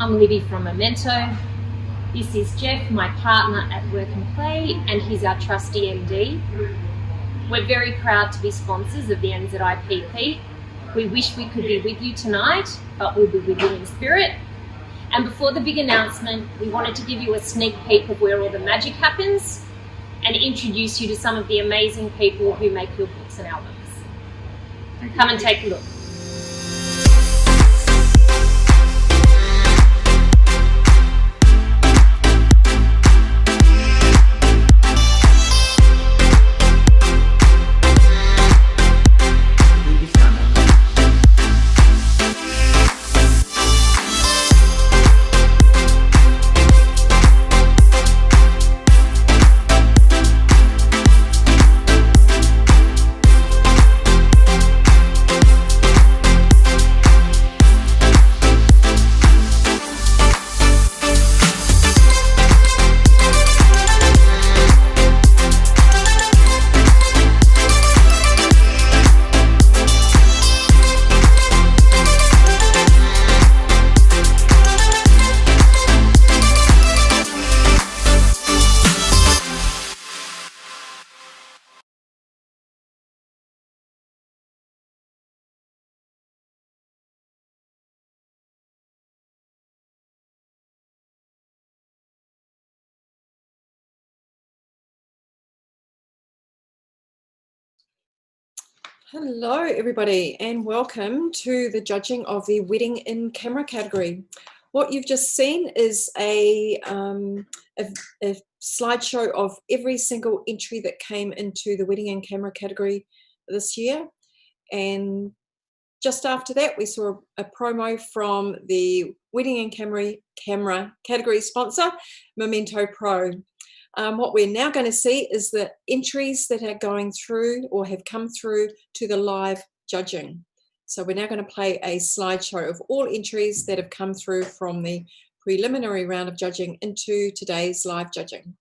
I'm Libby from Memento. This is Jeff, my partner at Work and Play, and he's our trusty MD. We're very proud to be sponsors of the NZIPP. We wish we could be with you tonight, but we'll be with you in spirit. And before the big announcement, we wanted to give you a sneak peek of where all the magic happens and introduce you to some of the amazing people who make your books and albums. Come and take a look. Hello everybody and welcome to the judging of the wedding in camera category. What you've just seen is a slideshow of every single entry that came into the wedding in camera category this year, and just after that we saw a promo from the wedding in camera category sponsor Memento Pro. What we're now going to see is the entries that are going through or have come through to the live judging. So we're now going to play a slideshow of all entries that have come through from the preliminary round of judging into today's live judging.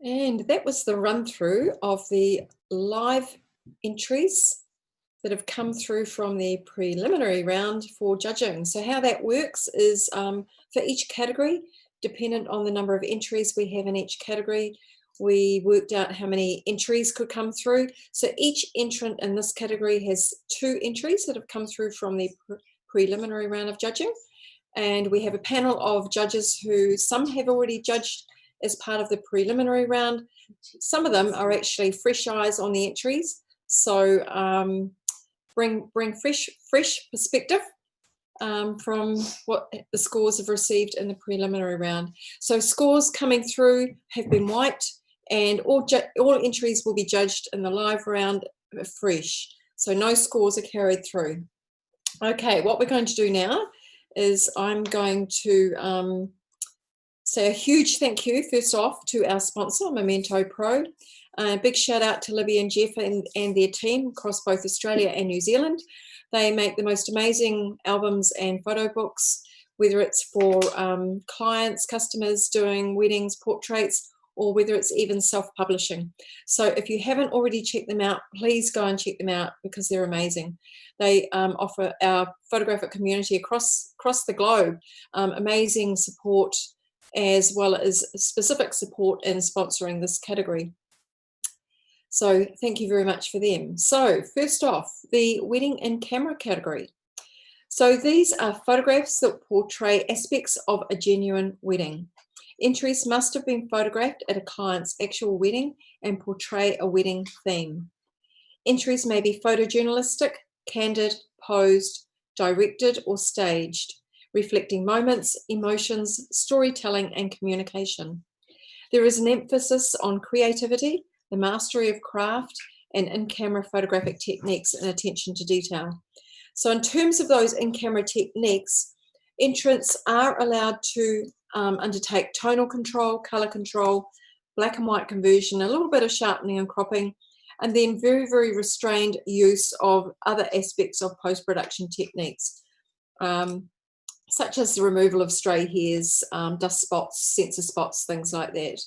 And that was the run through of the live entries that have come through from the preliminary round for judging. So how that works is for each category, dependent on the number of entries we have in each category, we worked out how many entries could come through. So each entrant in this category has 2 entries that have come through from the preliminary round of judging. And we have a panel of judges who some have already judged as part of the preliminary round. Some of them are actually fresh eyes on the entries. So bring fresh perspective from what the scores have received in the preliminary round. So scores coming through have been wiped, and all entries will be judged in the live round fresh. So no scores are carried through. Okay, what we're going to do now is I'm going to say a huge thank you first off to our sponsor, Memento Pro. Big shout out to Libby and Jeff and their team across both Australia and New Zealand. They make the most amazing albums and photo books, whether it's for clients, customers doing weddings, portraits, or whether it's even self-publishing. So if you haven't already checked them out, please go and check them out because they're amazing. They offer our photographic community across the globe amazing support, as well as specific support in sponsoring this category. So thank you very much for them. So first off, the wedding in camera category. So these are photographs that portray aspects of a genuine wedding. Entries must have been photographed at a client's actual wedding and portray a wedding theme. Entries may be photojournalistic, candid, posed, directed, or staged, reflecting moments, emotions, storytelling, and communication. There is an emphasis on creativity, the mastery of craft, and in-camera photographic techniques and attention to detail. So in terms of those in-camera techniques, entrants are allowed to undertake tonal control, color control, black and white conversion, a little bit of sharpening and cropping, and then very, very restrained use of other aspects of post-production techniques, such as the removal of stray hairs, dust spots, sensor spots, things like that.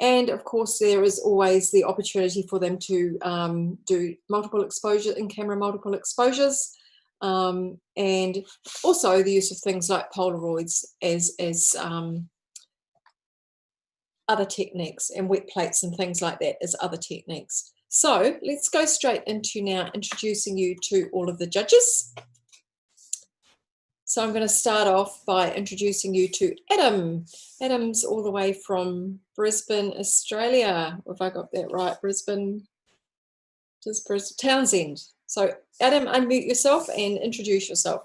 And of course, there is always the opportunity for them to do multiple exposure, in-camera multiple exposures, and also the use of things like Polaroids as other techniques, and wet plates and things like that as other techniques. So let's go straight into now introducing you to all of the judges. So I'm going to start off by introducing you to Adam. Adam's all the way from Brisbane, Australia. If I got that right, Brisbane, just Brisbane, Townsend. So Adam, unmute yourself and introduce yourself.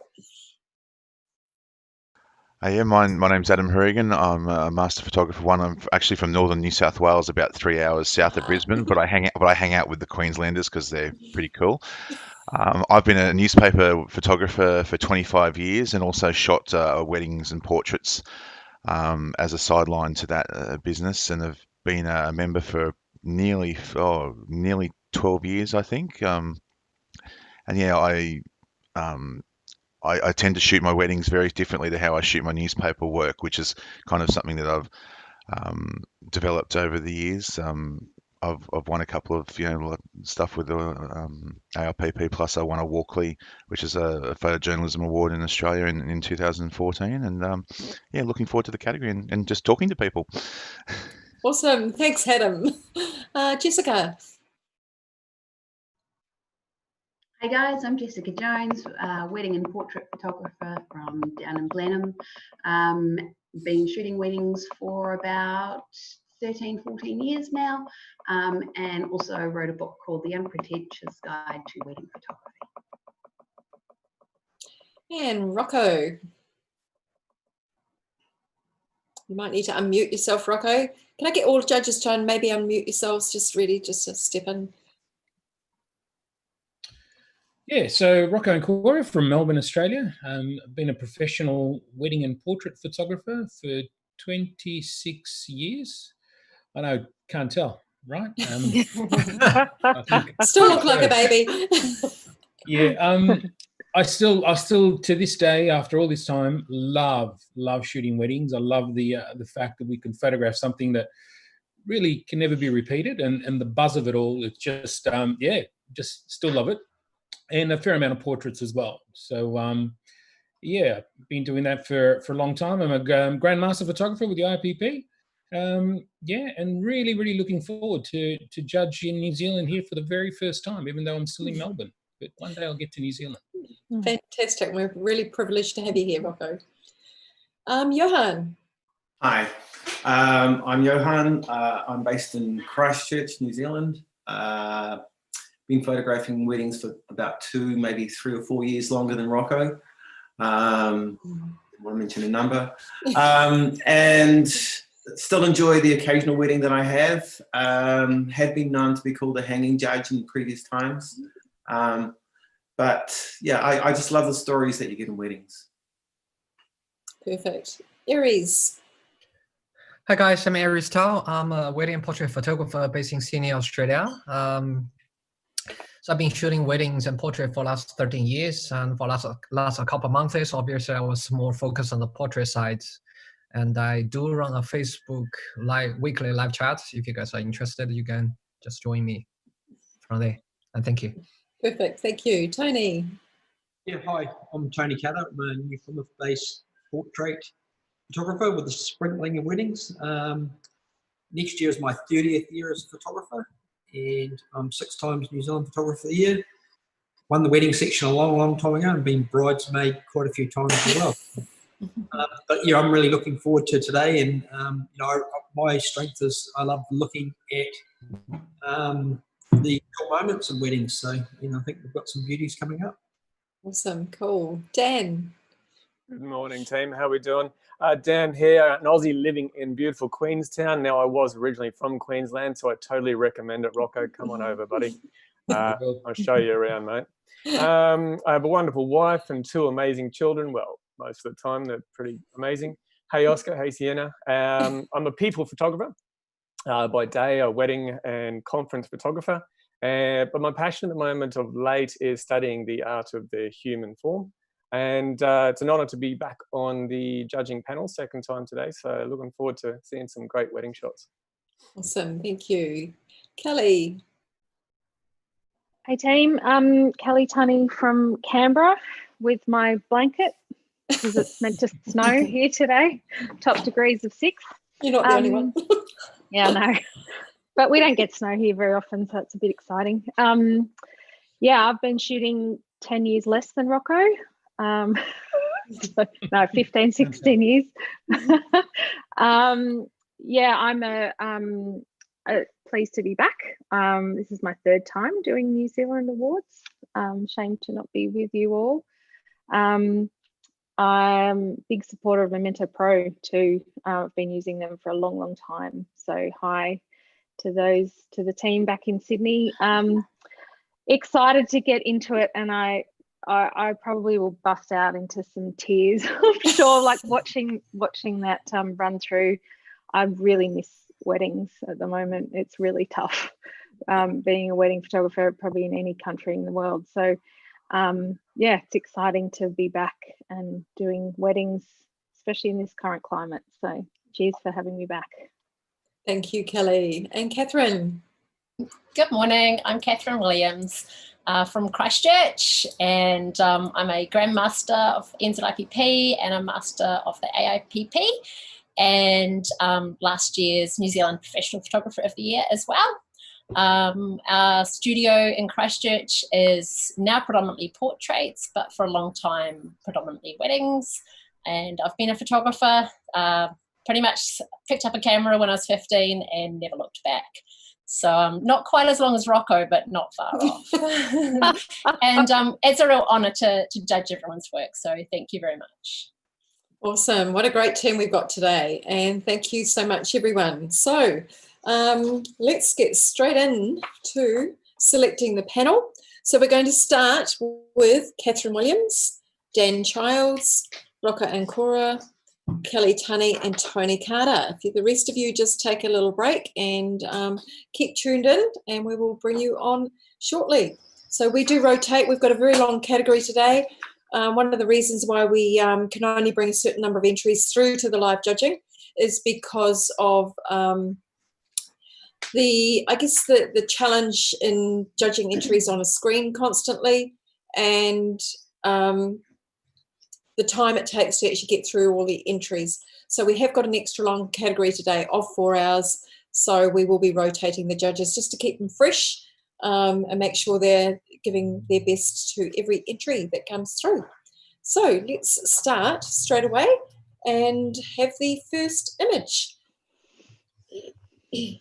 Yeah, my name's Adam Horrigan. I'm a master photographer. I'm actually from northern New South Wales, about 3 hours south of Brisbane, but I hang out with the Queenslanders because they're pretty cool. I've been a newspaper photographer for 25 years and also shot weddings and portraits as a sideline to that business, and have been a member for nearly 12 years, I think. And yeah, I tend to shoot my weddings very differently to how I shoot my newspaper work, which is kind of something that I've developed over the years. I've won a couple of stuff with the ARPP, plus I won a Walkley, which is a photojournalism award in Australia in 2014, and yeah, looking forward to the category and just talking to people. Awesome, thanks Adam. Jessica. Hey guys, I'm Jessica Jones, wedding and portrait photographer from down in Blenheim. Been shooting weddings for about 13, 14 years now, and also wrote a book called The Unpretentious Guide to Wedding Photography. And Rocco. You might need to unmute yourself, Rocco. Can I get all judges to maybe unmute yourselves, just to step in? Yeah, so Rocco and Cora from Melbourne, Australia. I've been a professional wedding and portrait photographer for 26 years. I know, can't tell, right? Still look like a baby. Yeah, I still to this day, after all this time, love shooting weddings. I love the fact that we can photograph something that really can never be repeated. And the buzz of it all, it's just, just still love it. And a fair amount of portraits as well. So, yeah, been doing that for a long time. I'm a grandmaster photographer with the IPP. And really, really looking forward to judge in New Zealand here for the very first time, even though I'm still in Melbourne. But one day I'll get to New Zealand. Fantastic. We're really privileged to have you here, Rocco. Johan. Hi, I'm Johan. I'm based in Christchurch, New Zealand. Been photographing weddings for about 2, maybe 3 or 4 years longer than Rocco. Want to mention a number. And still enjoy the occasional wedding that I have. Have been known to be called a hanging judge in previous times. But yeah, I just love the stories that you get in weddings. Perfect. Aries. Hi guys, I'm Aries Tao. I'm a wedding and portrait photographer based in Sydney, Australia. So I've been shooting weddings and portrait for the last 13 years, and for last couple of months, obviously I was more focused on the portrait side. And I do run a Facebook weekly live chat. If you guys are interested, you can just join me from there. And thank you. Perfect. Thank you. Tony. Yeah, hi. I'm Tony Catter. I'm a New Plymouth-based portrait photographer with the Sprinkling of Weddings. Next year is my 30th year as a photographer, and I'm 6 times New Zealand Photographer of the Year. Won the wedding section a long time ago and been bridesmaid quite a few times as well. But yeah, I'm really looking forward to today, and my strength is I love looking at the cool moments in weddings. So I think we've got some beauties coming up. Awesome. Cool. Dan. Good morning, team. How are we doing? Dan here, an Aussie living in beautiful Queenstown. Now, I was originally from Queensland, so I totally recommend it. Rocco, come on over, buddy. I'll show you around, mate. I have a wonderful wife and 2 amazing children. Well, most of the time, they're pretty amazing. Hey, Oscar. Hey, Sienna. I'm a people photographer. By day, a wedding and conference photographer. But my passion at the moment of late is studying the art of the human form. And it's an honour to be back on the judging panel, 2nd time today. So looking forward to seeing some great wedding shots. Awesome. Thank you. Kelly. Hey team, I'm Kelly Tunney from Canberra with my blanket because it's meant to snow here today, top degrees of 6. You're not the only one. Yeah, I know. But we don't get snow here very often, so it's a bit exciting. Yeah, I've been shooting 10 years less than Rocco. So, no, 15, 16 years. Yeah, I'm pleased to be back. This is my 3rd time doing New Zealand Awards. Shame to not be with you all. I'm a big supporter of Memento Pro too. I've been using them for a long time. So hi to the team back in Sydney. Excited to get into it, and I probably will bust out into some tears. I'm sure, like watching that run through. I really miss weddings at the moment. It's really tough being a wedding photographer probably in any country in the world. So yeah, it's exciting to be back and doing weddings, especially in this current climate. So cheers for having me back. Thank you, Kelly. And Catherine. Good morning. I'm Catherine Williams from Christchurch, and I'm a Grandmaster of NZIPP and a Master of the AIPP, and last year's New Zealand Professional Photographer of the Year as well. Our studio in Christchurch is now predominantly portraits, but for a long time predominantly weddings, and I've been a photographer, pretty much picked up a camera when I was 15 and never looked back. So not quite as long as Rocco, but not far off. And it's a real honour to judge everyone's work. So thank you very much. Awesome. What a great team we've got today. And thank you so much, everyone. So let's get straight in to selecting the panel. So we're going to start with Catherine Williams, Dan Childs, Rocco Ancora, Kelly Tunney and Tony Carter. If the rest of you just take a little break and keep tuned in, and we will bring you on shortly. So we do rotate. We've got a very long category today. One of the reasons why we can only bring a certain number of entries through to the live judging is because of I guess the challenge in judging entries on a screen constantly, and the time it takes to actually get through all the entries. So we have got an extra long category today of 4 hours. So we will be rotating the judges just to keep them fresh and make sure they're giving their best to every entry that comes through. So let's start straight away and have the first image. Is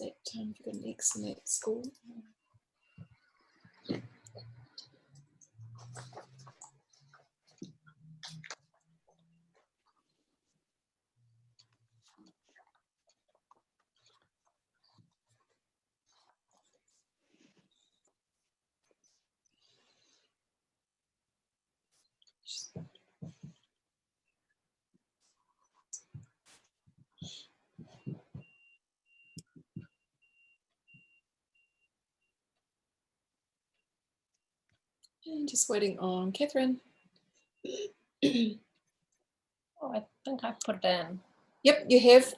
that time for an X in that score? And just waiting on Catherine. Oh, I think I put it in. Yep, you have.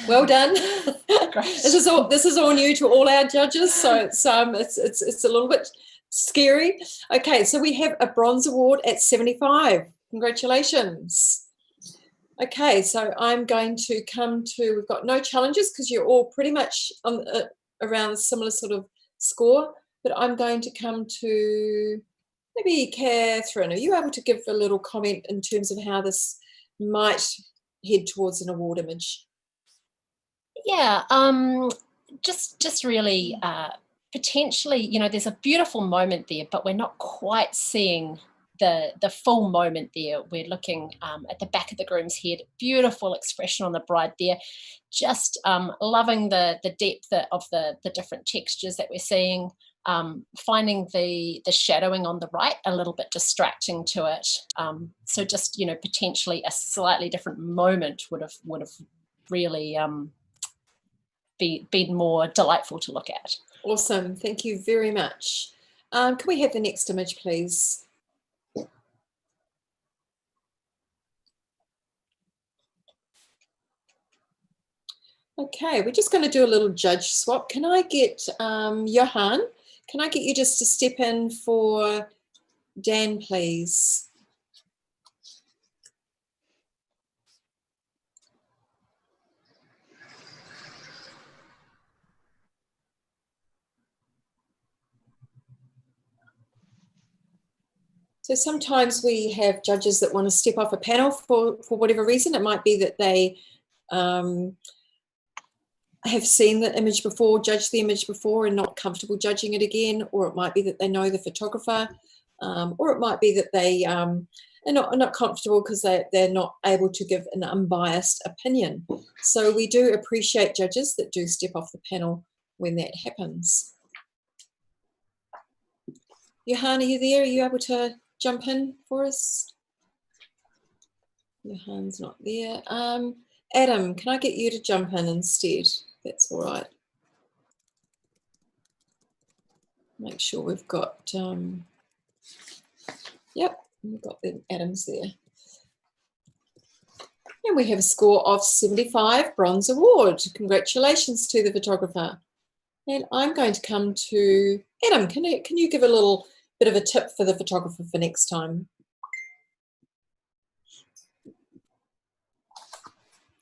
Well done. This is all new to all our judges, so it's a little bit scary. Okay, so we have a bronze award at 75. Congratulations. Okay, so I'm going to come to, we've got no challenges because you're all pretty much on around a similar sort of score, but I'm going to come to maybe Catherine. Are you able to give a little comment in terms of how this might head towards an award image? Yeah, just really potentially, you know, there's a beautiful moment there, but we're not quite seeing the full moment there. We're looking at the back of the groom's head, beautiful expression on the bride there. Just loving the depth of the different textures that we're seeing. Finding the shadowing on the right a little bit distracting to it. So just, you know, potentially a slightly different moment would have really been more delightful to look at. Awesome, thank you very much. Can we have the next image, please? Okay, we're just going to do a little judge swap. Can I get Johan? Can I get you just to step in for Dan, please? So sometimes we have judges that want to step off a panel for whatever reason. It might be that they have seen the image before, judged the image before and not comfortable judging it again, or it might be that they know the photographer, or it might be that they are not comfortable because they're not able to give an unbiased opinion. So we do appreciate judges that do step off the panel when that happens. Johan, are you there? Are you able to jump in for us? Johan's not there. Adam, can I get you to jump in instead? That's all right. Make sure we've got, yep, we've got the Adams there. And we have a score of 75, bronze award. Congratulations to the photographer. And I'm going to come to Adam. Can you give a little bit of a tip for the photographer for next time?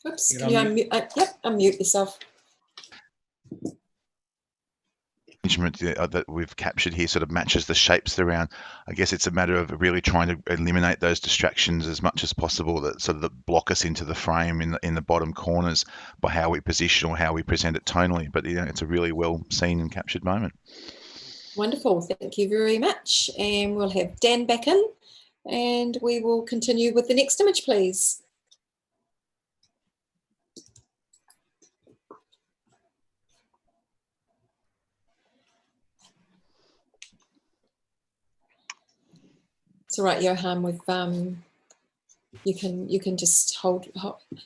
Oops, can you unmute? Yep, unmute yourself. That we've captured here sort of matches the shapes around. I guess it's a matter of really trying to eliminate those distractions as much as possible that sort of that block us into the frame in the bottom corners by how we position or how we present it tonally. But you know, it's a really well seen and captured moment. Wonderful, thank you very much. And we'll have Dan back in and we will continue with the next image, please. It's all right, Johan. With you can just hold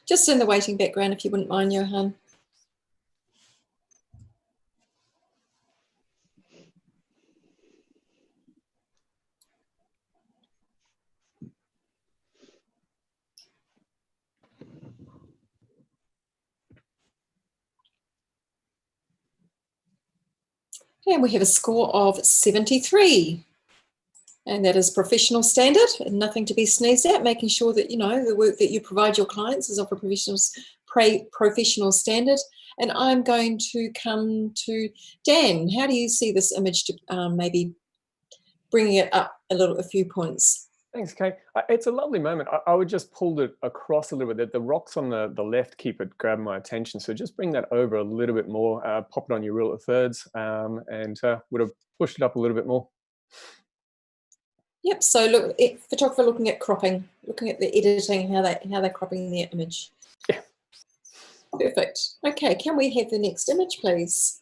just in the waiting background if you wouldn't mind, Johan. And we have a score of 73. And that is professional standard and nothing to be sneezed at, making sure that, you know, the work that you provide your clients is of a professional standard. And I'm going to come to Dan. How do you see this image to maybe bringing it up a few points? Thanks, Kate. It's a lovely moment. I would just pull it across a little bit. The rocks on the left keep it grabbing my attention. So just bring that over a little bit more, pop it on your rule of thirds, and would have pushed it up a little bit more. Yep, so look, photographer looking at cropping, looking at the editing, how they're cropping their image. Yeah. Perfect. Okay, can we have the next image, please?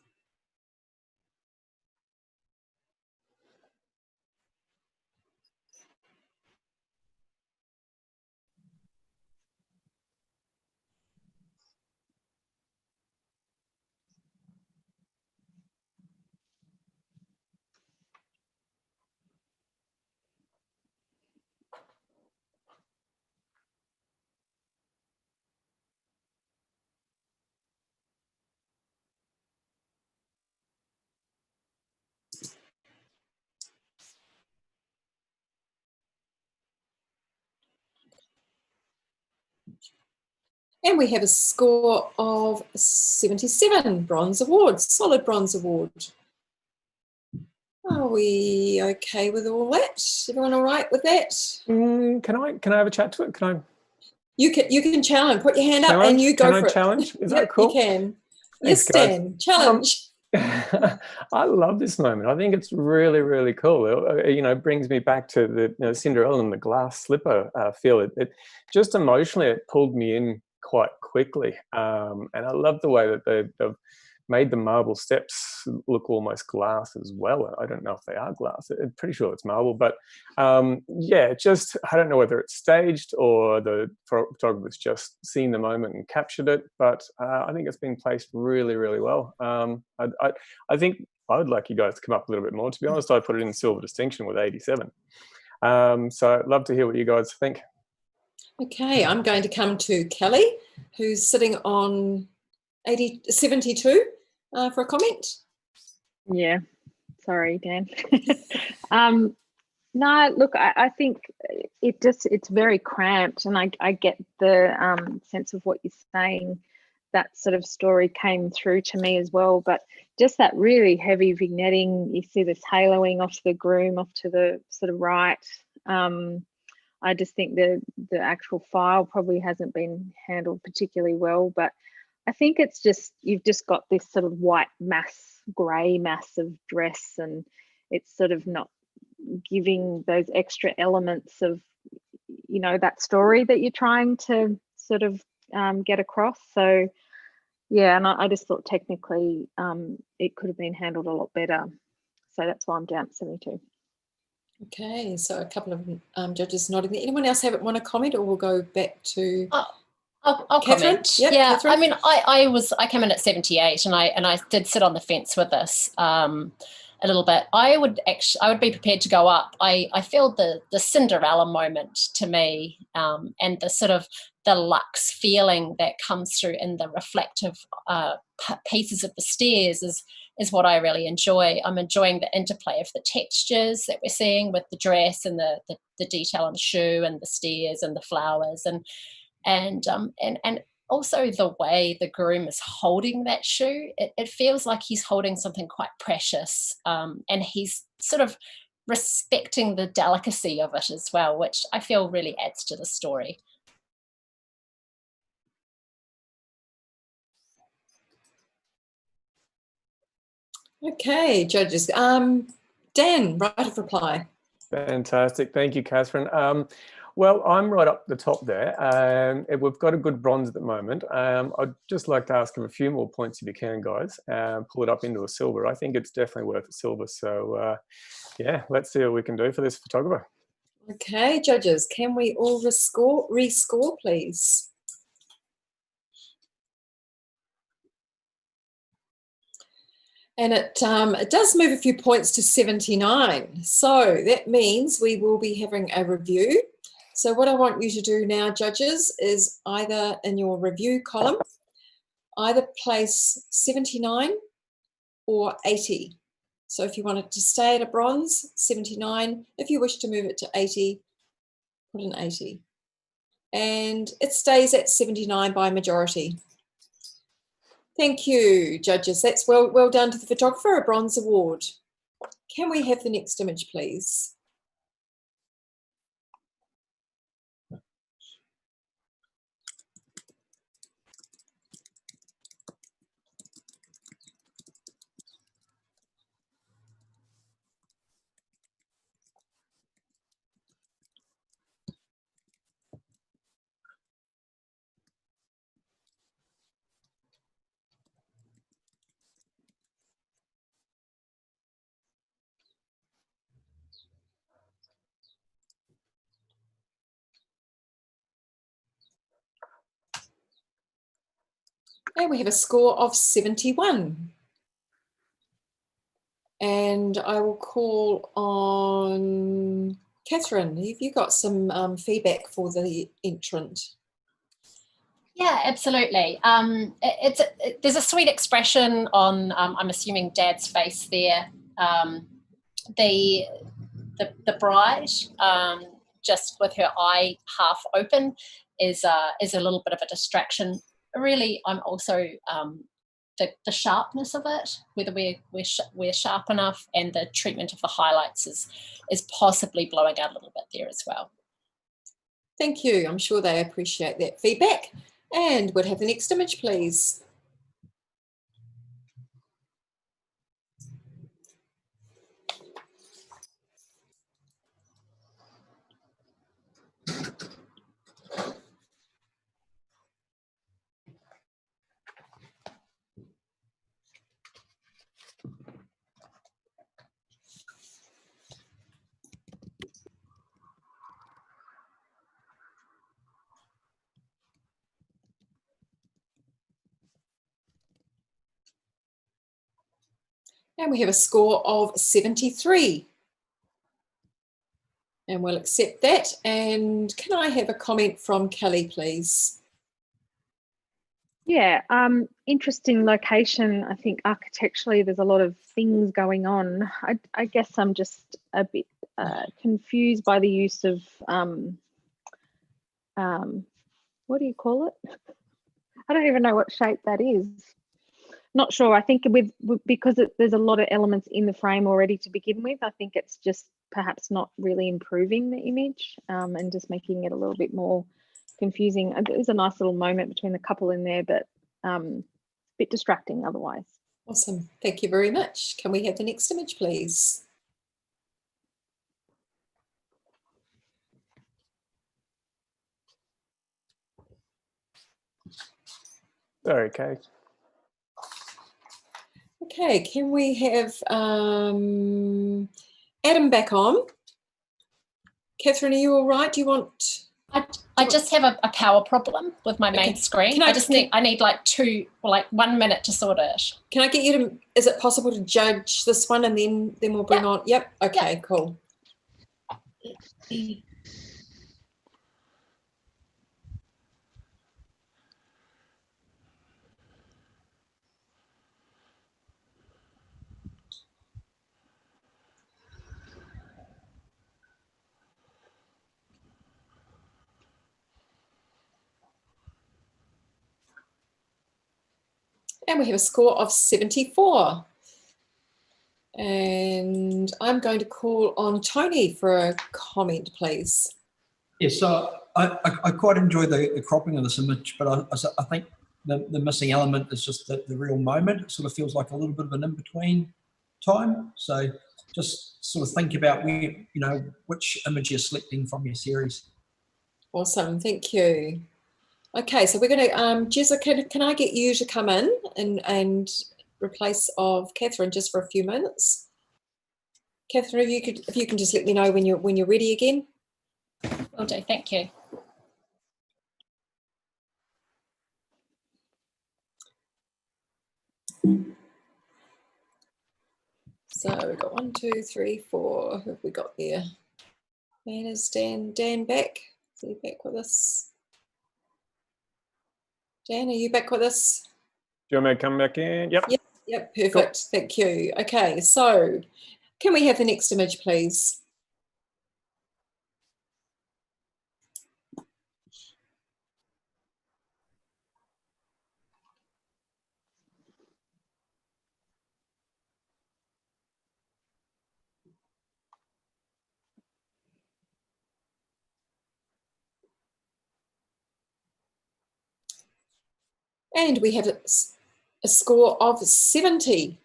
And we have a score of 77, bronze award, solid bronze award. Are we okay with all that? Everyone all right with that? Can I have a chat to it? Can I? You can challenge. Put your hand up and you go for it. Can I challenge? Is that You cool? can. Thanks, Yes, Dan. Challenge. I love this moment. I think it's really, really cool. You know, it brings me back to the Cinderella and the glass slipper feel. It just emotionally, it pulled me in quite quickly. And I love the way that they've made the marble steps look almost glass as well. I don't know if they are glass. I'm pretty sure it's marble, but yeah, just, I don't know whether it's staged or the photographer's just seen the moment and captured it, but I think it's been placed really, really well. I think I would like you guys to come up a little bit more. To be honest, I put it in silver distinction with 87. So I'd love to hear what you guys think. Okay, I'm going to come to Kelly, who's sitting on 72 for a comment. Yeah, sorry, Dan. No, look, I think it's very cramped, and I get the sense of what you're saying. That sort of story came through to me as well, but just that really heavy vignetting, you see this haloing off the groom off to the sort of right. I just think the actual file probably hasn't been handled particularly well, but I think it's just, you've just got this sort of white mass, grey mass of dress, and it's sort of not giving those extra elements of, you know, that story that you're trying to sort of get across. So yeah, and I just thought technically it could have been handled a lot better. So that's why I'm down at 72. Okay, so a couple of judges nodding. Anyone else want to comment, or we'll go back to I'll Catherine? comment. Yep, yeah, Catherine? I mean, I came in at 78, and I did sit on the fence with this a little bit. I would be prepared to go up. I feel the Cinderella moment to me, and the sort of the luxe feeling that comes through in the reflective pieces of the stairs is what I really enjoy. I'm enjoying the interplay of the textures that we're seeing with the dress and the detail on the shoe and the stairs and the flowers and also the way the groom is holding that shoe. It feels like he's holding something quite precious, and he's sort of respecting the delicacy of it as well, which I feel really adds to the story. Okay, judges. Dan, right of reply. Fantastic. Thank you, Catherine. Well, I'm right up the top there. We've got a good bronze at the moment. I'd just like to ask him a few more points if you can, guys. Pull it up into a silver. I think it's definitely worth a silver. So, yeah, let's see what we can do for this photographer. Okay, judges, can we all rescore, please? And it does move a few points to 79. So that means we will be having a review. So what I want you to do now, judges, is either in your review column, either place 79 or 80. So if you wanted to stay at a bronze, 79. If you wish to move it to 80, put an 80. And it stays at 79 by majority. Thank you, judges. That's well done to the photographer, a bronze award. Can we have the next image, please? And we have a score of 71. And I will call on Catherine. Have you got some feedback for the entrant? Yeah, absolutely. There's a sweet expression on, I'm assuming Dad's face there. The bride, just with her eye half open, is a little bit of a distraction. Really, I'm also the sharpness of it, whether we're sharp enough, and the treatment of the highlights is possibly blowing out a little bit there as well. Thank you. I'm sure they appreciate that feedback. And we'll have the next image, please. And we have a score of 73. And we'll accept that. And can I have a comment from Kelly, please? Yeah, interesting location. I think architecturally there's a lot of things going on. I guess I'm just a bit confused by the use of, what do you call it? I don't even know what shape that is. Not sure. I think because there's a lot of elements in the frame already to begin with, I think it's just perhaps not really improving the image and just making it a little bit more confusing. There's a nice little moment between the couple in there, but a bit distracting otherwise. Awesome. Thank you very much. Can we have the next image, please? Sorry, Kate. Okay, can we have Adam back on? Catherine, are you all right? Do you want... I just have a power problem with my main screen. I need like 1 minute to sort it. Can I get you to, is it possible to judge this one and then we'll bring on? Yep. Okay, yep. Cool. And we have a score of 74. And I'm going to call on Tony for a comment, please. Yes, so I quite enjoy the cropping of this image, but I think the missing element is just the real moment. It sort of feels like a little bit of an in-between time. So just sort of think about which image you're selecting from your series. Awesome, thank you. Okay, so we're going to, Jessica, can I get you to come in and replace of Catherine just for a few minutes? Catherine, if you can just let me know when you're ready again. Will do, thank you. So we've got 1, 2, 3, 4. Who have we got there? And is Dan back? Is he back with us? Dan, are you back with us? Do you want me to come back in? Yep. Yep, perfect. Thank you. Okay, so can we have the next image, please? And we have a score of 70.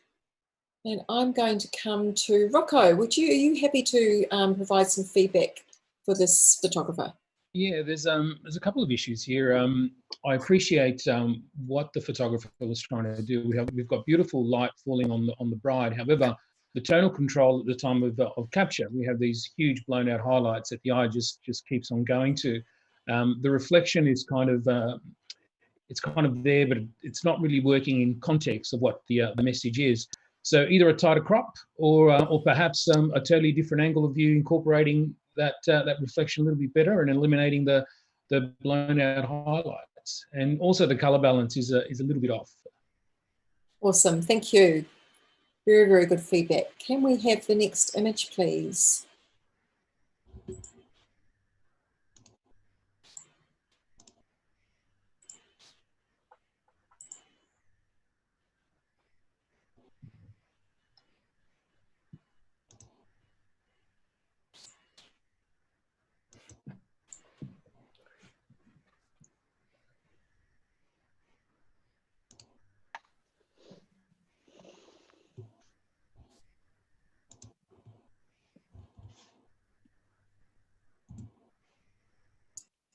And I'm going to come to Rocco. Are you happy to provide some feedback for this photographer? Yeah, there's a couple of issues here. I appreciate what the photographer was trying to do. We've got beautiful light falling on the bride. However, the tonal control at the time of capture, we have these huge blown out highlights that the eye just keeps on going to. The reflection is kind of there, but it's not really working in context of what the message is. So either a tighter crop or perhaps a totally different angle of view, incorporating that reflection a little bit better and eliminating the blown out highlights. And also the color balance is a little bit off. Awesome, thank you. Very, very good feedback. Can we have the next image, please?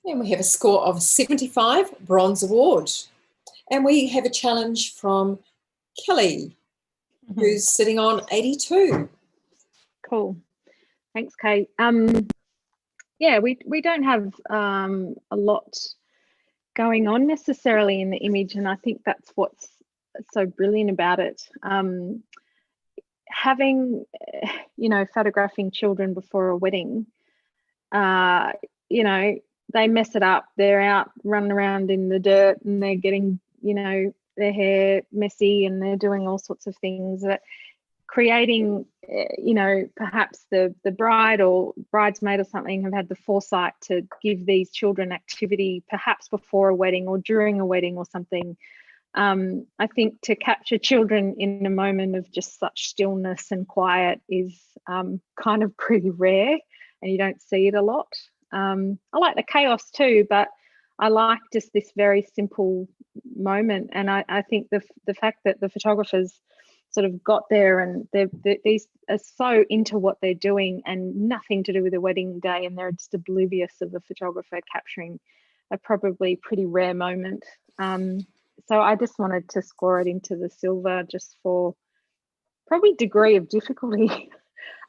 And we have a score of 75, Bronze Award. And we have a challenge from Kelly, who's sitting on 82. Cool. Thanks, Kate. Yeah, we don't have a lot going on necessarily in the image, and I think that's what's so brilliant about it. Having, photographing children before a wedding, they mess it up. They're out running around in the dirt and they're getting, their hair messy and they're doing all sorts of things that creating, perhaps the bride or bridesmaid or something have had the foresight to give these children activity perhaps before a wedding or during a wedding or something. I think to capture children in a moment of just such stillness and quiet is kind of pretty rare, and you don't see it a lot. I like the chaos too, but I like just this very simple moment. And I think the fact that the photographers sort of got there and these are so into what they're doing and nothing to do with the wedding day, and they're just oblivious of the photographer capturing a probably pretty rare moment. So I just wanted to score it into the silver just for probably degree of difficulty.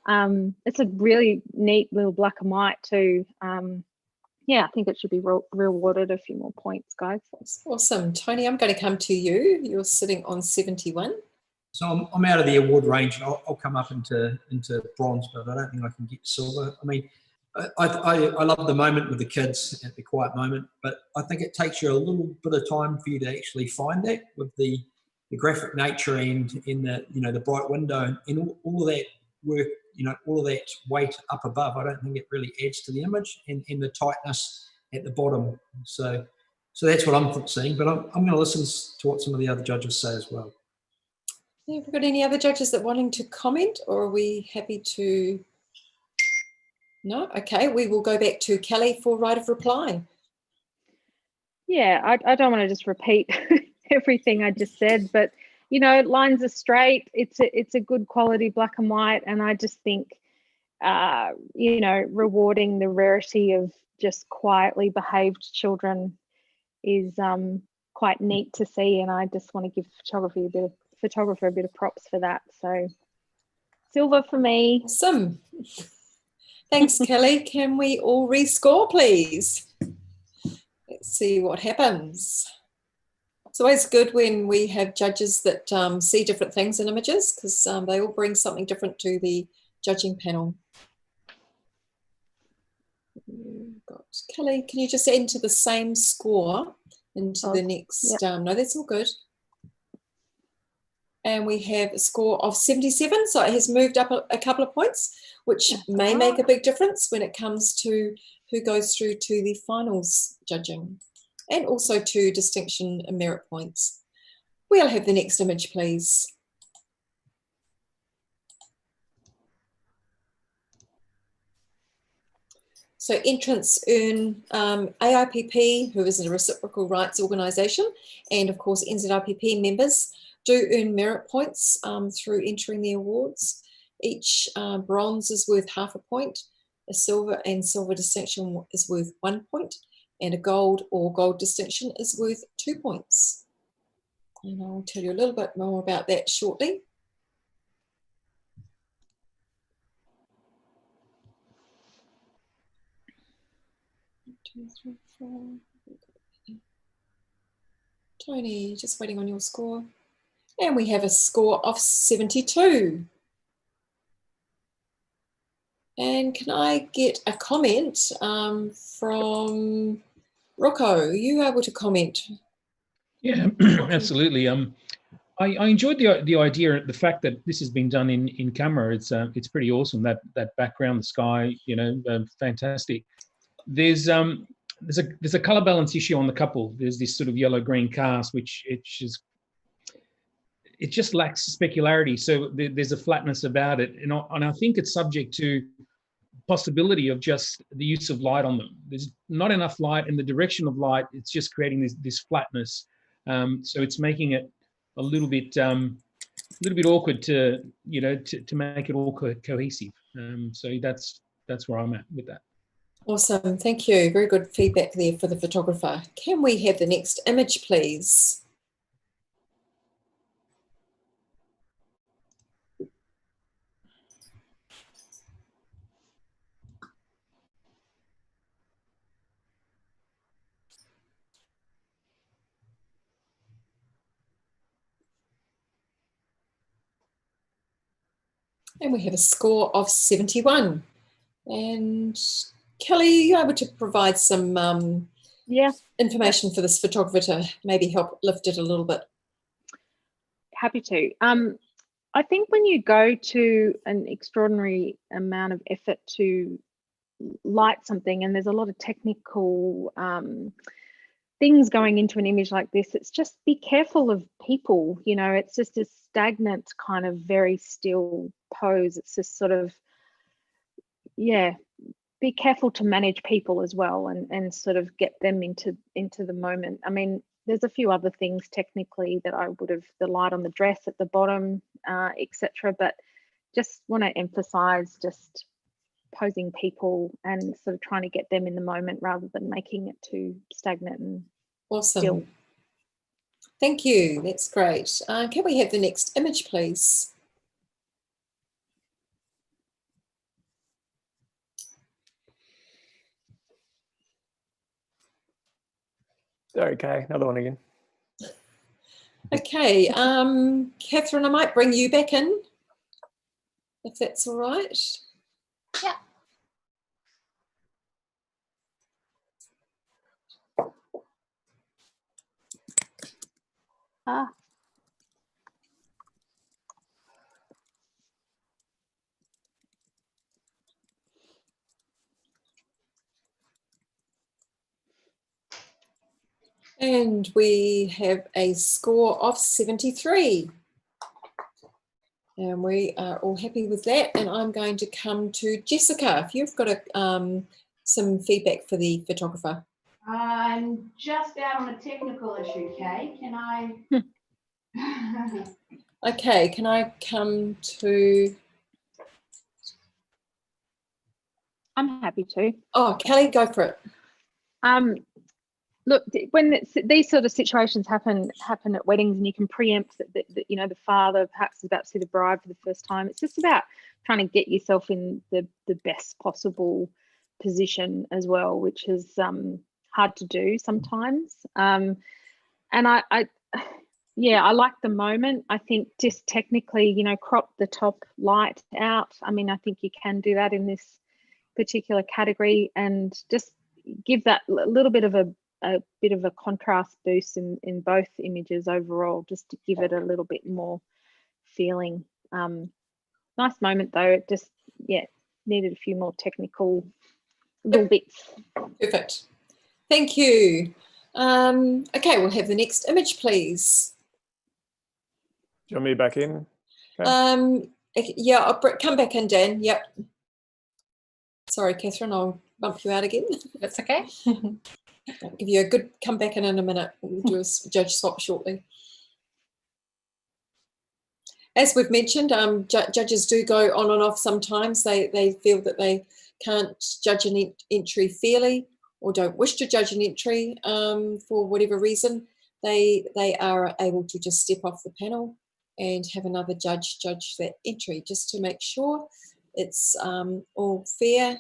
It's a really neat little black and white too. Yeah, I think it should be rewarded a few more points, guys. Awesome. Tony, I'm going to come to you. You're sitting on 71. So I'm out of the award range. I'll come up into bronze, but I don't think I can get silver. I mean, I love the moment with the kids at the quiet moment, but I think it takes you a little bit of time for you to actually find that with the graphic nature and in the the bright window and all of that work, all of that weight up above. I don't think it really adds to the image and the tightness at the bottom. So that's what I'm seeing. But I'm going to listen to what some of the other judges say as well. Have we got any other judges that wanting to comment, or are we happy to? No? Okay, we will go back to Kelly for right of reply. Yeah, I don't want to just repeat everything I just said, but lines are straight. It's a good quality black and white, and I just think rewarding the rarity of just quietly behaved children is quite neat to see, and I just want to give photographer a bit of props for that. So silver for me. Awesome. Thanks, Kelly. Can we all rescore, please? Let's see what happens. It's always good when we have judges that see different things in images, because they all bring something different to the judging panel. Got Kelly, can you just enter the same score into the next? Yep. No, that's all good. and we have a score of 77. So it has moved up a couple of points, which may make a big difference when it comes to who goes through to the finals judging, and also to distinction and merit points. We'll have the next image, please. So entrants earn AIPP, who is a reciprocal rights organisation, and of course NZIPP members do earn merit points through entering the awards. Each bronze is worth half a point, a silver and silver distinction is worth 1 point, and a gold or gold distinction is worth 2 points. And I'll tell you a little bit more about that shortly. Two, three, four. Tony, just waiting on your score. And we have a score of 72. And can I get a comment from Rocco? Are you able to comment? Yeah, absolutely. I enjoyed the idea, the fact that this has been done in camera. It's pretty awesome. That background, the sky, fantastic. There's a color balance issue on the couple. There's this sort of yellow green cast, which it just lacks specularity. So there's a flatness about it, and I think it's subject to possibility of just the use of light on them. There's not enough light, and the direction of light, it's just creating this flatness. So it's making it a little bit awkward to make it all cohesive. So that's where I'm at with that. Awesome, thank you. Very good feedback there for the photographer. Can we have the next image, please? And we have a score of 71. And Kelly, are you able to provide some information for this photographer to maybe help lift it a little bit? Happy to. I think when you go to an extraordinary amount of effort to light something, and there's a lot of technical things going into an image like this, it's just be careful of people. It's just a stagnant kind of very still pose. It's just sort of, be careful to manage people as well, and sort of get them into the moment. I mean, there's a few other things technically that I would have, the light on the dress at the bottom, etc. But just want to emphasize just posing people and sort of trying to get them in the moment rather than making it too stagnant and awesome. Still. Thank you. That's great. Can we have the next image, please? Okay, another one again. Okay, Catherine, I might bring you back in, if that's all right. Yeah. And we have a score of 73. And we are all happy with that. And I'm going to come to Jessica, if you've got some feedback for the photographer. I'm just out on a technical issue, Kay. Can I? Okay, can I come to? I'm happy to. Oh, Kelly, go for it. Look, when these sort of situations happen at weddings, and you can preempt that the father perhaps is about to see the bride for the first time. It's just about trying to get yourself in the best possible position as well, which is hard to do sometimes. And I like the moment. I think just technically, crop the top light out. I mean, I think you can do that in this particular category, and just give that little bit of a contrast boost in both images overall, just to give it a little bit more feeling. Nice moment though. It just, yeah, needed a few more technical little bits. Perfect. Thank you. Okay, we'll have the next image, please. Do you want me back in? Okay. Yeah, I'll come back in, Dan. Yep. Sorry, Catherine, I'll bump you out again. That's okay. I'll give you a good come back in a minute. We'll do a judge swap shortly. As we've mentioned, judges do go on and off sometimes. They feel that they can't judge an entry fairly or don't wish to judge an entry for whatever reason. They are able to just step off the panel and have another judge judge that entry just to make sure it's all fair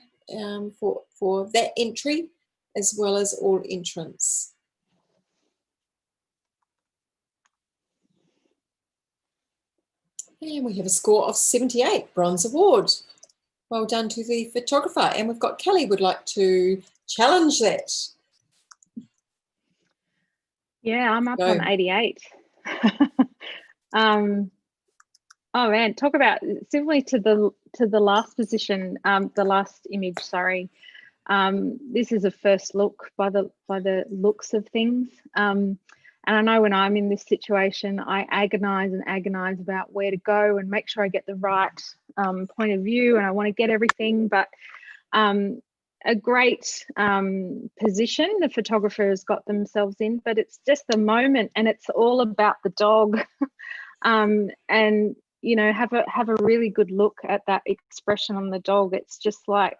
for that entry as well as all entrants. And we have a score of 78, bronze award. Well done to the photographer. And we've got Kelly would like to challenge that. Yeah, I'm up on 88. Oh man, talk about similarly to the last position, the last image. Sorry, this is a first look by the looks of things. And I know when I'm in this situation, I agonize and agonize about where to go and make sure I get the right point of view, and I want to get everything. But a great position the photographer has got themselves in, but it's just a moment, and it's all about the dog. And you know, have a really good look at that expression on the dog. It's just like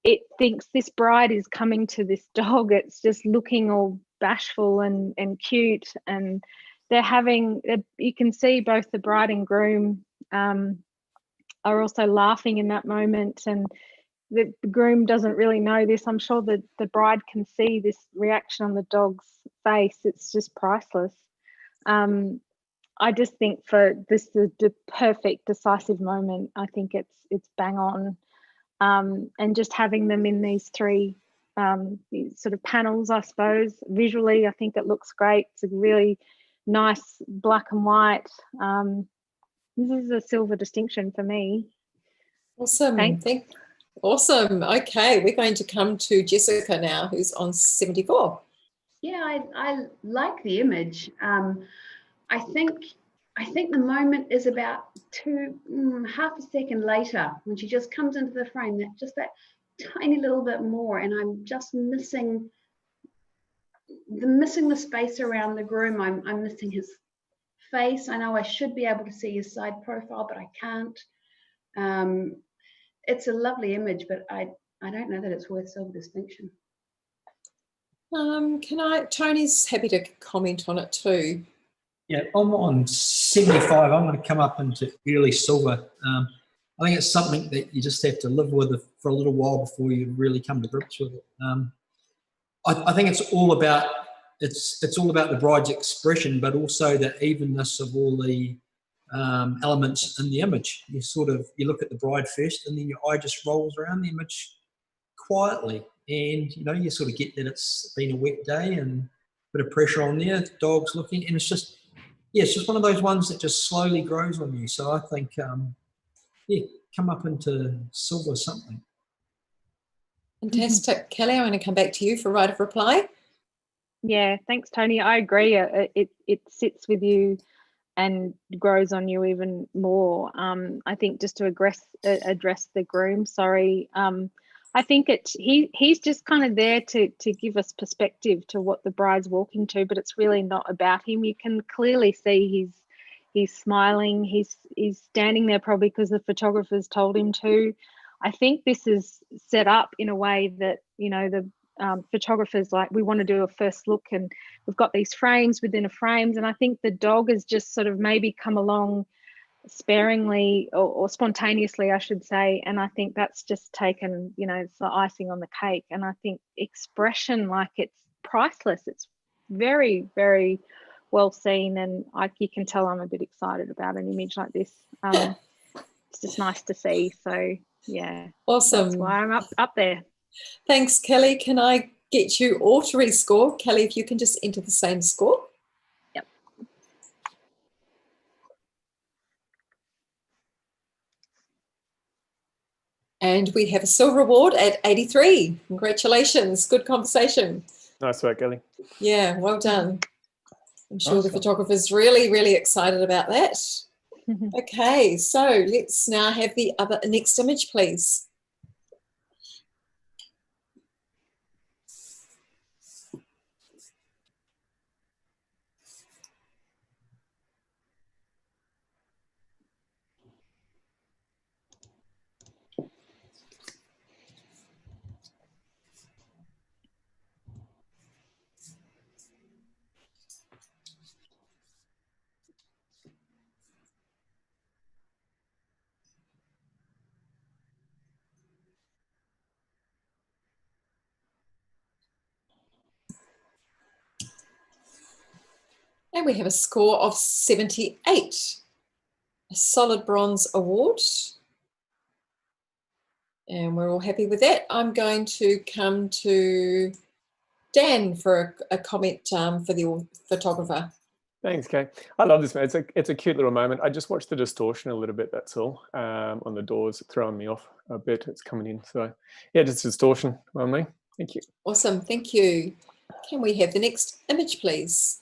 it thinks this bride is coming to this dog. It's just looking all bashful and cute, and they're having, you can see both the bride and groom are also laughing in that moment, and the groom doesn't really know this. I'm sure that the bride can see this reaction on the dog's face. It's just priceless. I just think for this the perfect decisive moment, I think it's bang on. And just having them in these three sort of panels, I suppose, visually, I think it looks great. It's a really nice black and white. This is a silver distinction for me. Awesome. Thanks. Awesome. Okay, we're going to come to Jessica now, who's on 74. Yeah, I like the image. I think the moment is about half a second later when she just comes into the frame, that tiny little bit more, and I'm just missing the space around the groom. I'm missing his face. I know I should be able to see his side profile, but I can't. It's a lovely image, but I don't know that it's worth silver distinction. Tony's happy to comment on it too. Yeah, I'm on 75. I'm going to come up into early silver. I think it's something that you just have to live with for a little while before you really come to grips with it. I think it's all about the bride's expression, but also the evenness of all the elements in the image. You look at the bride first, and then your eye just rolls around the image quietly, and you sort of get that it's been a wet day and a bit of pressure on there. The dog's looking, and it's just one of those ones that just slowly grows on you. So I think, come up into silver something. Fantastic. Kelly, I'm going to come back to you for right of reply. Yeah, thanks, Tony. I agree. It sits with you and grows on you even more. I think just to address the groom, sorry, I think he's just kind of there to give us perspective to what the bride's walking to, but it's really not about him. You can clearly see he's smiling. He's standing there probably because the photographer's told him to. I think this is set up in a way that, the photographer's like, we want to do a first look, and we've got these frames within a frames. And I think the dog has just sort of maybe come along sparingly or spontaneously, I should say. And I think that's just taken, it's the icing on the cake. And I think expression, like, it's priceless. It's very, very well seen. And you can tell I'm a bit excited about an image like this. It's just nice to see. So yeah, awesome. That's why I'm up there. Thanks, Kelly. Can I get you all to rescore? Kelly, if you can just enter the same score. Yep. And we have a silver award at 83. Congratulations. Good conversation. Nice work, Ellie. Yeah, well done. I'm sure the Awesome. photographer's really, really excited about that. Okay, so let's now have the next image, please. And we have a score of 78, a solid bronze award. And we're all happy with that. I'm going to come to Dan for a comment for the photographer. Thanks, Kay. I love this, man. It's a cute little moment. I just watched the distortion a little bit, that's all. On the doors, throwing me off a bit. It's coming in. So yeah, just distortion on me. Thank you. Awesome, thank you. Can we have the next image, please?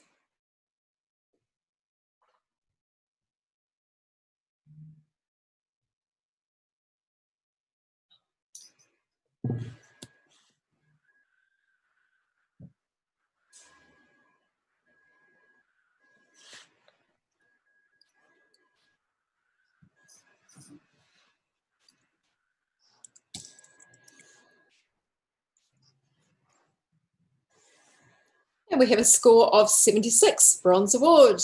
And we have a score of 76, bronze award.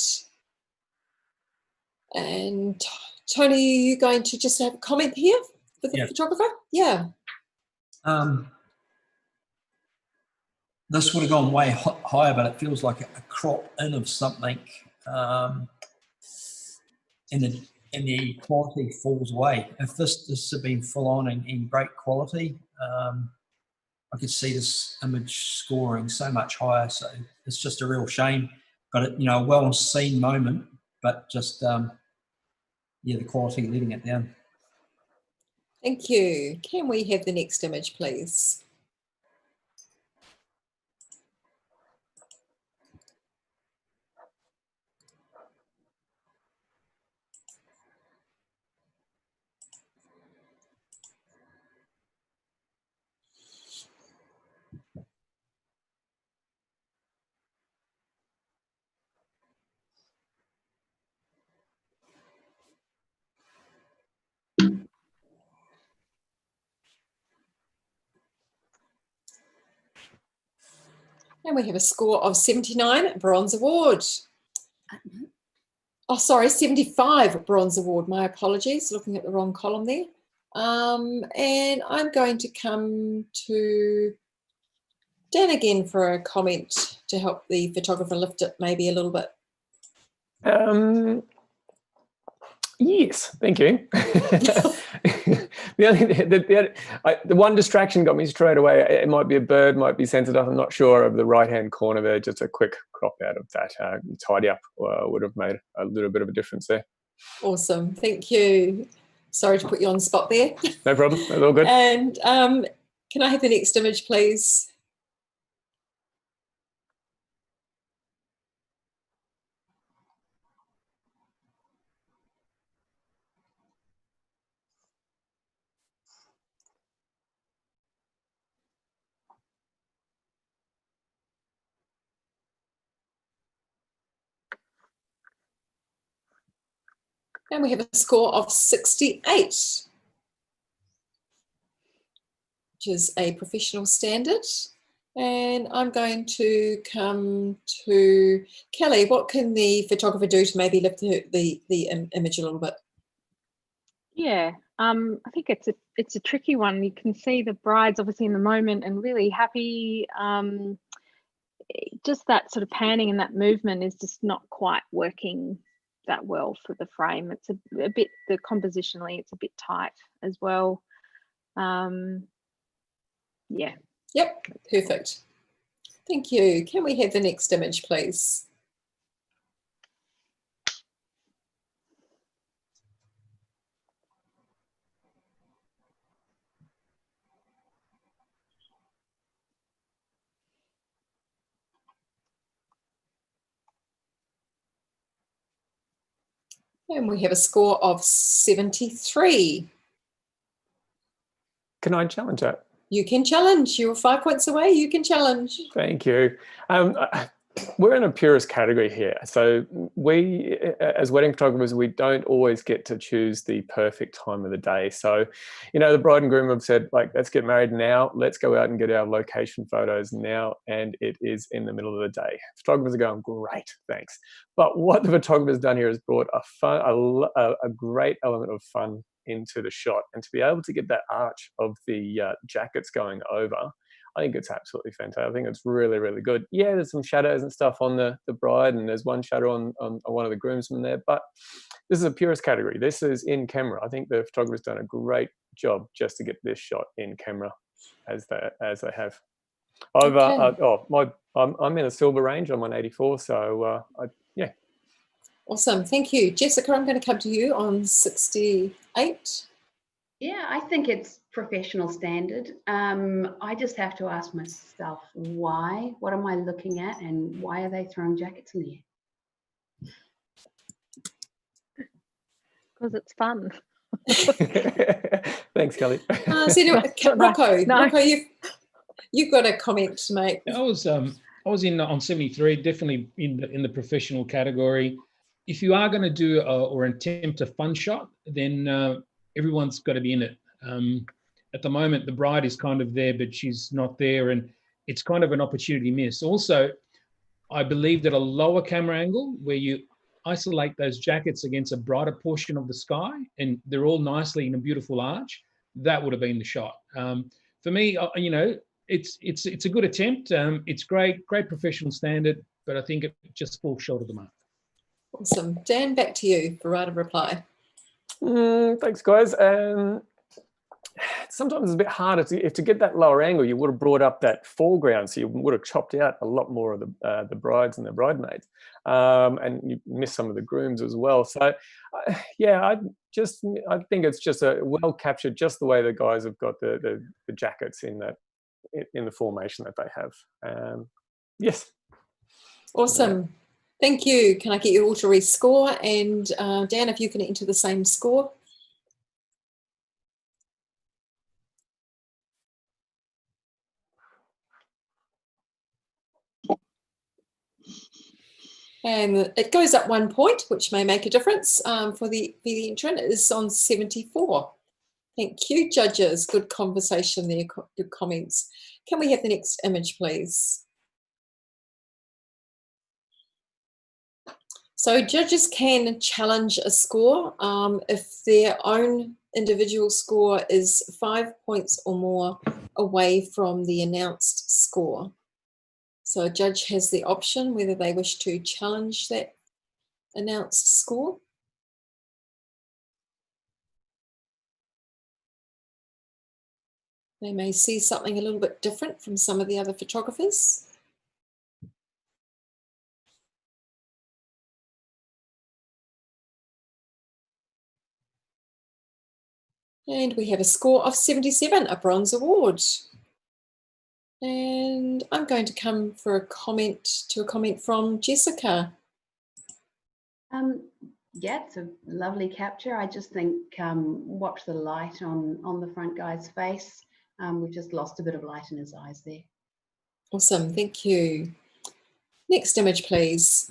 And Tony, are you going to just have a comment here for the photographer? Yeah. This would have gone way higher, but it feels like a crop in of something, and the quality falls away. If this had been full on and in great quality, I could see this image scoring so much higher. So it's just a real shame. Got it, a well seen moment, but just the quality letting it down. Thank you. Can we have the next image, please? And we have a score of 79, bronze award. Oh, sorry, 75 bronze award. My apologies, looking at the wrong column there. And I'm going to come to Dan again for a comment to help the photographer lift it maybe a little bit. Yes, thank you. The one distraction got me straight away. It might be a bird, might be sensitive. I'm not sure. Over the right-hand corner there, just a quick crop out of that tidy up would have made a little bit of a difference there. Awesome, thank you. Sorry to put you on the spot there. No problem, that's all good. And can I have the next image, please? And we have a score of 68, which is a professional standard. And I'm going to come to Kelly. What can the photographer do to maybe lift the image a little bit? Yeah, I think it's a tricky one. You can see the bride's obviously in the moment and really happy. Just that sort of panning and that movement is just not quite working that well for the frame. It's a bit, the compositionally, it's a bit tight as well. Yeah. Yep, perfect. Thank you. Can we have the next image, please? And we have a score of 73. Can I challenge that? You can challenge. You're 5 points away. You can challenge. Thank you. We're in a purist category here. So we, as wedding photographers, we don't always get to choose the perfect time of the day. So, you know, the bride and groom have said, like, let's get married now. Let's go out and get our location photos now. And it is in the middle of the day. Photographers are going, great, thanks. But what the photographer's done here is brought a great element of fun into the shot. And to be able to get that arch of the jackets going over, I think it's absolutely fantastic. I think it's really, really good. Yeah, there's some shadows and stuff on the bride, and there's one shadow on one of the groomsmen there, but this is a purist category. This is in camera. I think the photographer's done a great job just to get this shot in camera as they have. I'm in a silver range. I'm on 84, so yeah. Awesome, thank you. Jessica, I'm going to come to you on 68. Yeah, I think it's professional standard. I just have to ask myself why. What am I looking at, and why are they throwing jackets in the air? Because it's fun. Thanks, Kelly. Rocco, you've got a comment to make. I was on 73, definitely in the professional category. If you are going to do or attempt a fun shot, then everyone's got to be in it. At the moment, the bride is kind of there, but she's not there, and it's kind of an opportunity miss. Also, I believe that a lower camera angle where you isolate those jackets against a brighter portion of the sky, and they're all nicely in a beautiful arch, that would have been the shot. For me, you know, it's a good attempt. It's great professional standard, but I think it just falls short of the mark. Awesome. Dan, back to you for right of reply. Thanks, guys. Sometimes it's a bit harder to get that lower angle. You would have brought up that foreground, so you would have chopped out a lot more of the brides and the bridesmaids, and you miss some of the grooms as well. So, yeah, I think it's just a well captured, just the way the guys have got the jackets in the formation that they have. Yes. Awesome. Thank you. Can I get you all to rescore? And Dan, if you can enter the same score. And it goes up 1 point, which may make a difference for the entrant. It is on 74. Thank you, judges. Good conversation there, good comments. Can we have the next image, please? So judges can challenge a score if their own individual score is 5 points or more away from the announced score. So a judge has the option whether they wish to challenge that announced score. They may see something a little bit different from some of the other photographers. And we have a score of 77, a bronze award. And I'm going to come for a comment from Jessica. Yeah, it's a lovely capture. I just think watch the light on the front guy's face. We've just lost a bit of light in his eyes there. Awesome, thank you. Next image, please.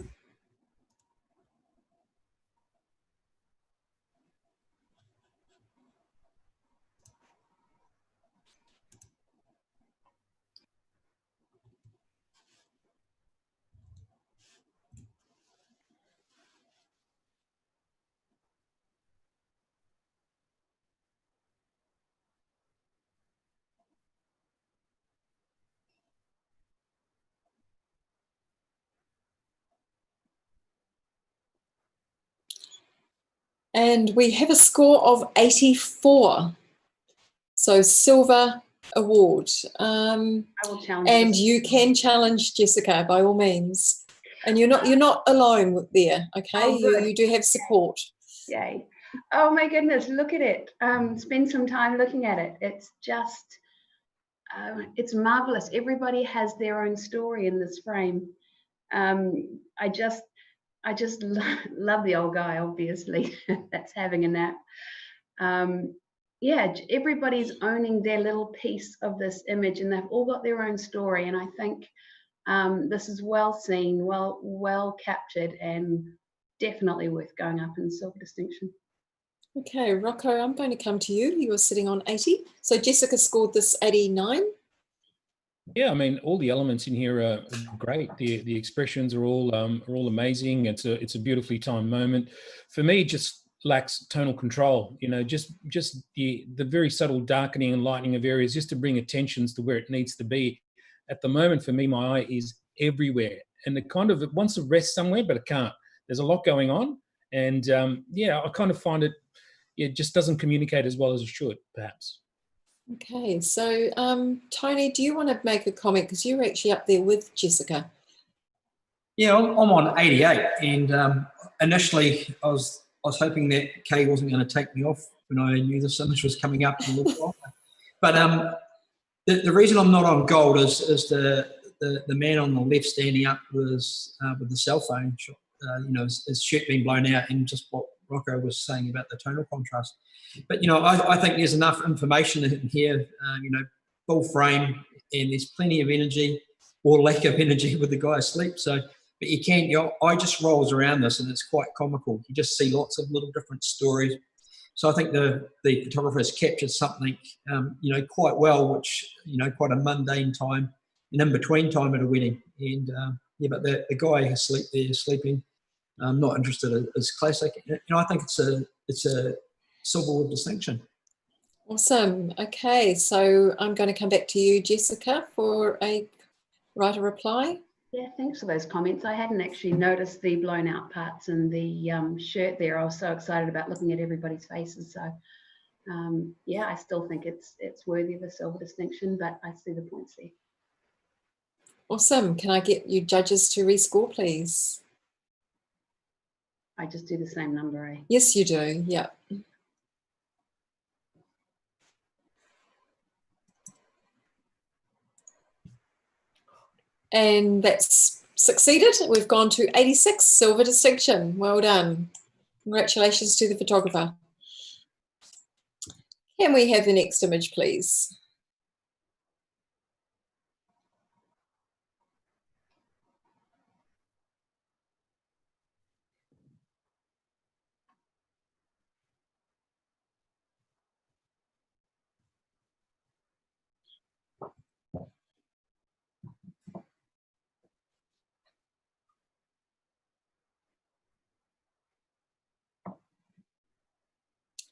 And we have a score of 84. So silver award. I will challenge. And you can challenge Jessica by all means. And you're not alone there, okay? Oh, you do have support. Yay. Oh my goodness, look at it. Spend some time looking at it. It's just, it's marvelous. Everybody has their own story in this frame. I just love the old guy, obviously, that's having a nap. Yeah, everybody's owning their little piece of this image, and they've all got their own story. And I think this is well seen, well captured, and definitely worth going up in silver distinction. Okay, Rocco, I'm going to come to you. You were sitting on 80. So Jessica scored this 89. Yeah, I mean, all the elements in here are great. The expressions are all amazing. It's a beautifully timed moment. For me, it just lacks tonal control. You know, just the very subtle darkening and lightening of areas, just to bring attentions to where it needs to be. At the moment, for me, my eye is everywhere, and it wants to rest somewhere, but it can't. There's a lot going on, and yeah, I kind of find it just doesn't communicate as well as it should, perhaps. Okay, so Tony, do you want to make a comment? Because you were actually up there with Jessica. Yeah, I'm on 88, and initially I was hoping that Kay wasn't going to take me off when I knew this image was coming up. But the reason I'm not on gold is the man on the left standing up was with the cell phone shot, you know, his shirt being blown out, and just what Rocco was saying about the tonal contrast. But, you know, I think there's enough information in here, you know, full frame, and there's plenty of energy or lack of energy with the guy asleep. So, but your eye just rolls around this, and it's quite comical. You just see lots of little different stories. So I think the photographer has captured something, you know, quite well, which, you know, quite a mundane time, an in-between time at a wedding. And yeah, but the guy asleep there, sleeping, not interested, is classic. You know, I think it's a silverwood distinction. Awesome. Okay, so I'm going to come back to you, Jessica, for a writer reply. Yeah, thanks for those comments. I hadn't actually noticed the blown out parts in the shirt there. I was so excited about looking at everybody's faces. So yeah, I still think it's worthy of a silver distinction, but I see the points there. Awesome. Can I get you judges to rescore, please? I just do the same number, eh? Yes, you do. Yeah. And that's succeeded. We've gone to 86, silver distinction. Well done. Congratulations to the photographer. Can we have the next image, please?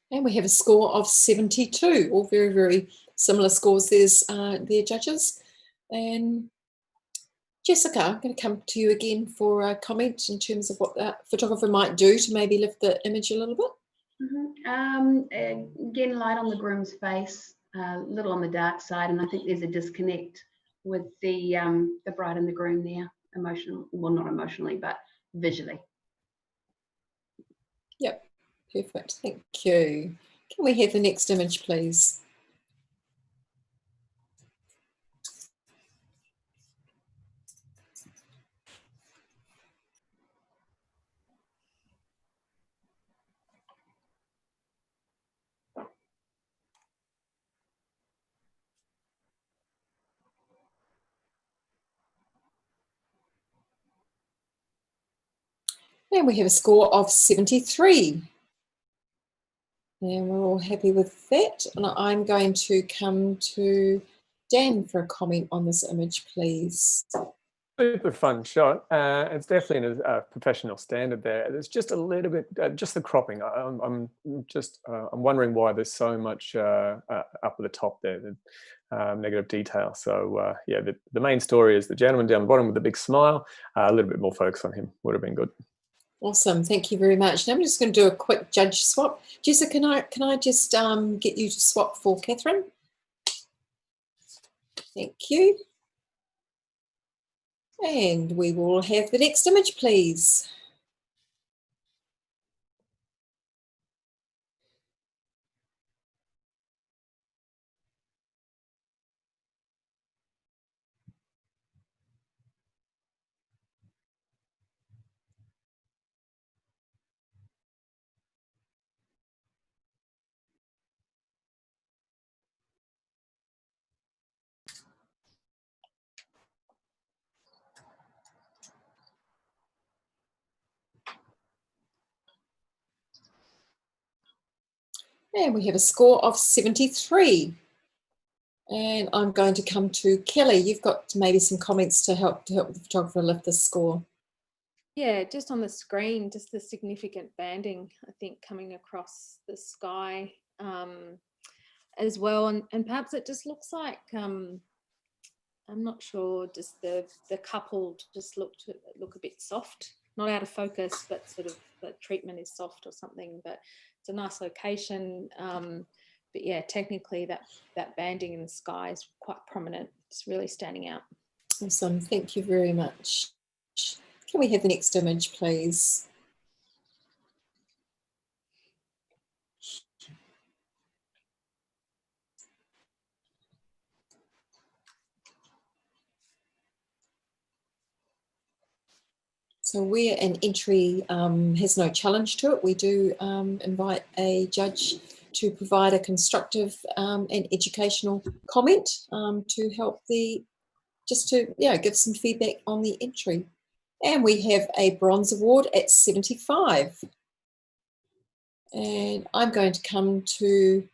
And we have a score of 72, all very, very similar scores there's there, judges. And Jessica, I'm going to come to you again for a comment in terms of what the photographer might do to maybe lift the image a little bit. Again, light on the groom's face, a little on the dark side, and I think there's a disconnect with the bride and the groom there, well, not emotionally, but visually. Yep, perfect. Thank you. Can we have the next image, please? And we have a score of 73. And we're all happy with that. And I'm going to come to Dan for a comment on this image, please. Super fun shot. It's definitely a professional standard there. There's just a little bit, just the cropping. I'm wondering why there's so much up at the top there, the negative detail. So yeah, the main story is the gentleman down the bottom with the big smile. A little bit more focus on him would have been good. Awesome. Thank you very much. Now I'm just going to do a quick judge swap. Jessica, can I just get you to swap for Catherine? Thank you. And we will have the next image, please. And we have a score of 73. And I'm going to come to Kelly. You've got maybe some comments to help the photographer lift this score. Yeah, just on the screen, just the significant banding, I think, coming across the sky as well. And perhaps it just looks like, I'm not sure, just the couple just look a bit soft, not out of focus, but sort of the treatment is soft or something, but it's a nice location. But yeah, technically that banding in the sky is quite prominent. It's really standing out. Awesome, thank you very much. Can we have the next image, please? So where an entry has no challenge to it, we do invite a judge to provide a constructive and educational comment to help just to give some feedback on the entry. And we have a bronze award at 75. And I'm going to come to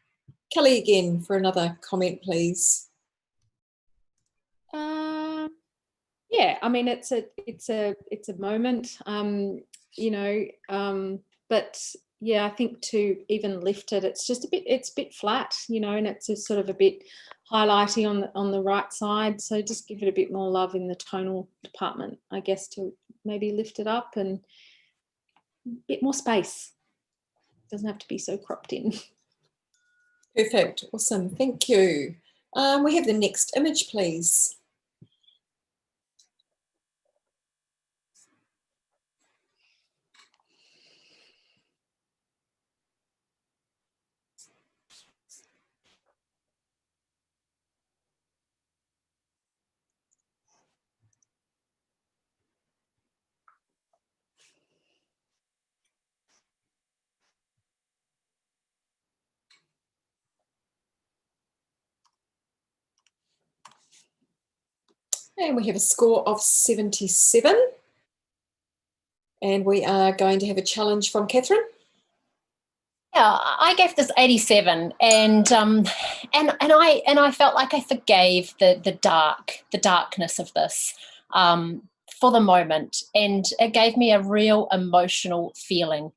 Kelly again for another comment, please. Yeah, I mean, it's a moment, you know, but yeah, I think to even lift it, it's just it's a bit flat, you know, and it's just sort of a bit highlighty on the right side. So just give it a bit more love in the tonal department, I guess, to maybe lift it up and a bit more space. It doesn't have to be so cropped in. Perfect, awesome, thank you. We have the next image, please. And we have a score of 77. And we are going to have a challenge from Catherine. Yeah, I gave this 87, and I felt like I forgave the darkness of this for the moment, and it gave me a real emotional feeling.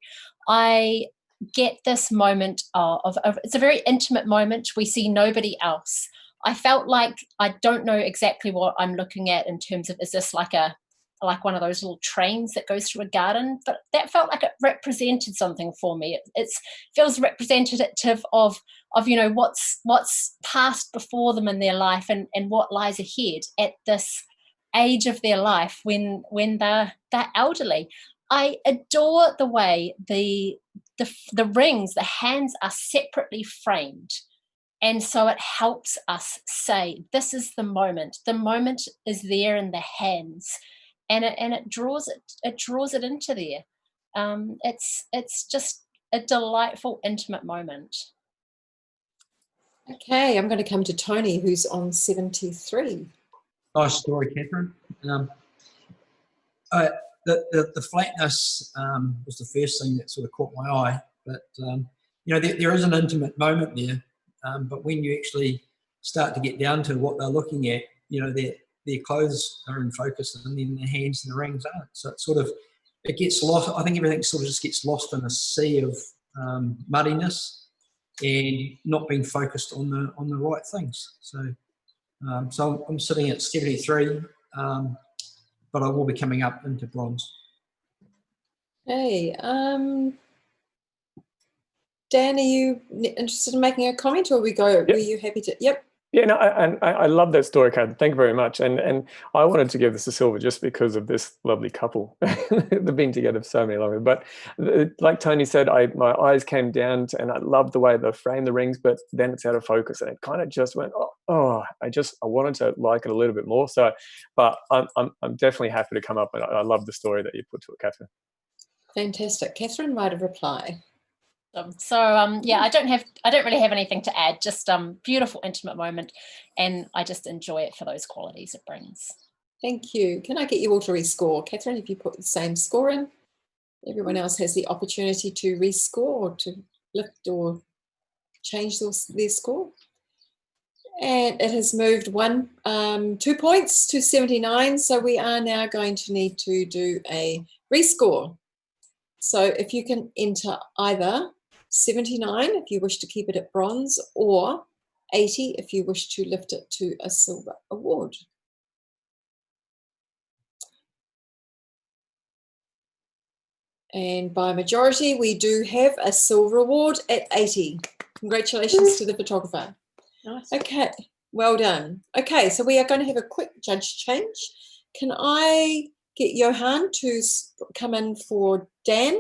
I get this moment of it's a very intimate moment. We see nobody else. I felt like I don't know exactly what I'm looking at in terms of, is this like one of those little trains that goes through a garden, but that felt like it represented something for me. It feels representative of you know, what's passed before them in their life and what lies ahead at this age of their life when they're elderly. I adore the way the rings, the hands are separately framed. And so it helps us say, this is the moment. The moment is there in the hands. And it draws it into there. It's just a delightful, intimate moment. Okay, I'm going to come to Tony, who's on 73. Nice story, Catherine. The flatness was the first thing that sort of caught my eye. But you know, there is an intimate moment there. But when you actually start to get down to what they're looking at, you know, their clothes are in focus, and then the hands and the rings aren't. So it sort of, it gets lost. I think everything sort of just gets lost in a sea of muddiness and not being focused on the right things. So so I'm sitting at 73, but I will be coming up into bronze. Hey, Dan, are you interested in making a comment, or were you happy to? Yep. Yeah, no, I love that story, Kat. Thank you very much. And I wanted to give this to Silver just because of this lovely couple. They've been together for so many long. But like Tony said, my eyes came down and I loved the way they framed the rings, but then it's out of focus, and it kind of just went, I wanted to like it a little bit more. So, but I'm definitely happy to come up, and I love the story that you put to it, Catherine. Fantastic. Catherine might have reply. Yeah, I don't really have anything to add. Just beautiful, intimate moment, and I just enjoy it for those qualities it brings. Thank you. Can I get you all to rescore? Catherine, if you put the same score in, everyone else has the opportunity to rescore or to lift or change their score. And it has moved 2 points to 79. So we are now going to need to do a rescore. So if you can enter either 79 if you wish to keep it at bronze, or 80 if you wish to lift it to a silver award. And by majority, we do have a silver award at 80. Congratulations to the photographer. Nice. Okay, well done. Okay, so we are going to have a quick judge change. Can I get Johan to come in for Dan?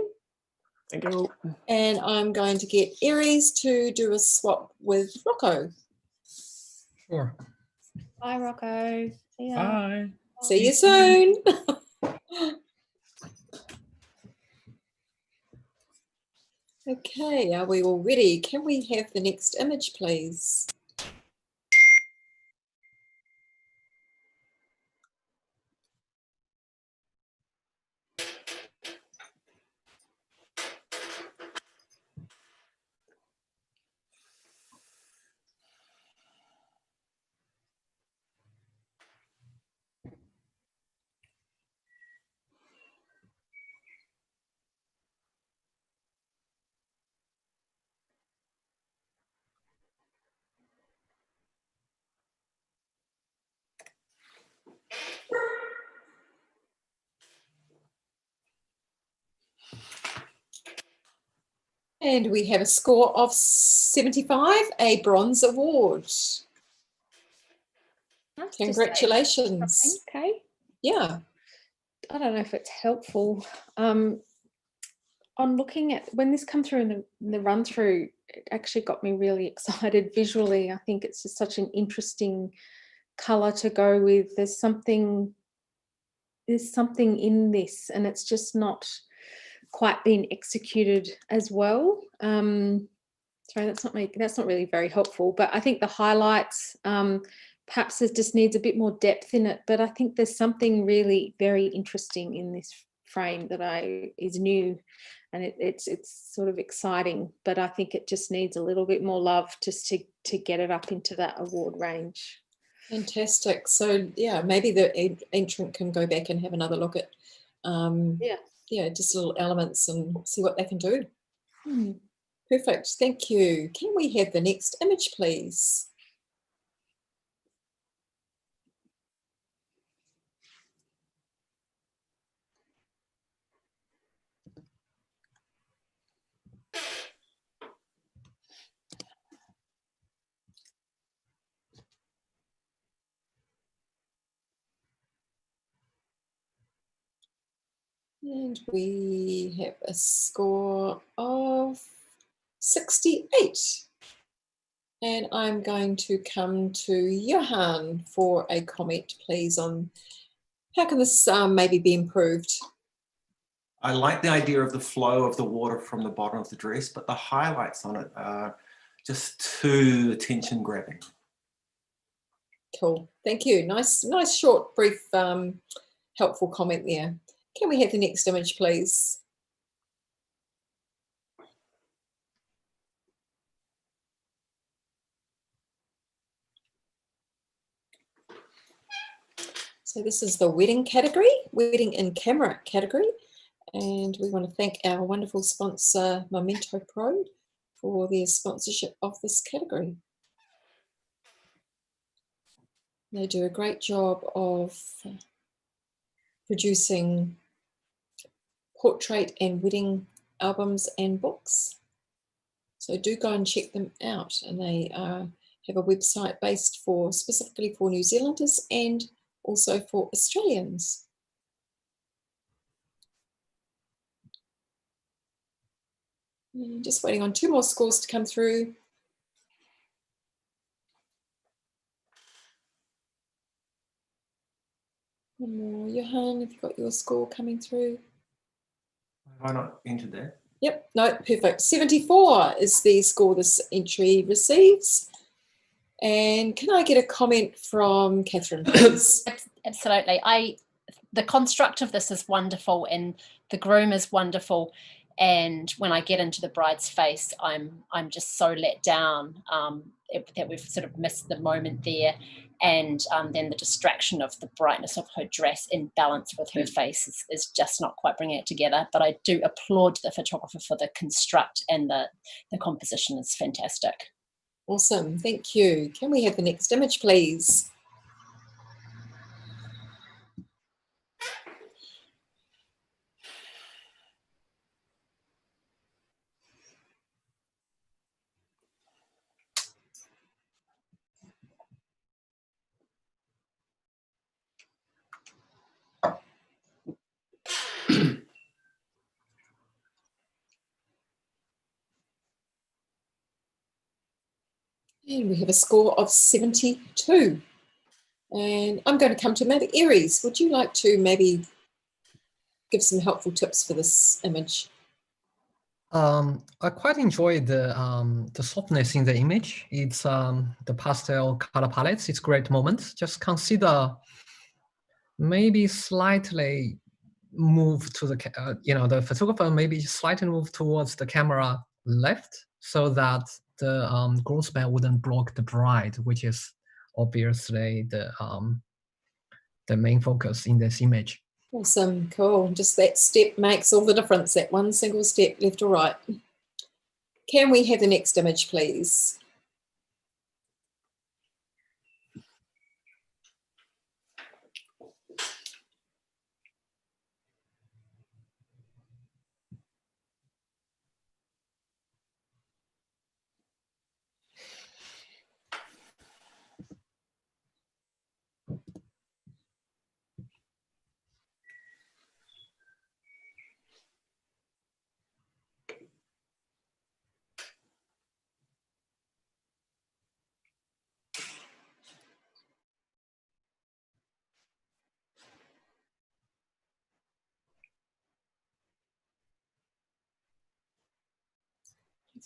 Thank you. And I'm going to get Aries to do a swap with Rocco. Sure. Bye, Rocco. See ya. Bye. See you soon. Okay, are we all ready? Can we have the next image, please? And we have a score of 75, a bronze award. Nice. Congratulations. Okay. Yeah. I don't know if it's helpful. On looking at when this come through in the run through, it actually got me really excited visually. I think it's just such an interesting color to go with. There's something in this, and it's just not quite been executed as well. Sorry, that's not really very helpful, but I think the highlights, perhaps it just needs a bit more depth in it, but I think there's something really very interesting in this frame that is new, and it's sort of exciting, but I think it just needs a little bit more love just to get it up into that award range. Fantastic. So yeah, maybe the entrant can go back and have another look at just little elements and see what they can do. Perfect. Thank you. Can we have the next image, please? And we have a score of 68. And I'm going to come to Johan for a comment, please, on how can this maybe be improved? I like the idea of the flow of the water from the bottom of the dress, but the highlights on it are just too attention grabbing. Cool. Thank you. Nice, short, brief, helpful comment there. Can we have the next image, please? So this is the wedding category, wedding in camera category. And we want to thank our wonderful sponsor, Memento Pro, for their sponsorship of this category. They do a great job of producing portrait and wedding albums and books. So do go and check them out. And they have a website based specifically for New Zealanders and also for Australians. And just waiting on 2 more scores to come through. One more. Johan, have you got your score coming through? Have I not entered that? Yep, no, perfect. 74 is the score this entry receives. And can I get a comment from Catherine, please? Absolutely. The construct of this is wonderful, and the groom is wonderful. And when I get into the bride's face, I'm just so let down that we've sort of missed the moment there. And then the distraction of the brightness of her dress in balance with her face is just not quite bringing it together. But I do applaud the photographer for the construct, and the composition is fantastic. Awesome, thank you. Can we have the next image, please? And we have a score of 72. And I'm going to come to maybe Aries. Would you like to maybe give some helpful tips for this image? I quite enjoy the softness in the image. It's the pastel color palettes. It's great moment. Just consider maybe slightly move to the the photographer maybe slightly move towards the camera left, so that the groomsman wouldn't block the bride, which is obviously the main focus in this image. Awesome, cool. Just that step makes all the difference, that one single step left or right. Can we have the next image, please?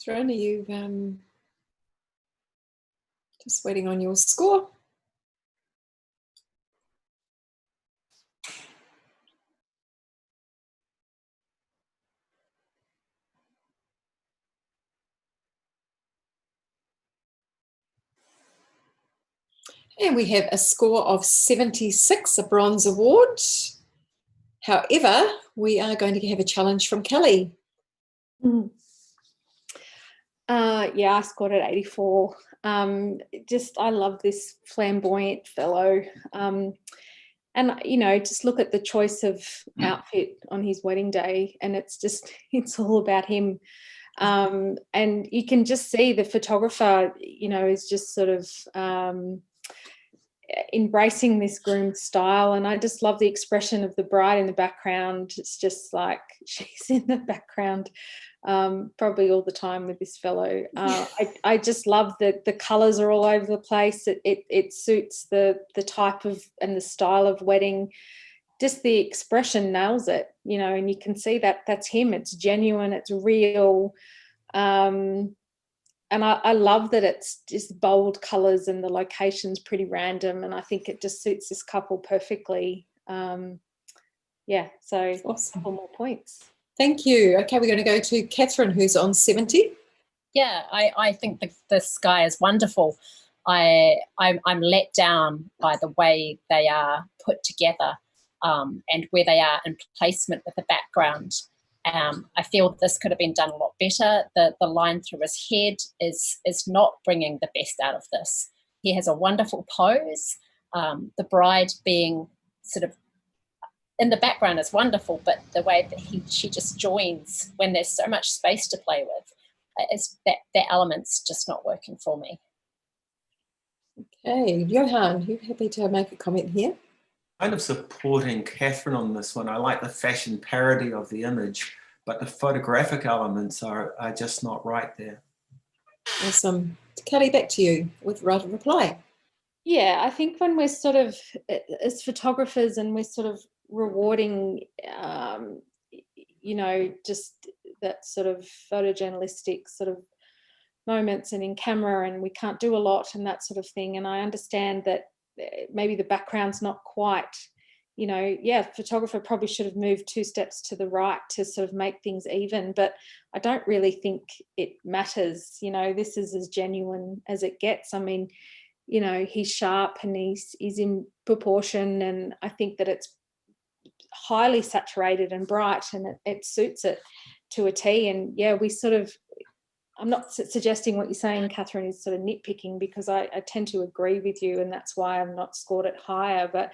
Catherine, are you just waiting on your score? And we have a score of 76, a bronze award. However, we are going to have a challenge from Kelly. Yeah, I scored at 84. I love this flamboyant fellow. And, just look at the choice of outfit on his wedding day, and it's all about him. And you can just see the photographer, is just sort of embracing this groom's style. And I just love the expression of the bride in the background. It's just like she's in the background probably all the time with this fellow. I just love that the colors are all over the place. It suits the type of and the style of wedding. Just the expression nails it, and you can see that that's him. It's genuine, it's real. And I love that it's just bold colors and the location's pretty random, and I think it just suits this couple perfectly. Yeah, so awesome. A couple more points. Thank you. Okay, we're going to go to Catherine, who's on 70. Yeah, I think this guy is wonderful. I'm let down by the way they are put together, and where they are in placement with the background. I feel this could have been done a lot better. The line through his head is not bringing the best out of this. He has a wonderful pose. The bride being sort of in the background is wonderful, but the way that she just joins when there's so much space to play with, is that element's just not working for me. Okay, Johan, you happy to make a comment here? Kind of supporting Catherine on this one. I like the fashion parody of the image, but the photographic elements are just not right there. Awesome. Kelly, back to you with right of reply. Yeah, I think when we're sort of, as photographers, and we're sort of rewarding, just that sort of photojournalistic sort of moments and in camera, and we can't do a lot and that sort of thing. And I understand that maybe the background's not quite, you know, yeah, photographer probably should have moved 2 steps to the right to sort of make things even, but I don't really think it matters. You know, this is as genuine as it gets. I mean, you know, he's sharp and he's in proportion, and I think that it's highly saturated and bright, and it suits it to a T. And yeah, we sort of, I'm not suggesting what you're saying, Catherine, is sort of nitpicking, because I tend to agree with you, and that's why I've not scored it higher. But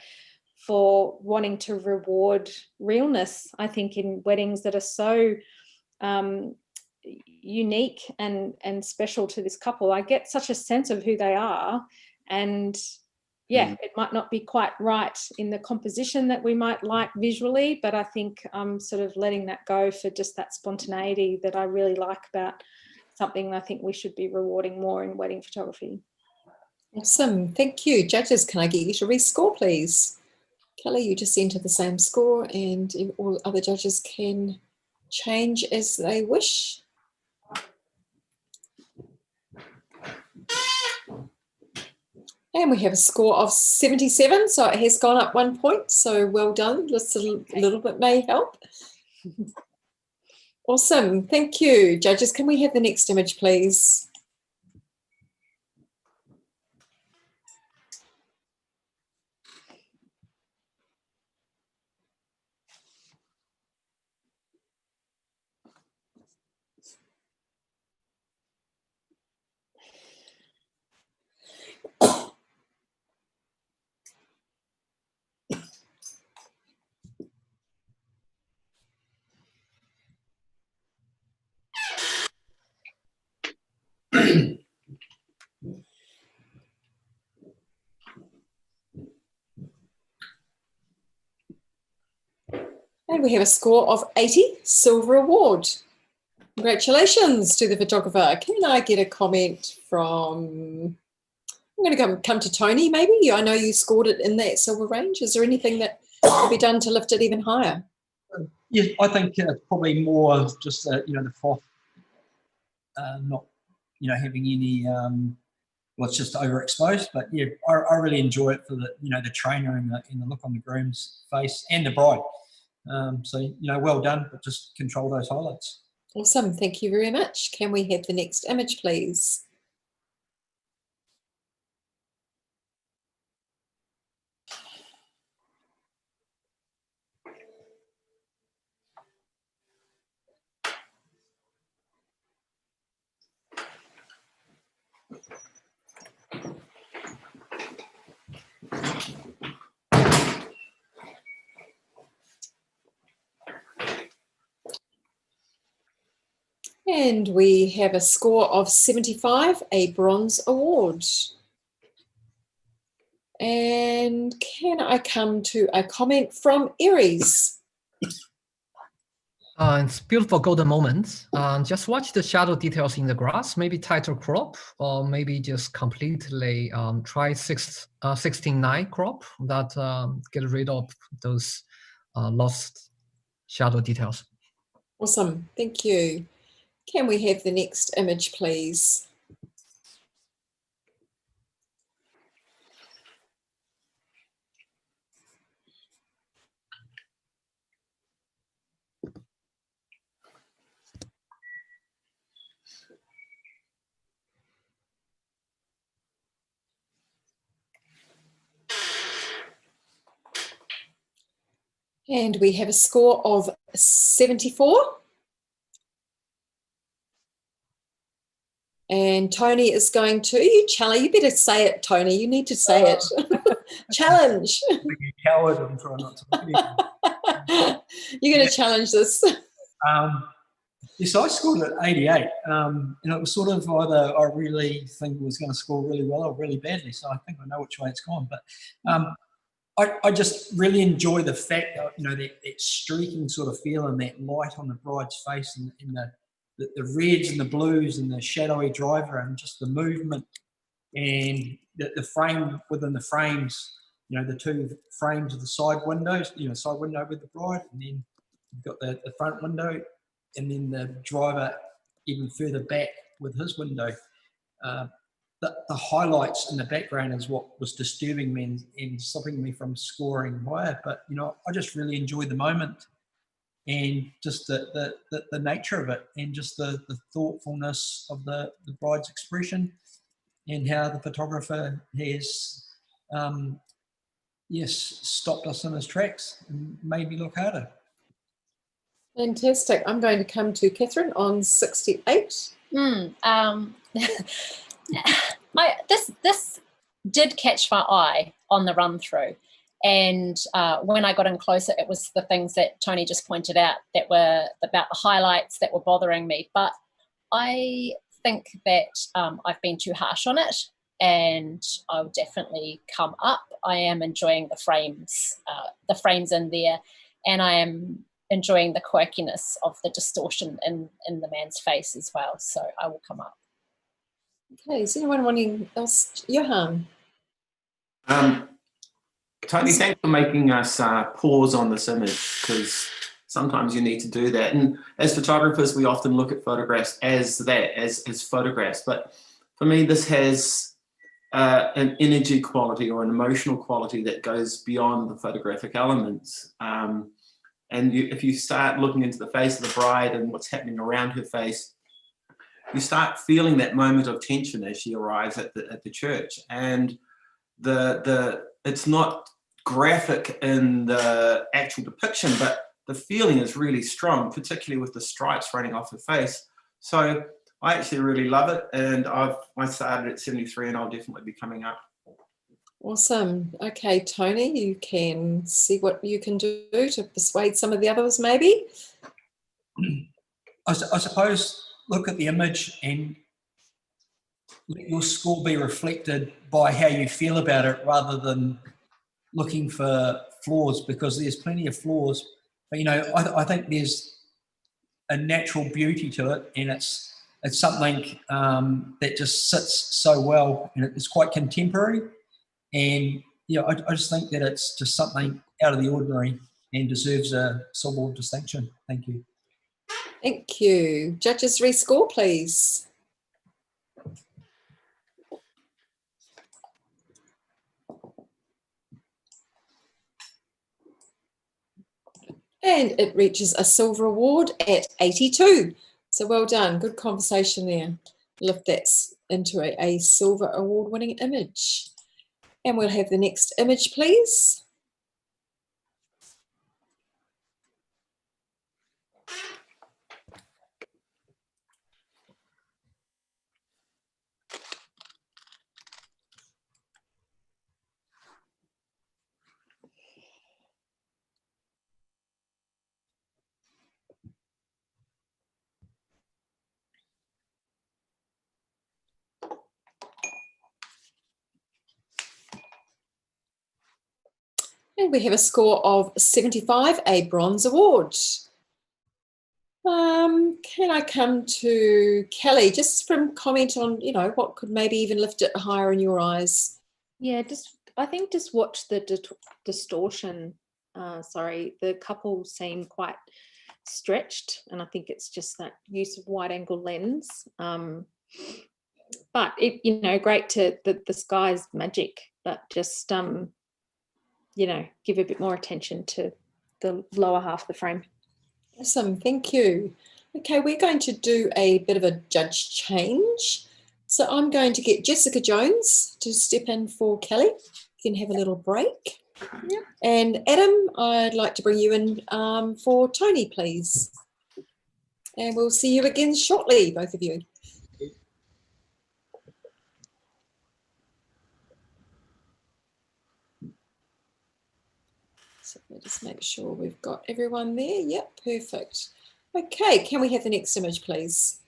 for wanting to reward realness, I think, in weddings that are so unique and special to this couple, I get such a sense of who they are. And yeah, it might not be quite right in the composition that we might like visually, but I think I'm sort of letting that go for just that spontaneity that I really like about something I think we should be rewarding more in wedding photography. Awesome, thank you. Judges, can I get you to rescore, please? Kelly, you just enter the same score, and all other judges can change as they wish. And we have a score of 77, so it has gone up 1 point, so well done. Just a little bit may help. Awesome, thank you. Judges, can we have the next image, please? And we have a score of 80, silver award. Congratulations to the photographer. Can I get a comment from, I'm going to come to Tony maybe. I know you scored it in that silver range. Is there anything that could be done to lift it even higher? Yeah, I think probably more of just you know, the froth not, you know, having any well, it's just overexposed. But yeah, I really enjoy it for the, you know, the trainer and the look on the groom's face and the bride. So, you know, well done, but just control those highlights. Awesome, thank you very much. Can we have the next image, please? And we have a score of 75, a bronze award. And can I come to a comment from Aries? It's beautiful golden moments. Just watch the shadow details in the grass, maybe tighter crop, or maybe just completely try 16:9 crop that get rid of those lost shadow details. Awesome, thank you. Can we have the next image, please? And we have a score of 74. And Tony is going to, you better say it, Tony. You need to say it. Challenge. I'm a coward and try not to. You're going to challenge this. Yes, I scored at 88. And it was sort of either I really think it was going to score really well or really badly. So I think I know which way it's gone. But I just really enjoy the fact that, you know, that streaking sort of feel and that light on the bride's face and the reds and the blues and the shadowy driver and just the movement and the frame within the frames, you know, the two frames of the side windows, you know, side window with the bride, and then you've got the front window, and then the driver even further back with his window. the highlights in the background is what was disturbing me and stopping me from scoring higher. But, you know, I just really enjoyed the moment and just the nature of it, and just the thoughtfulness of the bride's expression, and how the photographer has, yes, stopped us in his tracks and made me look harder. Fantastic. I'm going to come to Catherine on 68. This did catch my eye on the run through, and when I got in closer, it was the things that Tony just pointed out that were about the highlights that were bothering me. But I think that I've been too harsh on it, and I'll definitely come up. I am enjoying the frames in there, and I am enjoying the quirkiness of the distortion in the man's face as well. So I will come up. Okay, is anyone wanting else? Johan? Tony, thanks for making us pause on this image, because sometimes you need to do that. And as photographers, we often look at photographs as that, as photographs. But for me, this has an energy quality or an emotional quality that goes beyond the photographic elements. And if you start looking into the face of the bride and what's happening around her face, you start feeling that moment of tension as she arrives at the church. And it's not graphic in the actual depiction, but the feeling is really strong, particularly with the stripes running off her face. So I actually really love it, and I started at 73, and I'll definitely be coming up. Awesome. Okay, Tony, you can see what you can do to persuade some of the others, maybe. I suppose look at the image and let your score be reflected by how you feel about it, rather than looking for flaws, because there's plenty of flaws. But, you know, I think there's a natural beauty to it, and it's something that just sits so well, and it's quite contemporary. And, you know, I just think that it's just something out of the ordinary and deserves a silver distinction. Thank you. Thank you. Judges, rescore, please. And it reaches a silver award at 82. So well done. Good conversation there. Lift that into a silver award winning image. And we'll have the next image, please. And we have a score of 75, a bronze award. Can I come to Kelly, just from comment on, you know, what could maybe even lift it higher in your eyes? Yeah, I think just watch the distortion. The couple seem quite stretched, and I think it's just that use of wide angle lens. But it, you know, great to the sky's magic, but just you know, give a bit more attention to the lower half of the frame. Awesome, thank you. Okay, we're going to do a bit of a judge change. So I'm going to get Jessica Jones to step in for Kelly. You can have a little break. Yep. And Adam, I'd like to bring you in for Tony, please. And we'll see you again shortly, both of you. So we'll just make sure we've got everyone there. Yep, perfect. Okay, can we have the next image, please?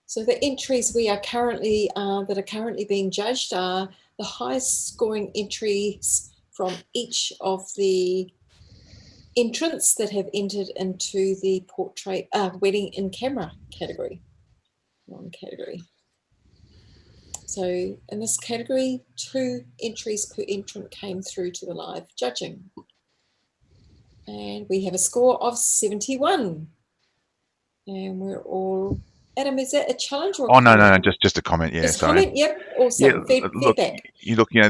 So the entries we are currently that are currently being judged are the highest scoring entries from each of the entrants that have entered into the portrait wedding in camera category. So in this category, 2 entries per entrant came through to the live judging. And we have a score of 71. And we're all... Adam, is that a challenge or a Oh no, comment? just a comment. Yeah, Just sorry. comment. Yep, Yeah, awesome. look, Feedback.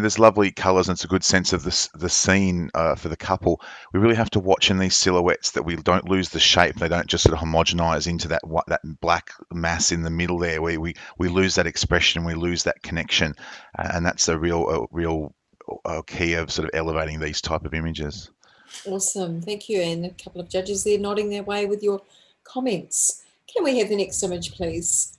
there's lovely colours and it's a good sense of the scene for the couple. We really have to watch in these silhouettes that we don't lose the shape. They don't just sort of homogenize into that black mass in the middle there. We lose that expression, we lose that connection, and that's a real key of sort of elevating these type of images. Awesome, thank you. And a couple of judges there nodding their way with your comments. Can we have the next image, please?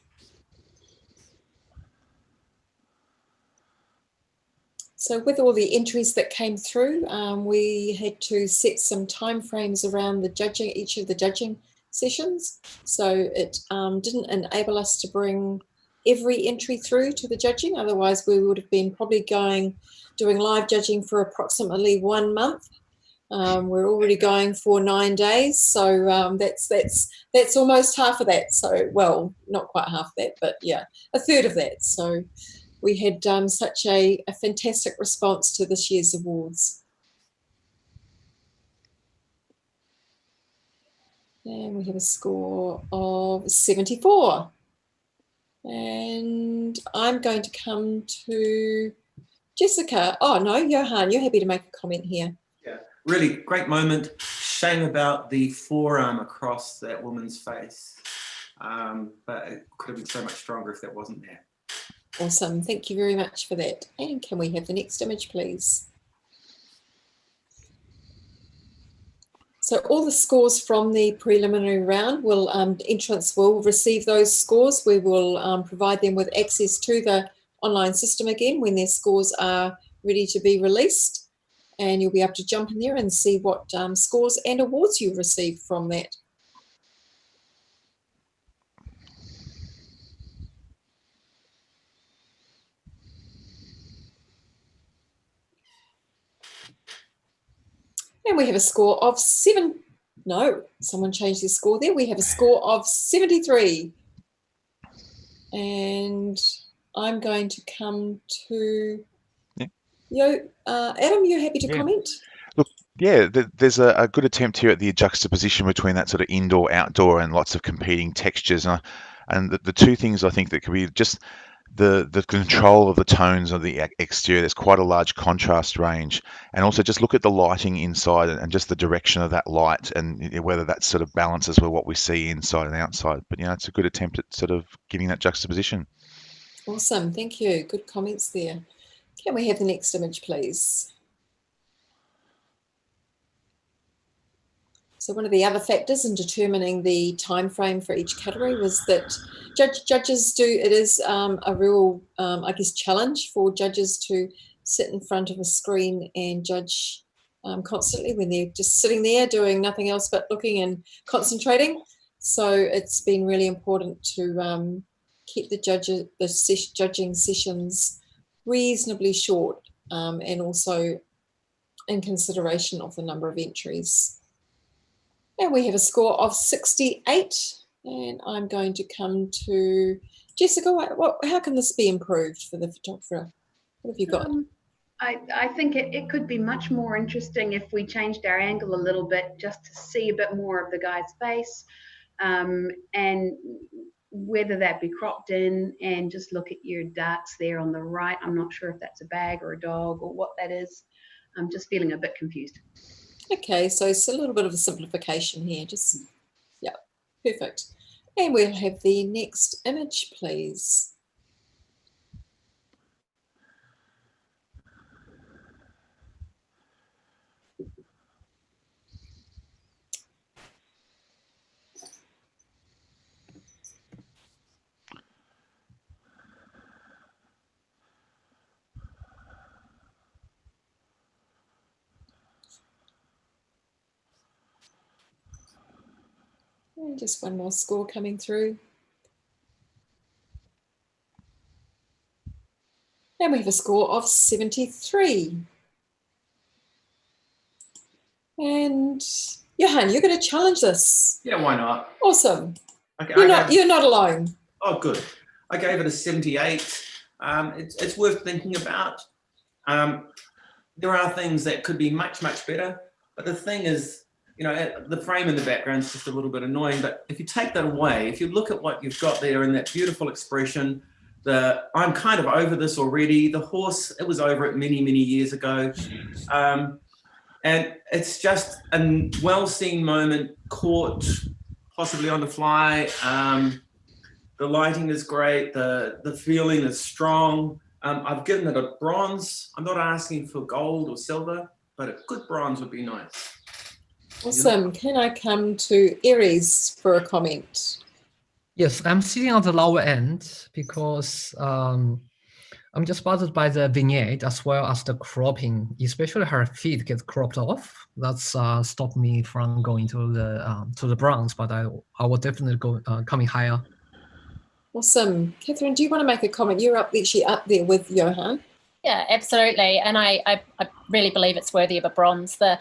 So with all the entries that came through, we had to set some time frames around the judging, each of the judging sessions. So it didn't enable us to bring every entry through to the judging. Otherwise, we would have been probably doing live judging for approximately 1 month. We're already going for 9 days, so that's almost half of that. So, well, not quite half that, but yeah, a third of that. So we had such a fantastic response to this year's awards. And we have a score of 74. And I'm going to come to Jessica. Oh, no, Johan, you're happy to make a comment here. Yeah, really great moment. Shame about the forearm across that woman's face. But it could have been so much stronger if that wasn't there. Awesome, thank you very much for that. And can we have the next image, please? So all the scores from the preliminary round entrants will receive those scores. We will provide them with access to the online system again when their scores are ready to be released. And you'll be able to jump in there and see what scores and awards you've received from that. And we have a score of someone changed their score there. We have a score of 73. And I'm going to come to Adam, you happy to comment? Look, yeah, there's a good attempt here at the juxtaposition between that sort of indoor, outdoor, and lots of competing textures. And the two things I think that could be just the control of the tones of the exterior. There's quite a large contrast range, and also just look at the lighting inside and just the direction of that light and whether that sort of balances with what we see inside and outside. But it's a good attempt at sort of giving that juxtaposition. Awesome, thank you. Good comments there. Can we have the next image, please? So one of the other factors in determining the time frame for each category was that judges it is a real, I guess, challenge for judges to sit in front of a screen and judge constantly when they're just sitting there doing nothing else but looking and concentrating. So it's been really important to keep the judging sessions reasonably short and also in consideration of the number of entries. And we have a score of 68. And I'm going to come to Jessica. How can this be improved for the photographer? What have you got? I think it could be much more interesting if we changed our angle a little bit just to see a bit more of the guy's face, and whether that be cropped in and just look at your darks there on the right. I'm not sure if that's a bag or a dog or what that is. I'm just feeling a bit confused. Okay, so it's a little bit of a simplification here. Yeah, perfect. And we'll have the next image, please. And just one more score coming through. And we have a score of 73. And Johan, you're going to challenge this. Yeah, why not? Awesome. Okay, You're not alone. Oh, good. I gave it a 78. It's worth thinking about. There are things that could be much, much better. But the thing is, you know, the frame in the background is just a little bit annoying, but if you take that away, if you look at what you've got there in that beautiful expression, I'm kind of over this already. The horse, it was over it many, many years ago. And it's just a well-seen moment, caught possibly on the fly. The lighting is great. The feeling is strong. I've given it a bronze. I'm not asking for gold or silver, but a good bronze would be nice. Awesome. Can I come to Aries for a comment? Yes, I'm sitting on the lower end because I'm just bothered by the vignette as well as the cropping, especially her feet get cropped off. That's stopped me from going to the bronze, but I will definitely go coming higher. Awesome. Catherine, do you want to make a comment? You're actually up there with Johan. Yeah, absolutely. And I really believe it's worthy of a bronze. The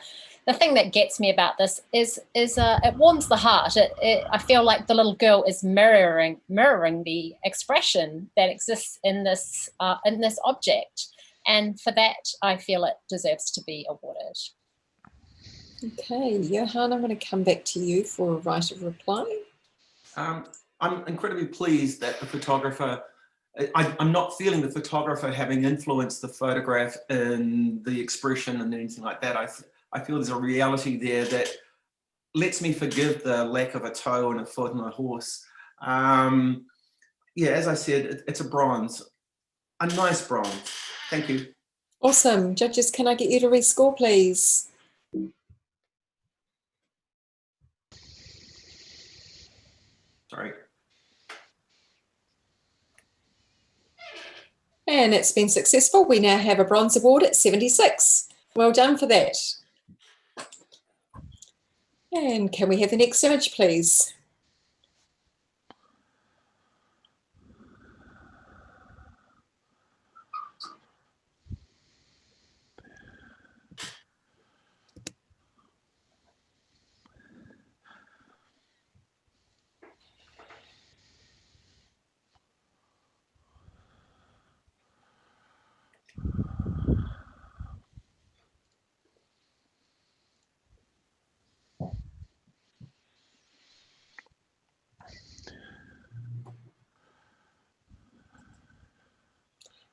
thing that gets me about this is it warms the heart. I feel like the little girl is mirroring the expression that exists in this object, and for that, I feel it deserves to be awarded. Okay, Johan, I'm going to come back to you for a right of reply. I'm incredibly pleased that the photographer, I'm not feeling the photographer having influenced the photograph in the expression and anything like that. I feel there's a reality there that lets me forgive the lack of a toe and a foot and a horse. Yeah, as I said, it's a bronze, a nice bronze. Thank you. Awesome. Judges, can I get you to rescore, please? Sorry. And it's been successful. We now have a bronze award at 76. Well done for that. And can we have the next image, please?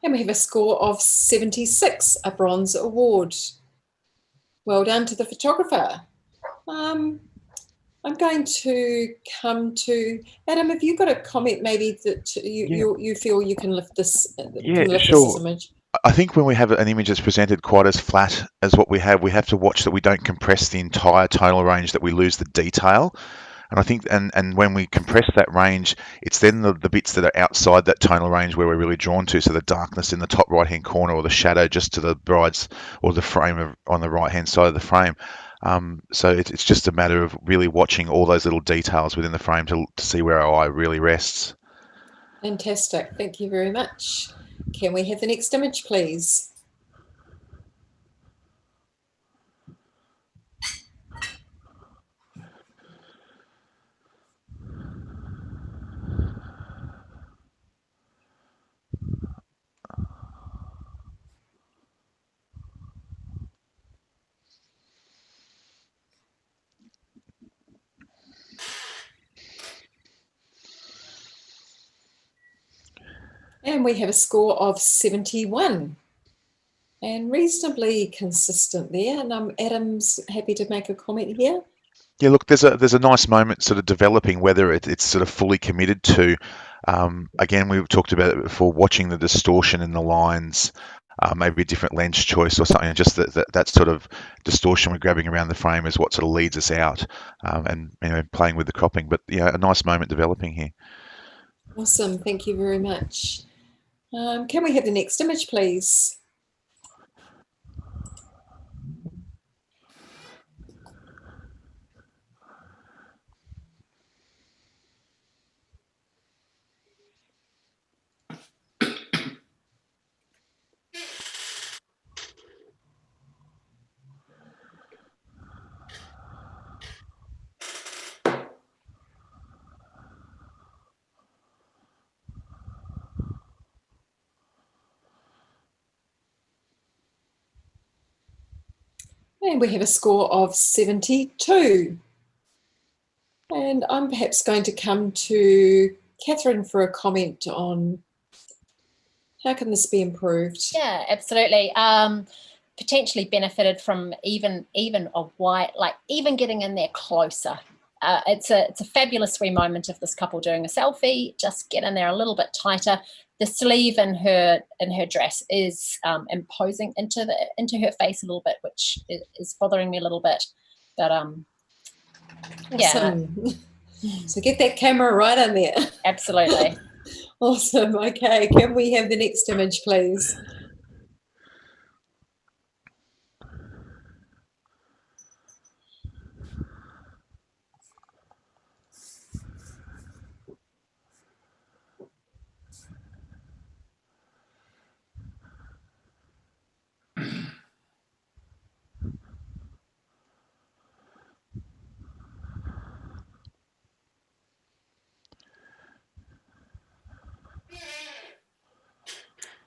And we have a score of 76, a bronze award. Well done to the photographer. I'm going to come to Adam. Have you got a comment maybe that you feel you can lift this? Sure. This image? I think when we have an image that's presented quite as flat as what we have to watch that we don't compress the entire tonal range, that we lose the detail. And I think, and when we compress that range, it's then the bits that are outside that tonal range where we're really drawn to. So the darkness in the top right-hand corner, or the shadow just to the bride's, or the frame on the right-hand side of the frame. So it's just a matter of really watching all those little details within the frame to see where our eye really rests. Fantastic. Thank you very much. Can we have the next image, please? And we have a score of 71. And reasonably consistent there. And Adam's happy to make a comment here. Yeah, look, there's a nice moment sort of developing, whether it's sort of fully committed to. Again, we've talked about it before, watching the distortion in the lines, maybe a different lens choice or something. Just that sort of distortion we're grabbing around the frame is what sort of leads us out, and playing with the cropping. But yeah, a nice moment developing here. Awesome, thank you very much. Can we have the next image, please? And we have a score of 72. And I'm perhaps going to come to Catherine for a comment on how can this be improved? Yeah, absolutely. Potentially benefited from even a white, like even getting in there closer. It's a fabulous wee moment of this couple doing a selfie. Just get in there a little bit tighter. The sleeve in her dress is imposing into her face a little bit, which is bothering me a little bit. But awesome. So get that camera right in there. Absolutely. Awesome. Okay, can we have the next image, please?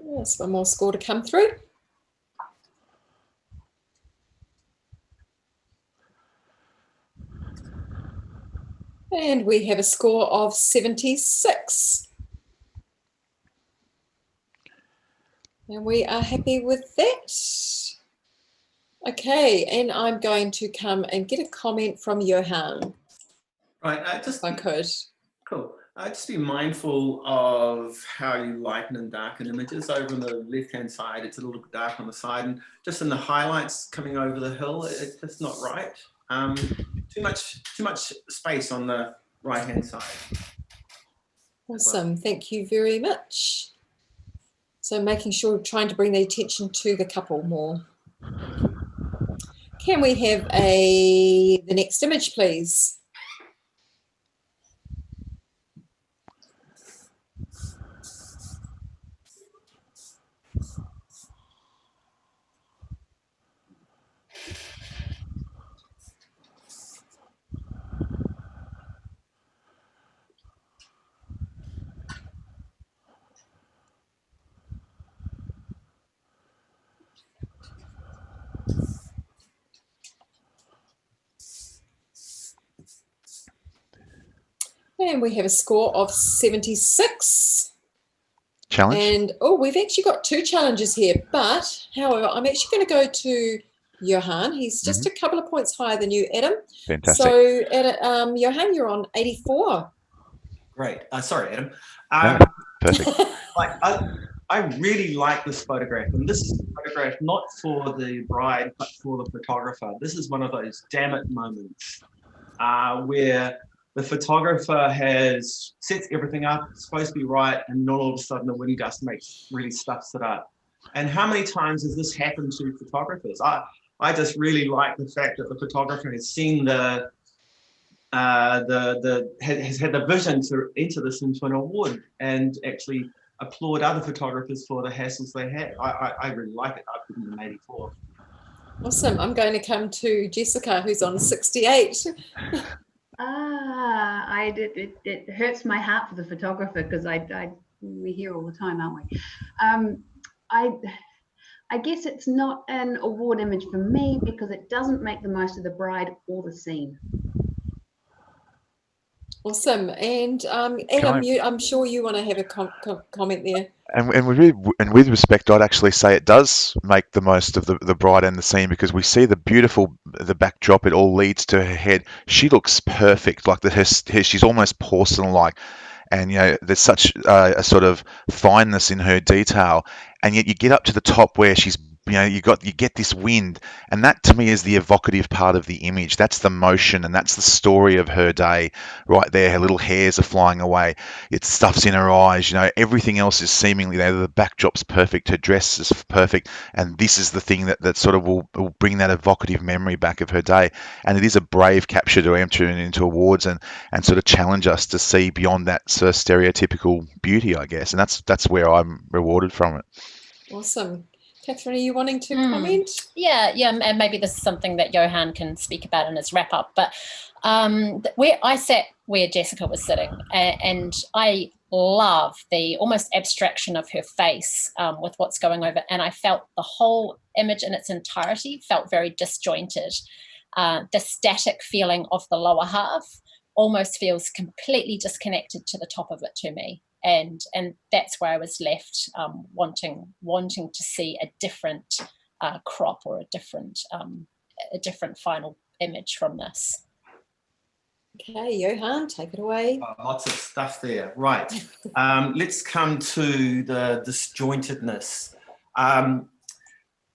Yes, one more score to come through. And we have a score of 76. And we are happy with that. Okay, and I'm going to come and get a comment from Johan. Right, just if I could. Cool. Just be mindful of how you lighten and darken images. Over on the left-hand side, it's a little bit dark on the side, and just in the highlights coming over the hill, it's just not right. Too much space on the right-hand side. Awesome, thank you very much. So making sure, trying to bring the attention to the couple more. Can we have the next image, please? And we have a score of 76. Challenge? And, oh, we've actually got 2 challenges here. But, however, I'm actually going to go to Johan. He's just a couple of points higher than you, Adam. Fantastic. So, Johan, you're on 84. Great. Sorry, Adam. Perfect. I really like this photograph, and this is a photograph not for the bride, but for the photographer. This is one of those damn it moments where the photographer has sets everything up, it's supposed to be right, and not all of a sudden the wind gust really stuffs it up. And how many times has this happened to photographers? I just really like the fact that the photographer has seen has had the vision to enter this into an award and actually applaud other photographers for the hassles they had. I really like it. I've given them 84. Awesome. I'm going to come to Jessica, who's on 68. It hurts my heart for the photographer because we're here all the time, aren't we? I guess it's not an award image for me because it doesn't make the most of the bride or the scene. Awesome. And Adam, I'm sure you want to have a comment there. And with respect, I'd actually say it does make the most of the bride and the scene, because we see the backdrop. It all leads to her head. She looks perfect, like she's almost porcelain-like. And there's such a sort of fineness in her detail, and yet you get up to the top where she's you get this wind, and that to me is the evocative part of the image. That's the motion, and that's the story of her day right there. Her little hairs are flying away, it's stuff's in her eyes, everything else is seemingly there. The backdrop's perfect, her dress is perfect, and this is the thing that sort of will bring that evocative memory back of her day. And it is a brave capture to enter into awards and sort of challenge us to see beyond that sort of stereotypical beauty, I guess, and that's where I'm rewarded from it. Awesome. Catherine, are you wanting to comment? Yeah, and maybe this is something that Johan can speak about in his wrap up. But where I sat where Jessica was sitting, and I love the almost abstraction of her face with what's going over. And I felt the whole image in its entirety felt very disjointed. The static feeling of the lower half almost feels completely disconnected to the top of it to me. And that's where I was left wanting to see a different crop or a different final image from this. Okay, Johan, take it away. Lots of stuff there. Right. Let's come to the disjointedness.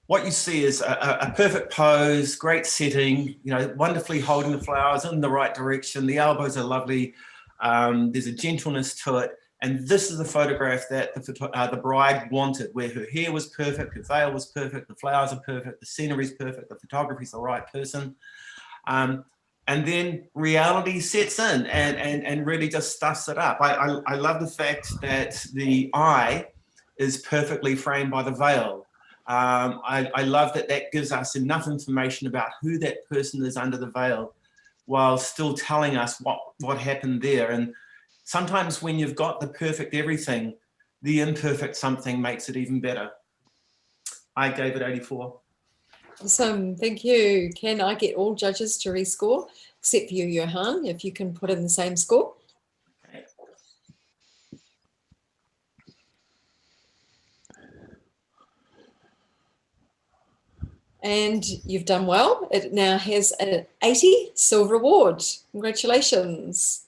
What you see is a perfect pose, great setting, you know, wonderfully holding the flowers in the right direction. The elbows are lovely. There's a gentleness to it. And this is the photograph that the bride wanted, where her hair was perfect, her veil was perfect, the flowers are perfect, the scenery is perfect, the photography's the right person. And then reality sets in and really just stuffs it up. I love the fact that the eye is perfectly framed by the veil. I love that gives us enough information about who that person is under the veil while still telling us what happened there. And sometimes when you've got the perfect everything, the imperfect something makes it even better. I gave it 84. Awesome, thank you. Can I get all judges to rescore, except for you, Johan, if you can put in the same score? Okay. And you've done well. It now has an 80 silver award. Congratulations.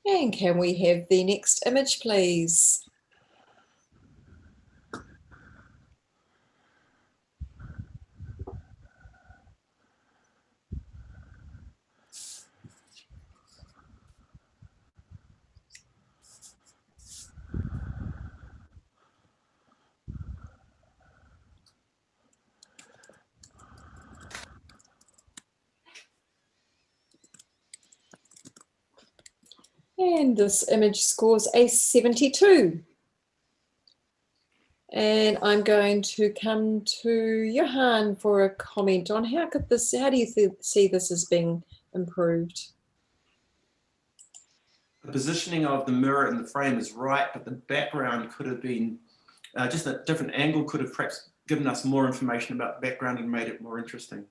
And can we have the next image, please? And this image scores a 72. And I'm going to come to Johan for a comment on how do you see this as being improved? The positioning of the mirror in the frame is right, but the background could have been just a different angle, could have perhaps given us more information about the background and made it more interesting.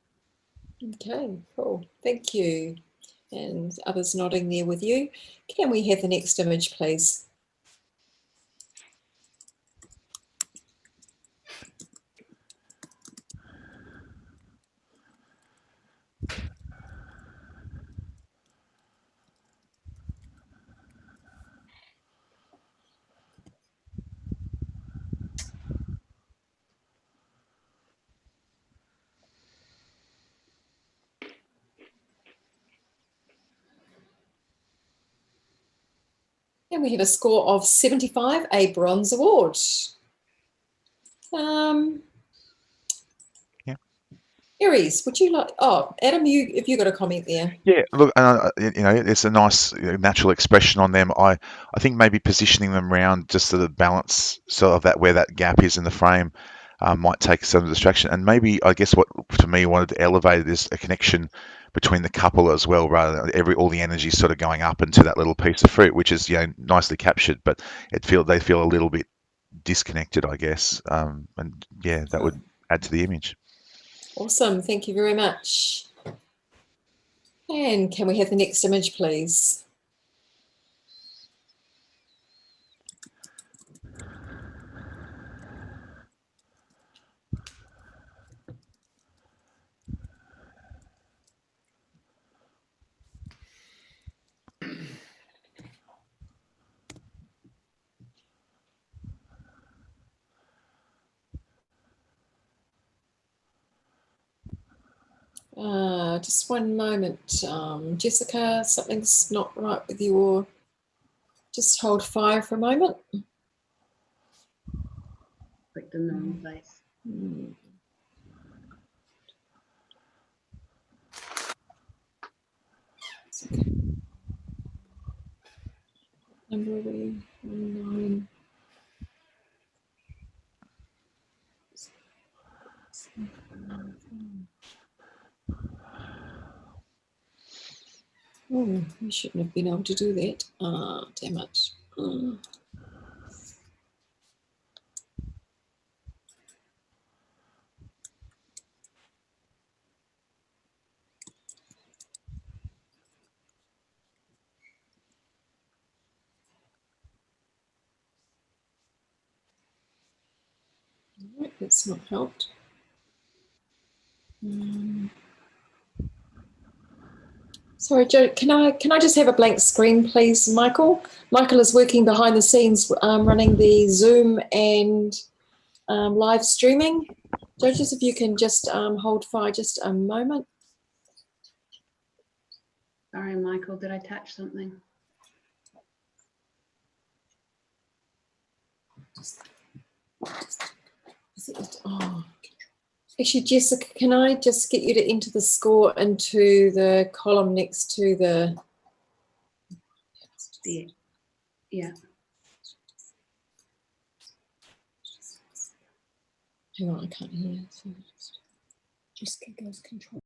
Okay, cool. Thank you. And others nodding there with you. Can we have the next image, please? And we have a score of 75, a bronze award. Yeah. Aries, would you like? Oh, Adam, if you got a comment there. Yeah, look, you know, it's a nice natural expression on them. I think maybe positioning them around just so the balance, sort of that where that gap is in the frame, might take some distraction. And maybe I guess what to me wanted to elevate it is a connection between the couple as well, rather than all the energy sort of going up into that little piece of fruit, which is, you know, nicely captured, but they feel a little bit disconnected, I guess. And yeah, that would add to the image. Awesome, thank you very much. And can we have the next image, please? Just one moment, Jessica, something's not right with your, just hold fire for a moment. Clicked in the wrong place. Okay. Number 9. Oh, we shouldn't have been able to do that. Damn it. Right, that's not helped. Sorry, Joe, can I just have a blank screen, please, Michael? Michael is working behind the scenes, running the Zoom and live streaming. Joe, just if you can just hold fire just a moment. Sorry, Michael, did I touch something? Oh. Actually, Jessica, can I just get you to enter the score into the column next to the... Yeah. Hang on, I can't hear. So just goes control.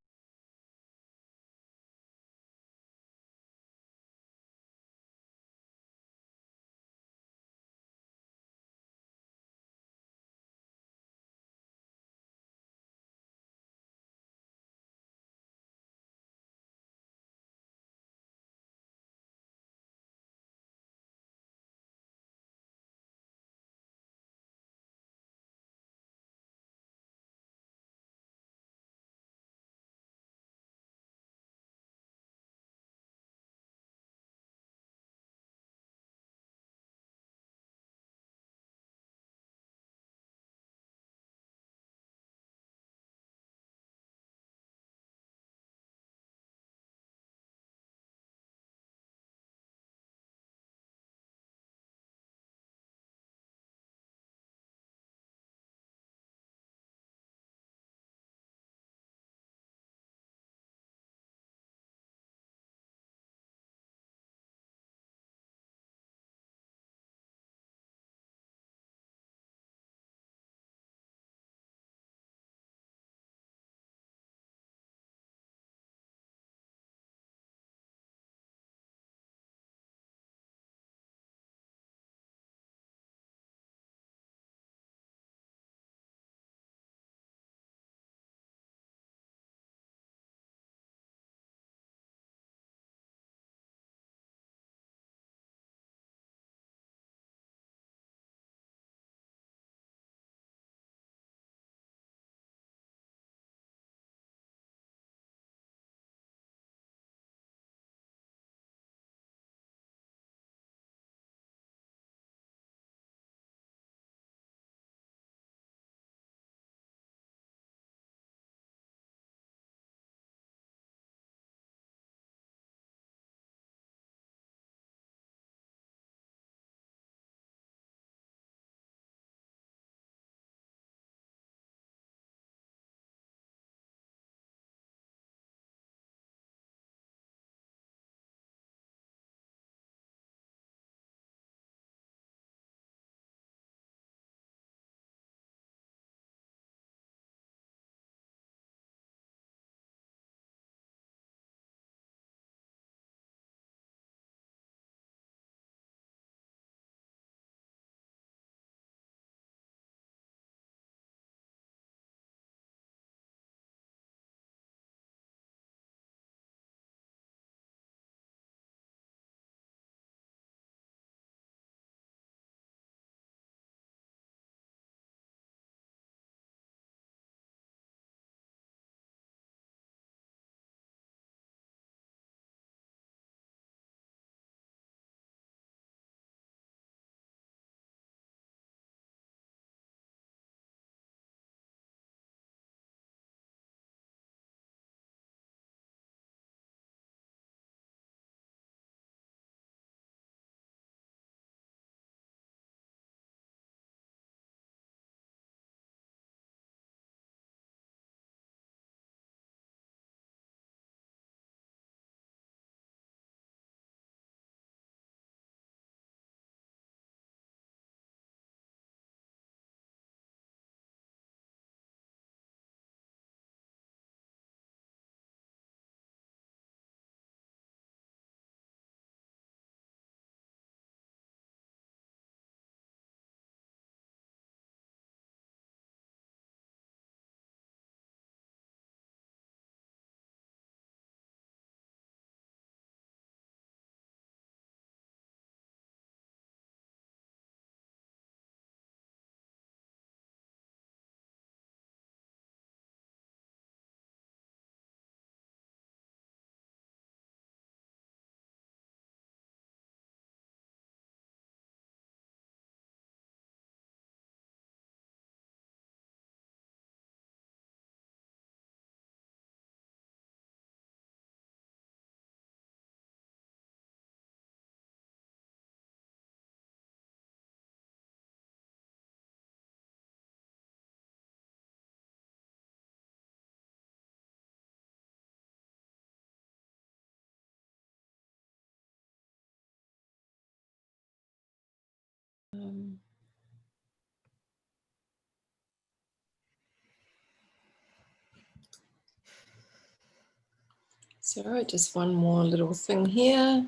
So just one more little thing here.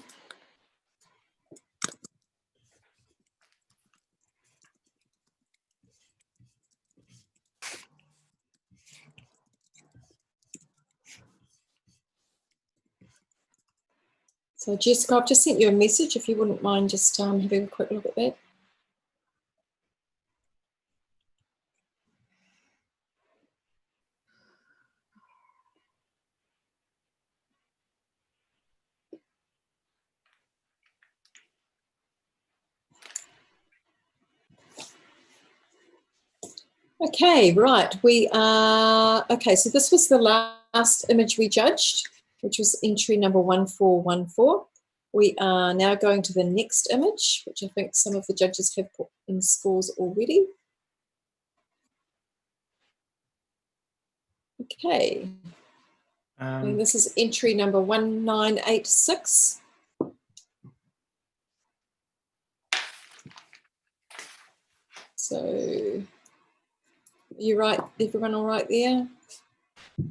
So Jessica, I've just sent you a message if you wouldn't mind just having a quick look at that. Okay, right, we are, okay, so this was the last image we judged, which was entry number 1414. We are now going to the next image, which I think some of the judges have put in scores already. Okay, and this is entry number 1986. So, you right, everyone all right there? I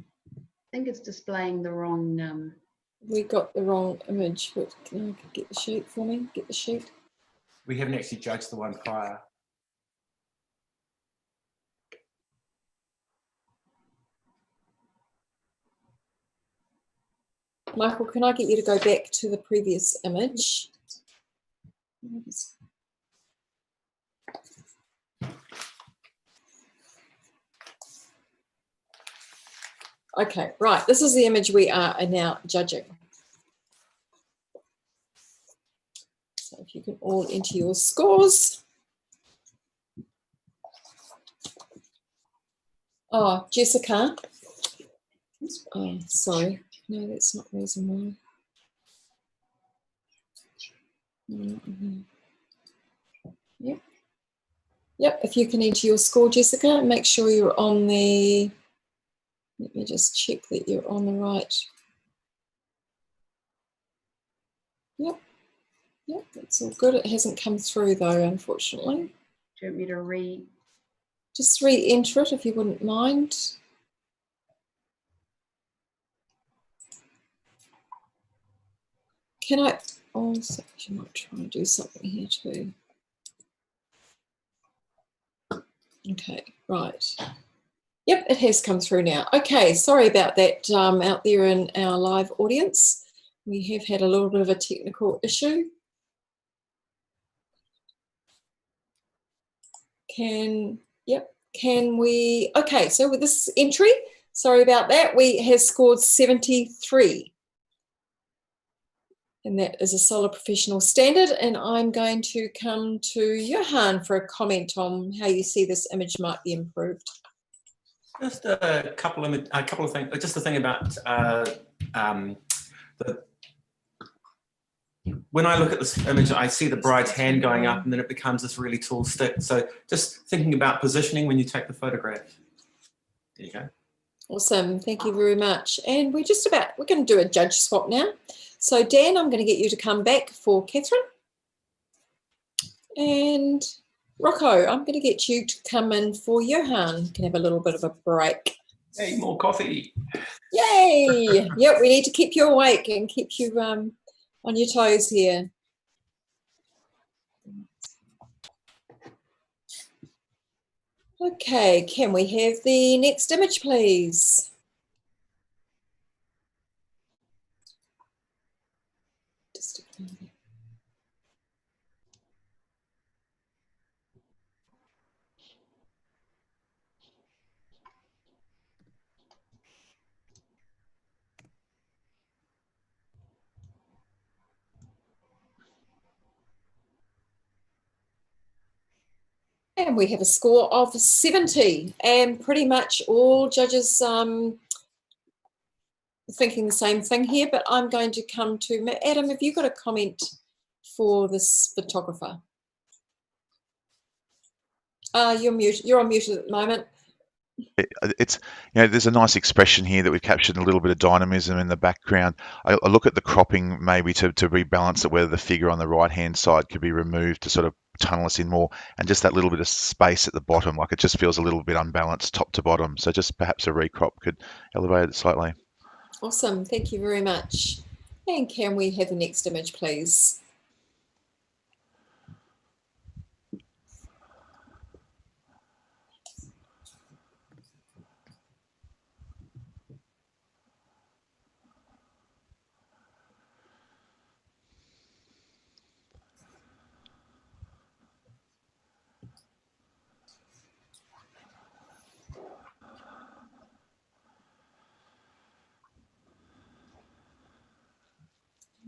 think it's displaying the wrong. We got the wrong image. But can I get the sheet for me? Get the sheet. We haven't actually judged the one prior. Michael, can I get you to go back to the previous image? Okay, right, this is the image we are now judging. So if you can all enter your scores. Oh, Jessica. Oh, sorry. No, that's not the reason why. Yep. Yep, if you can enter your score, Jessica, make sure you're on the, let me just check that you're on the right. Yep, yep, that's all good. It hasn't come through though, unfortunately. Do you want me to just re-enter it if you wouldn't mind. Can I also, I might try and do something here too. Okay, right. Yep, it has come through now. Okay, sorry about that out there in our live audience. We have had a little bit of a technical issue. Can we, okay, so with this entry, sorry about that, we have scored 73. And that is a solid professional standard. And I'm going to come to Johan for a comment on how you see this image might be improved. Just a couple of things. Just the thing about when I look at this image, I see the bride's hand going up, and then it becomes this really tall stick. So just thinking about positioning when you take the photograph. There you go. Awesome, thank you very much. And we're going to do a judge swap now. So Dan, I'm going to get you to come back for Catherine. And Rocco, I'm going to get you to come in for Johan. You can have a little bit of a break. Hey, more coffee. Yay! Yep, we need to keep you awake and keep you on your toes here. Okay, can we have the next image, please? And we have a score of 70, and pretty much all judges thinking the same thing here, but I'm going to come to Adam. Have you got a comment for this photographer? You're mute. You're on mute at the moment. It's, you know, there's a nice expression here that we've captured, a little bit of dynamism in the background. I look at the cropping maybe to rebalance it, whether the figure on the right hand side could be removed to sort of tunnel us in more, and just that little bit of space at the bottom, like it just feels a little bit unbalanced top to bottom. So just perhaps a recrop could elevate it slightly. Awesome. Thank you very much. And can we have the next image, please?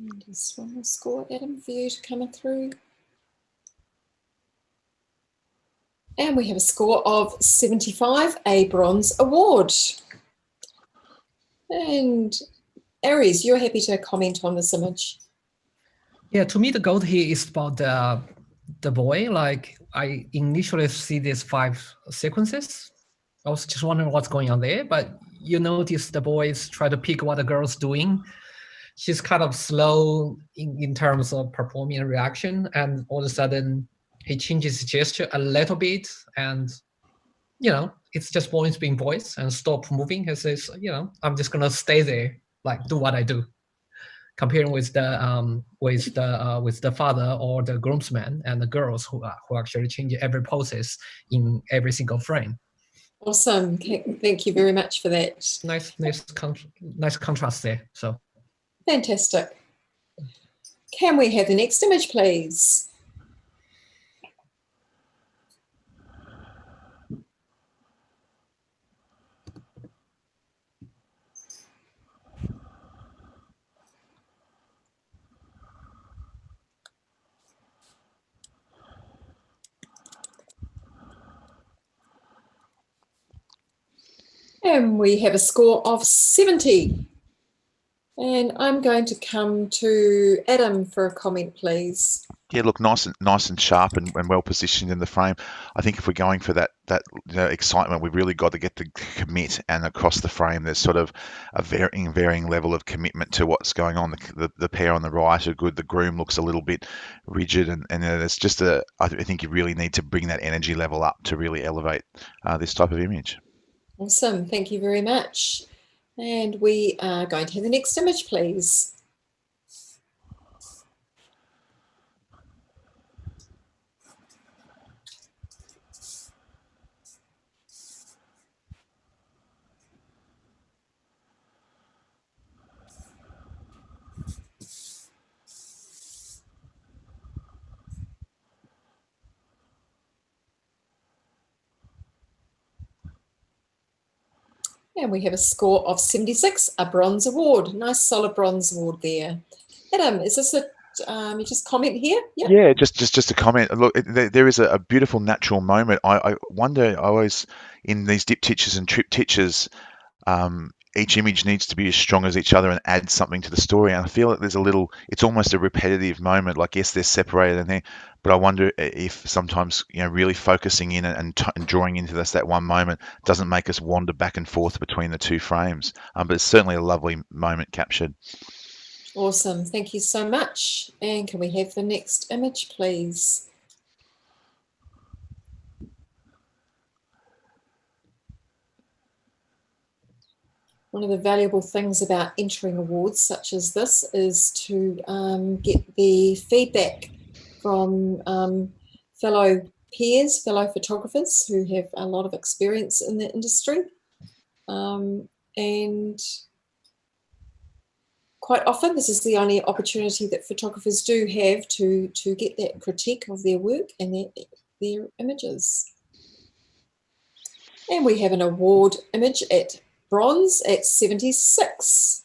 And just one more score, Adam, for you to come through. And we have a score of 75, a bronze award. And Aries, you're happy to comment on this image? Yeah, to me, the goal here is about the boy. Like, I initially see these 5 sequences. I was just wondering what's going on there, but you notice the boys try to pick what the girl's doing. She's kind of slow in terms of performing a reaction, and all of a sudden he changes his gesture a little bit, and it's just boys being boys and stop moving. He says, I'm just gonna stay there, like do what I do. Comparing with the father or the groomsman and the girls who actually change every poses in every single frame. Awesome. Thank you very much for that. Nice contrast there. So fantastic. Can we have the next image, please? And we have a score of 70. And I'm going to come to Adam for a comment, please. Yeah, look, nice and sharp and well positioned in the frame. I think if we're going for that excitement, we've really got to get the commit, and across the frame, there's sort of a varying level of commitment to what's going on. The pair on the right are good. The groom looks a little bit rigid, and there's just I think you really need to bring that energy level up to really elevate this type of image. Awesome, thank you very much. And we are going to have the next image, please. And we have a score of 76, a bronze award. Nice solid bronze award there. Adam, is this you just comment here? Yep. Yeah, just a comment. Look, there is a beautiful natural moment. I wonder, I always, in these diptychs and triptychs, each image needs to be as strong as each other and add something to the story. And I feel like there's it's almost a repetitive moment. Like, yes, they're separated and but I wonder if sometimes, really focusing in and drawing into that one moment doesn't make us wander back and forth between the two frames. But it's certainly a lovely moment captured. Awesome, thank you so much. And can we have the next image, please? One of the valuable things about entering awards such as this is to get the feedback from fellow peers, fellow photographers who have a lot of experience in the industry. And quite often this is the only opportunity that photographers do have to get that critique of their work and their images. And we have an award image at bronze at 76.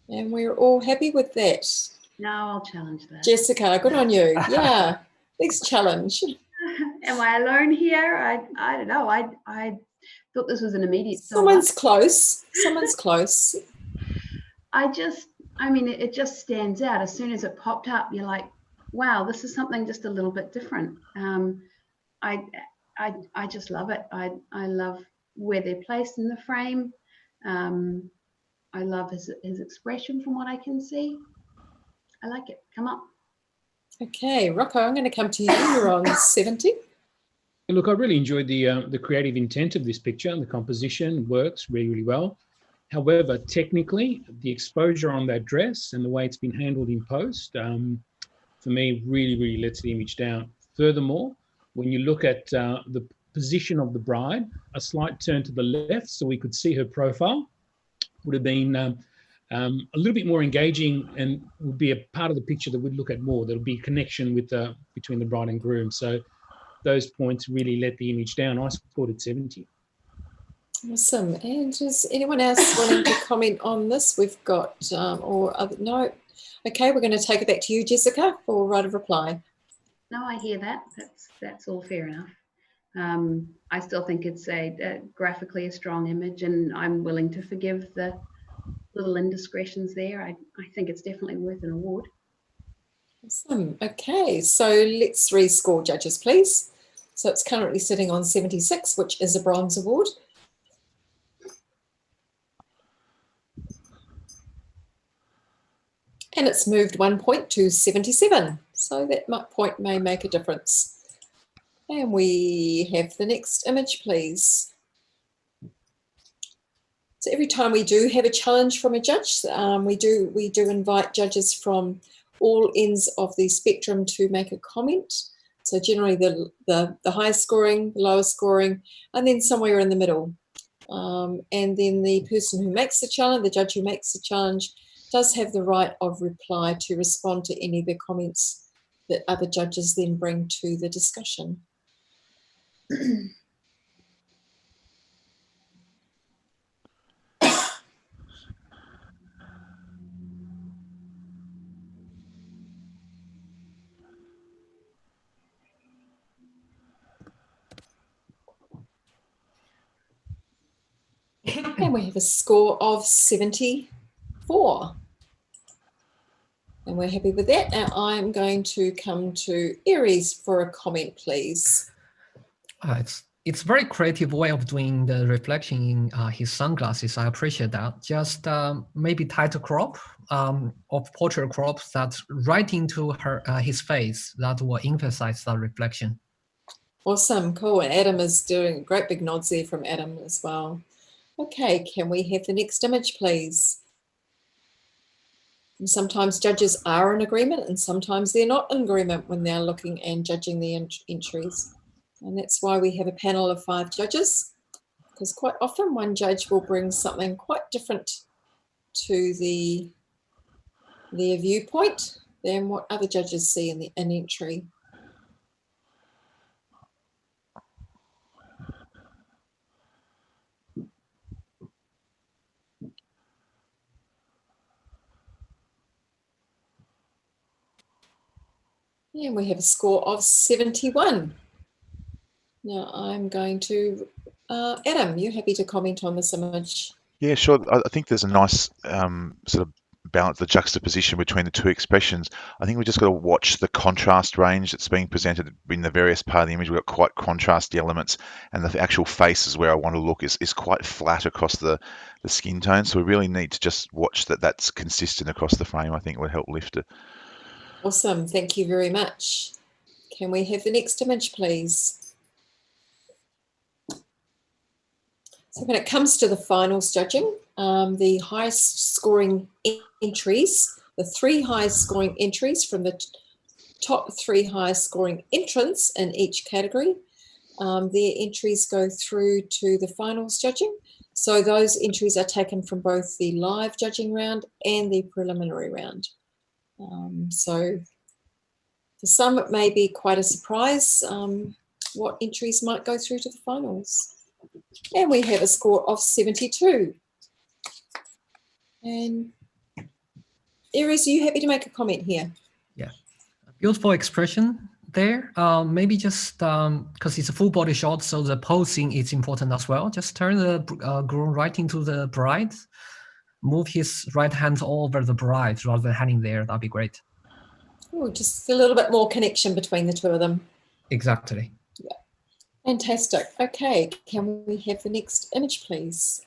And we're all happy with that. No, I'll challenge that. Jessica, good on you. Yeah, next challenge. Am I alone here? I don't know. I thought this was an immediate. Someone's close. Someone's close. I mean, it just stands out. As soon as it popped up, you're like, wow, this is something just a little bit different. I just love it. I love where they're placed in the frame. I love his expression from what I can see. I like it. Come up. Okay, Rocco, I'm going to come to you. You're on 70. Look, I really enjoyed the creative intent of this picture, and the composition works really, really well. However, technically, the exposure on that dress and the way it's been handled in post, for me, really, really lets the image down. Furthermore, when you look at the position of the bride, a slight turn to the left so we could see her profile would have been a little bit more engaging and would be a part of the picture that we'd look at more. There'll be a connection with between the bride and groom. So those points really let the image down. I scored it 70. Awesome. And does anyone else wanting to comment on this? We've got, or other, no. Okay, we're going to take it back to you, Jessica, for right of reply. No, I hear that. That's all fair enough. I still think it's a graphically a strong image, and I'm willing to forgive the little indiscretions there. I think it's definitely worth an award. Awesome. Okay, so let's rescore, judges, please. So it's currently sitting on 76, which is a bronze award. And it's moved 1 point to 77. So that point may make a difference. And we have the next image, please. So every time we do have a challenge from a judge, we do invite judges from all ends of the spectrum to make a comment. So generally the highest scoring, the lowest scoring, and then somewhere in the middle. And then the person who makes the challenge, the judge who makes the challenge, does have the right of reply to respond to any of the comments that other judges then bring to the discussion. And we have a score of 74. And we're happy with that. Now I'm going to come to Aries for a comment, please. It's a very creative way of doing the reflection in his sunglasses. I appreciate that. Just maybe tighter crop of portrait crop that's right into his face that will emphasize that reflection. Awesome, cool. And Adam is doing great big nods there from Adam as well. Okay, can we have the next image, please? And sometimes judges are in agreement and sometimes they're not in agreement when they're looking and judging the entries. And that's why we have a panel of 5 judges, because quite often one judge will bring something quite different to their viewpoint than what other judges see in an entry. And we have a score of 71. Now I'm going to, Adam, you happy to comment on this image? Yeah, sure. I think there's a nice sort of balance, the juxtaposition between the two expressions. I think we just got to watch the contrast range that's being presented in the various part of the image. We've got quite contrasty elements, and the actual face is where I want to look is quite flat across the skin tone. So we really need to just watch that that's consistent across the frame. I think would help lift it. Awesome, thank you very much. Can we have the next image, please? So when it comes to the finals judging, the highest scoring entries, the 3 highest scoring entries from the top 3 highest scoring entrants in each category, their entries go through to the finals judging. So those entries are taken from both the live judging round and the preliminary round. So for some, it may be quite a surprise what entries might go through to the finals. And we have a score of 72. And Aries, are you happy to make a comment here? Yeah, beautiful expression there. Maybe just because it's a full body shot, so the posing is important as well. Just turn the groom right into the bride, move his right hand all over the bride rather than hanging there. That'd be great. Oh, just a little bit more connection between the two of them. Exactly. Yeah. Fantastic. Okay, can we have the next image, please?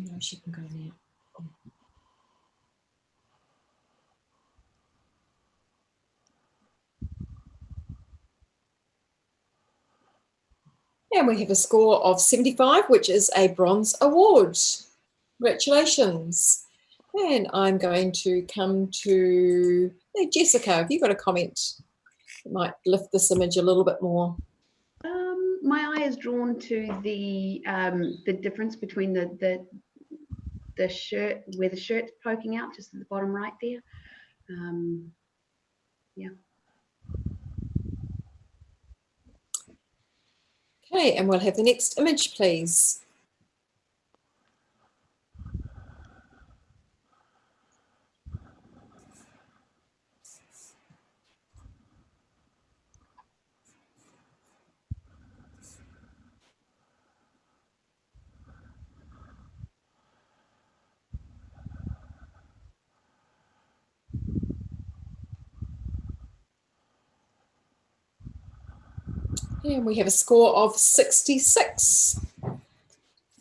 No, she can go now. And we have a score of 75, which is a bronze award. Congratulations. And I'm going to come to Jessica. Have you got a comment that might lift this image a little bit more? My eye is drawn to the difference between the shirt, where the shirt's poking out, just at the bottom right there. Yeah. Okay, and we'll have the next image, please. And we have a score of 66.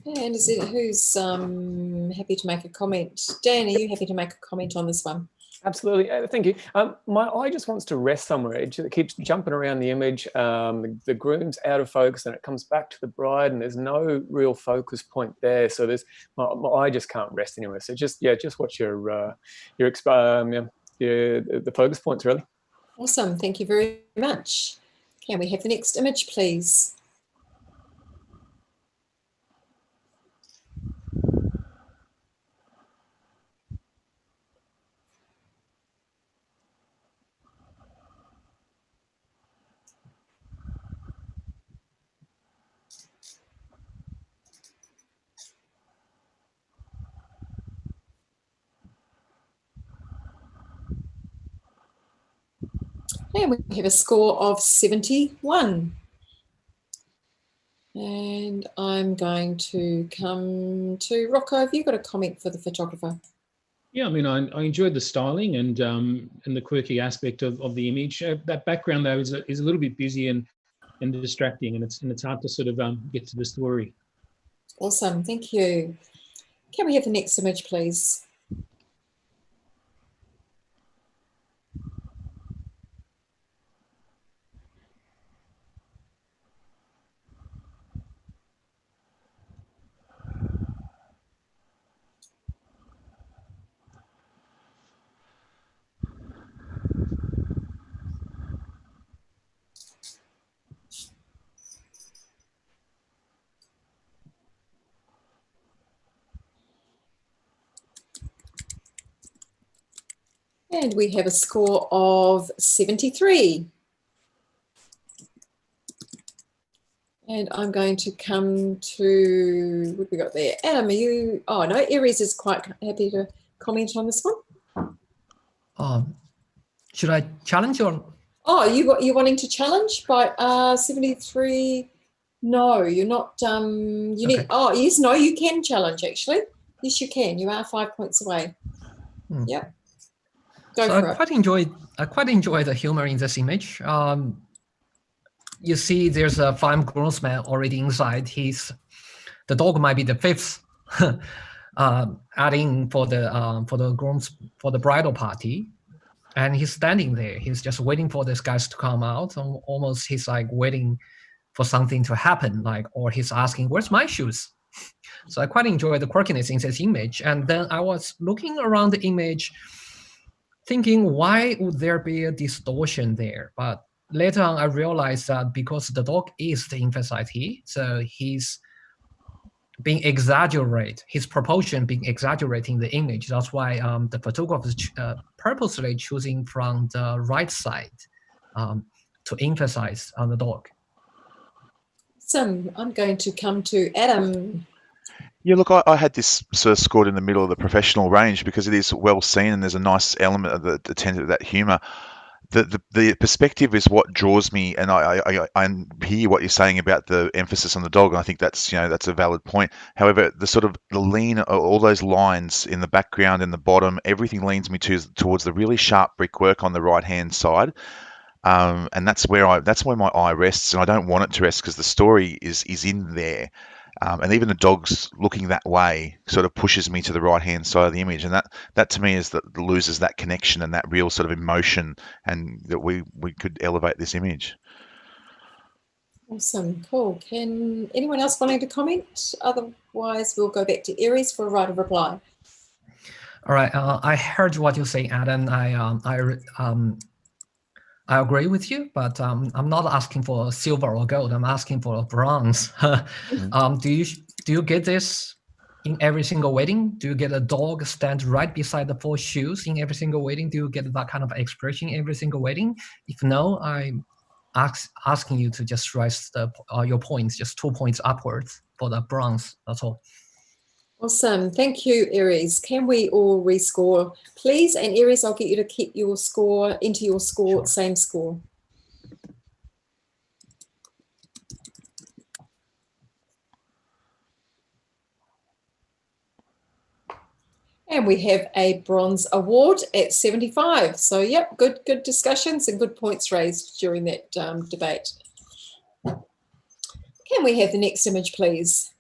And who's happy to make a comment? Dan, are you happy to make a comment on this one? Absolutely, thank you. My eye just wants to rest somewhere. It keeps jumping around the image. The groom's out of focus, and it comes back to the bride, and there's no real focus point there. So my eye just can't rest anywhere. So just watch the focus points really. Awesome, thank you very much. Can we have the next image, please? And we have a score of 71. And I'm going to come to Rocco. Have you got a comment for the photographer? Yeah, I mean, I enjoyed the styling and the quirky aspect of the image. That background though is a little bit busy and distracting, and it's hard to sort of get to the story. Awesome, thank you. Can we have the next image, please? And we have a score of 73. And I'm going to come to, what have we got there? Adam, are you, oh no, Aries is quite happy to comment on this one. Should I challenge or? Oh, you're wanting to challenge by 73? No, you're not, you need, oh yes, no, you can challenge actually. Yes, you can, you are 5 points away. Yep. I quite enjoy the humor in this image. You see, there's a 5 groomsmen already inside. The dog might be the 5th, adding for the bridal party, and he's standing there. He's just waiting for these guys to come out. And almost he's like waiting for something to happen, or he's asking, "Where's my shoes?" So I quite enjoy the quirkiness in this image. And then I was looking around the image, thinking, why would there be a distortion there? But later on, I realized that because the dog is the emphasized he, so he's being exaggerate, his proportion being exaggerating the image. That's why the photographer is purposely choosing from the right side to emphasize on the dog. So I'm going to come to Adam. Yeah, look, I had this sort of scored in the middle of the professional range because it is well seen and there's a nice element of the attention to that humour. The perspective is what draws me, and I hear what you're saying about the emphasis on the dog, and I think that's that's a valid point. However, the lean, all those lines in the background and the bottom, everything leans me towards the really sharp brickwork on the right hand side. And that's where my eye rests, and I don't want it to rest because the story is in there. and even the dogs looking that way sort of pushes me to the right hand side of the image, and that to me is that loses that connection and that real sort of emotion, and that we could elevate this image. Awesome, cool. Can anyone else wanting to comment? Otherwise, we'll go back to Aries for a right of reply. All right, I heard what you say, Adam. I agree with you, but I'm not asking for silver or gold. I'm asking for bronze. Do you get this in every single wedding? Do you get a dog stand right beside the 4 shoes in every single wedding? Do you get that kind of expression in every single wedding? If no, I'm asking you to just raise your points, just 2 points upwards for the bronze. That's all. Awesome. Thank you, Aries. Can we all rescore, please? And Aries, I'll get you to keep your score into your score, same score. And we have a bronze award at 75. So, yep, good discussions and good points raised during that debate. Can we have the next image, please?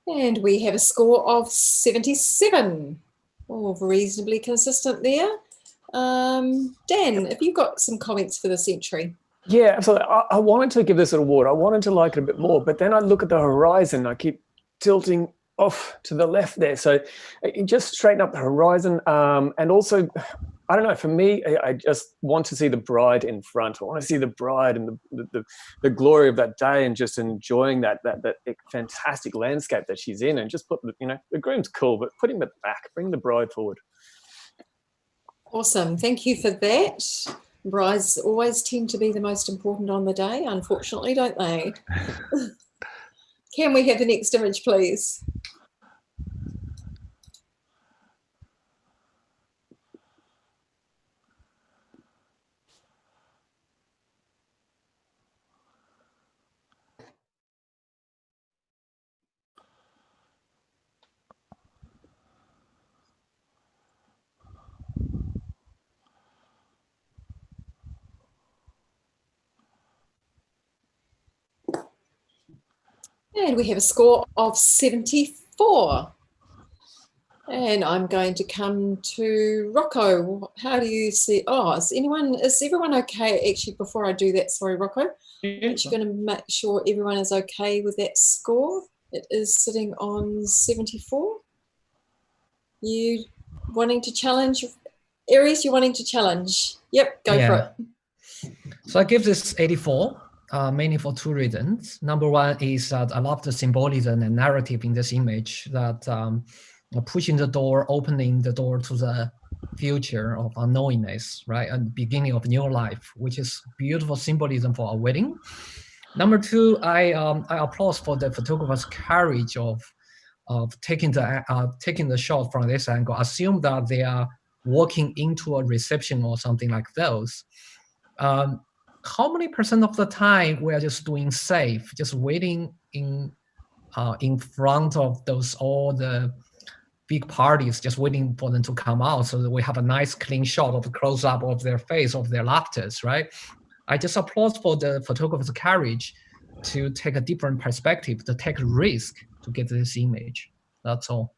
And we have a score of 77. Oh, reasonably consistent there. Dan, have you got some comments for this entry? Yeah, absolutely. I wanted to give this an award. I wanted to like it a bit more, but then I look at the horizon. I keep tilting off to the left there. So you just straighten up the horizon. And also, I don't know, for me, I just want to see the bride in front. I want to see the bride and the glory of that day, and just enjoying that fantastic landscape that she's in, and just put, the groom's cool, but put him at the back, bring the bride forward. Awesome. Thank you for that. Brides always tend to be the most important on the day, unfortunately, don't they? Can we have the next image, please? And we have a score of 74. And I'm going to come to Rocco. How do you see? Oh, is everyone okay? Actually, before I do that, sorry, Rocco. I'm actually going to make sure everyone is okay with that score. It is sitting on 74. You wanting to challenge? Aries, you wanting to challenge? Yep, go for it. So I give this 84. Mainly for 2 reasons. Number one is that I love the symbolism and narrative in this image, that pushing the door, opening the door to the future of unknowingness, right? And beginning of new life, which is beautiful symbolism for a wedding. Number two, I applaud for the photographer's courage of taking the shot from this angle. Assume that they are walking into a reception or something like those. How many % of the time we are just doing safe, just waiting in front of all the big parties, just waiting for them to come out so that we have a nice clean shot of the close up of their face, of their laughters, right? I just applaud for the photographer's courage to take a different perspective, to take a risk to get this image. That's all.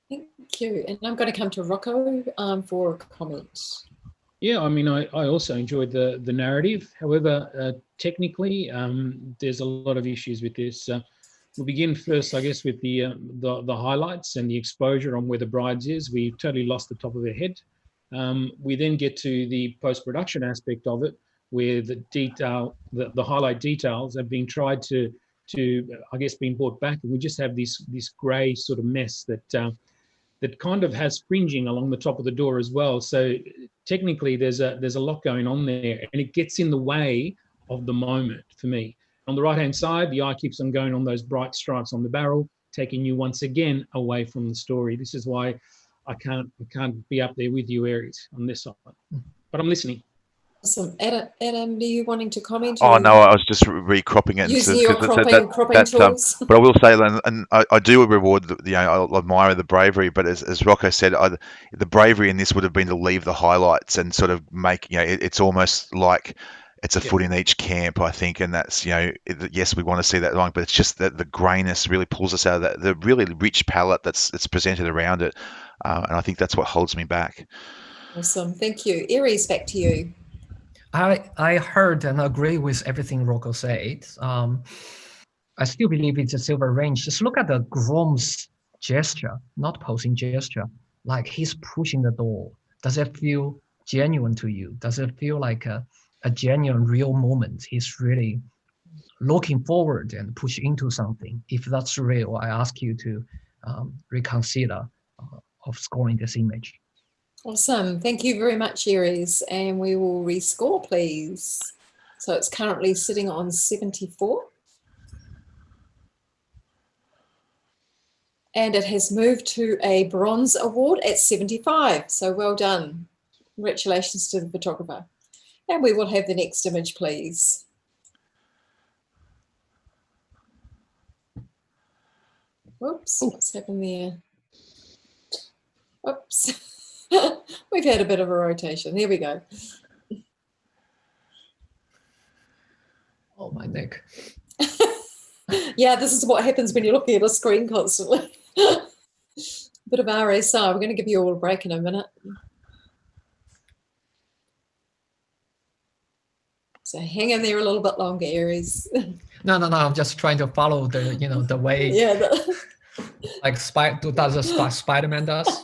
Thank you. And I'm going to come to Rocco for a comment. Yeah, I mean, I also enjoyed the narrative. However, technically, there's a lot of issues with this. We'll begin first, I guess, with the highlights and the exposure on where the bride's is. We totally lost the top of her head. We then get to the post-production aspect of it, where the highlight details have been tried to I guess, being brought back, and we just have this grey sort of mess that that kind of has fringing along the top of the door as well. So technically there's a lot going on there, and it gets in the way of the moment for me. On the right-hand side, the eye keeps on going on those bright stripes on the barrel, taking you once again away from the story. This is why I can't be up there with you, Aries, on this side. But I'm listening. Awesome. Adam, are you wanting to comment? Oh no, I was just recropping it. Using your cropping tools. But I will say, and I do reward I'll admire the bravery. But as Rocco said, the bravery in this would have been to leave the highlights and sort of make, it's almost like it's a foot in each camp, I think, and that's, yes, we want to see that line, but it's just that the grayness really pulls us out of that, the really rich palette that's presented around it, and I think that's what holds me back. Awesome, thank you. Aries, back to you. I heard and agree with everything Rocco said. I still believe it's a silver range. Just look at the Groom's gesture, not posing gesture. Like he's pushing the door. Does it feel genuine to you? Does it feel like a genuine, real moment? He's really looking forward and push into something. If that's real, I ask you to reconsider of scoring this image. Awesome. Thank you very much, Aries. And we will rescore, please. So it's currently sitting on 74. And it has moved to a bronze award at 75. So well done. Congratulations to the photographer. And we will have the next image, please. Whoops, what's happened there? Oops. We've had a bit of a rotation. There we go. Oh, my neck. Yeah, this is what happens when you're looking at a screen constantly. Bit of RSI. We're going to give you all a break in a minute. So hang in there a little bit longer, Aries. No. I'm just trying to follow the, the way. Yeah. Like Spider-Man does.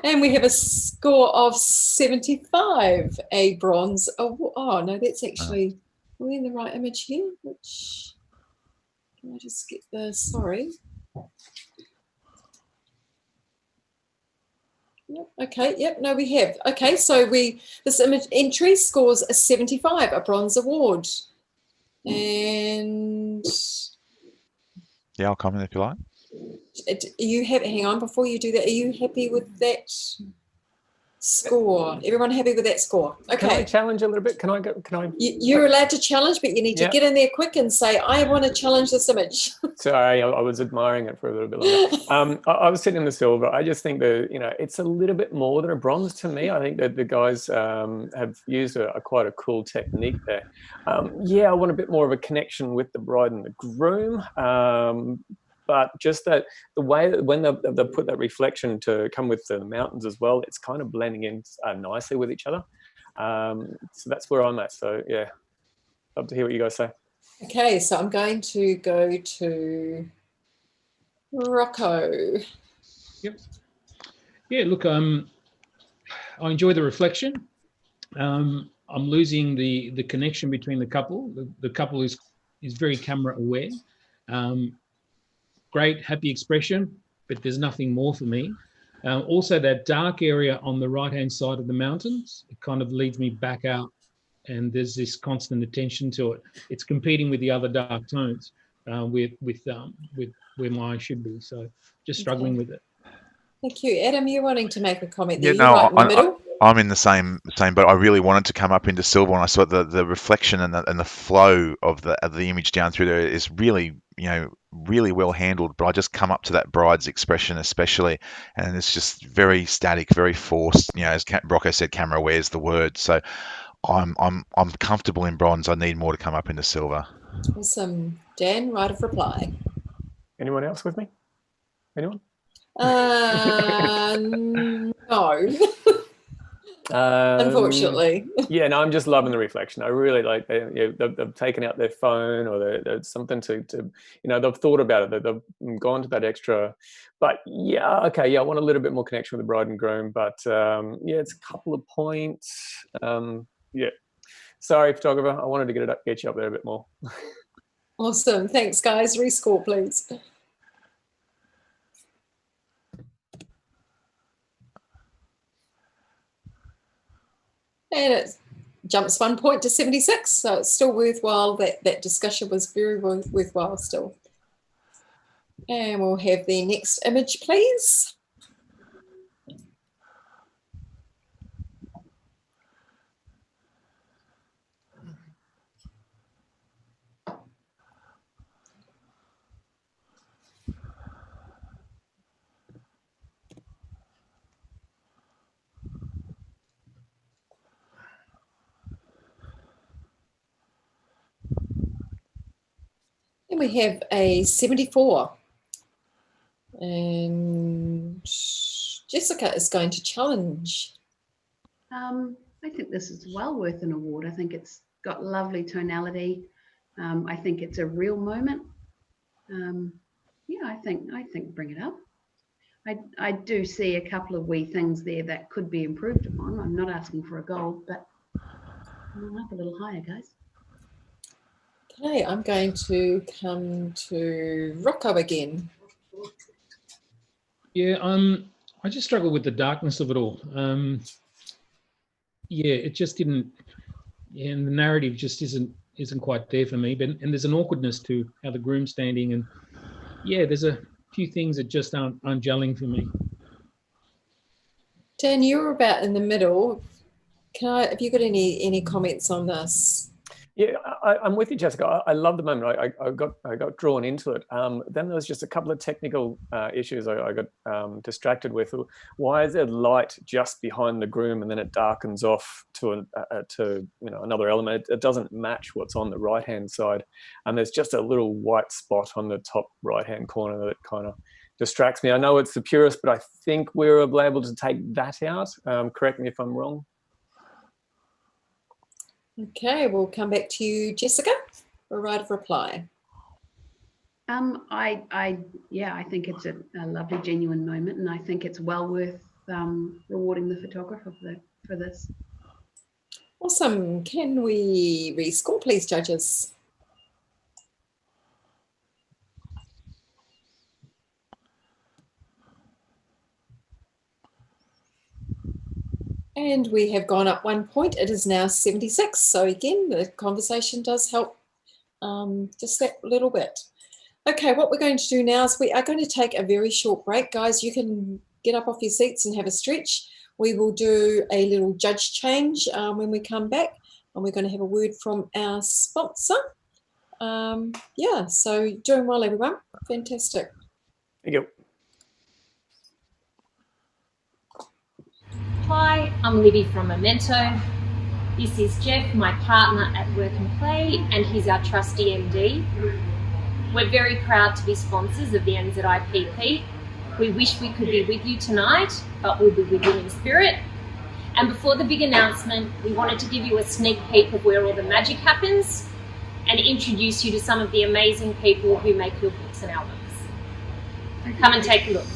And we have a score of 75, a bronze award. Oh, no, that's actually, are we in the right image here? Which, can I just get the, sorry. Yep, okay, yep, no, we have. Okay, so this image entry scores a 75, a bronze award. And... Yeah, I'll comment if you like. Hang on, before you do that, are you happy with that score? Everyone happy with that score? Okay. Can I challenge a little bit? Can I? You're allowed to challenge, but you need to get in there quick and say, I want to challenge this image. Sorry, I was admiring it for a little bit longer. I was sitting in the silver. I just think that, it's a little bit more than a bronze to me. I think that the guys have used quite a cool technique there. I want a bit more of a connection with the bride and the groom. But just that the way that when they put that reflection to come with the mountains as well, it's kind of blending in nicely with each other. So that's where I'm at. So yeah, love to hear what you guys say. Okay, so I'm going to go to Rocco. Yep. Yeah, look, I enjoy the reflection. I'm losing the connection between the couple. The couple is very camera aware. Great, happy expression, but there's nothing more for me. Also, that dark area on the right-hand side of the mountains, it kind of leads me back out, and there's this constant attention to it. It's competing with the other dark tones with where my eye should be. So just struggling with it. Thank you. Adam, you're wanting to make a comment there. Yeah, no, right in the middle. I'm in the same, but I really wanted to come up into silver when I saw the reflection and the flow of the image down through there is really, really well handled. But I just come up to that bride's expression especially, and it's just very static, very forced. As Rocco said, camera aware is the word. So I'm comfortable in bronze. I need more to come up into silver. Awesome. Dan, right of reply. Anyone else with me? Anyone? No. Unfortunately. Yeah, no, I'm just loving the reflection. I really like they've taken out their phone or there's something to they've thought about it. They've gone to that extra. But I want a little bit more connection with the bride and groom. But it's a couple of points. Sorry, photographer. I wanted to get you up there a bit more. Awesome. Thanks, guys. Rescore, please. And it jumps 1 point to 76, so it's still worthwhile. That discussion was very worthwhile still. And we'll have the next image, please. And we have a 74. And Jessica is going to challenge. I think this is well worth an award. I think it's got lovely tonality. I think it's a real moment. Yeah, I think bring it up. I do see a couple of wee things there that could be improved upon. I'm not asking for a gold, but come up a little higher, guys. Okay, I'm going to come to Rocco again. Yeah, I just struggle with the darkness of it all. Yeah, it just didn't. Yeah, and the narrative just isn't quite there for me. And there's an awkwardness to how the groom's standing, and yeah, there's a few things that just aren't gelling for me. Dan, you're about in the middle. Have you got any comments on this? Yeah, I'm with you, Jessica. I love the moment. I got drawn into it. Then there was just a couple of technical issues I got distracted with. Why is there light just behind the groom and then it darkens off to another element? It doesn't match what's on the right hand side, and there's just a little white spot on the top right hand corner that kind of distracts me. I know it's the purest, but I think we were able to take that out. Correct me if I'm wrong. Okay, we'll come back to you, Jessica, for a right of reply. I think it's a lovely, genuine moment, and I think it's well worth rewarding the photographer for this. Awesome. Can we rescore, please, judges? And we have gone up 1 point. It is now 76. So again, the conversation does help just that little bit. Okay, what we're going to do now is we are going to take a very short break. Guys, you can get up off your seats and have a stretch. We will do a little judge change when we come back, and we're going to have a word from our sponsor. Yeah, so doing well, everyone. Fantastic. Thank you. Hi, I'm Libby from Memento. This is Jeff, my partner at Work and Play, and he's our trusty MD. We're very proud to be sponsors of the NZIPP. We wish we could be with you tonight, but we'll be with you in spirit. And before the big announcement, we wanted to give you a sneak peek of where all the magic happens and introduce you to some of the amazing people who make your books and albums. Come and take a look.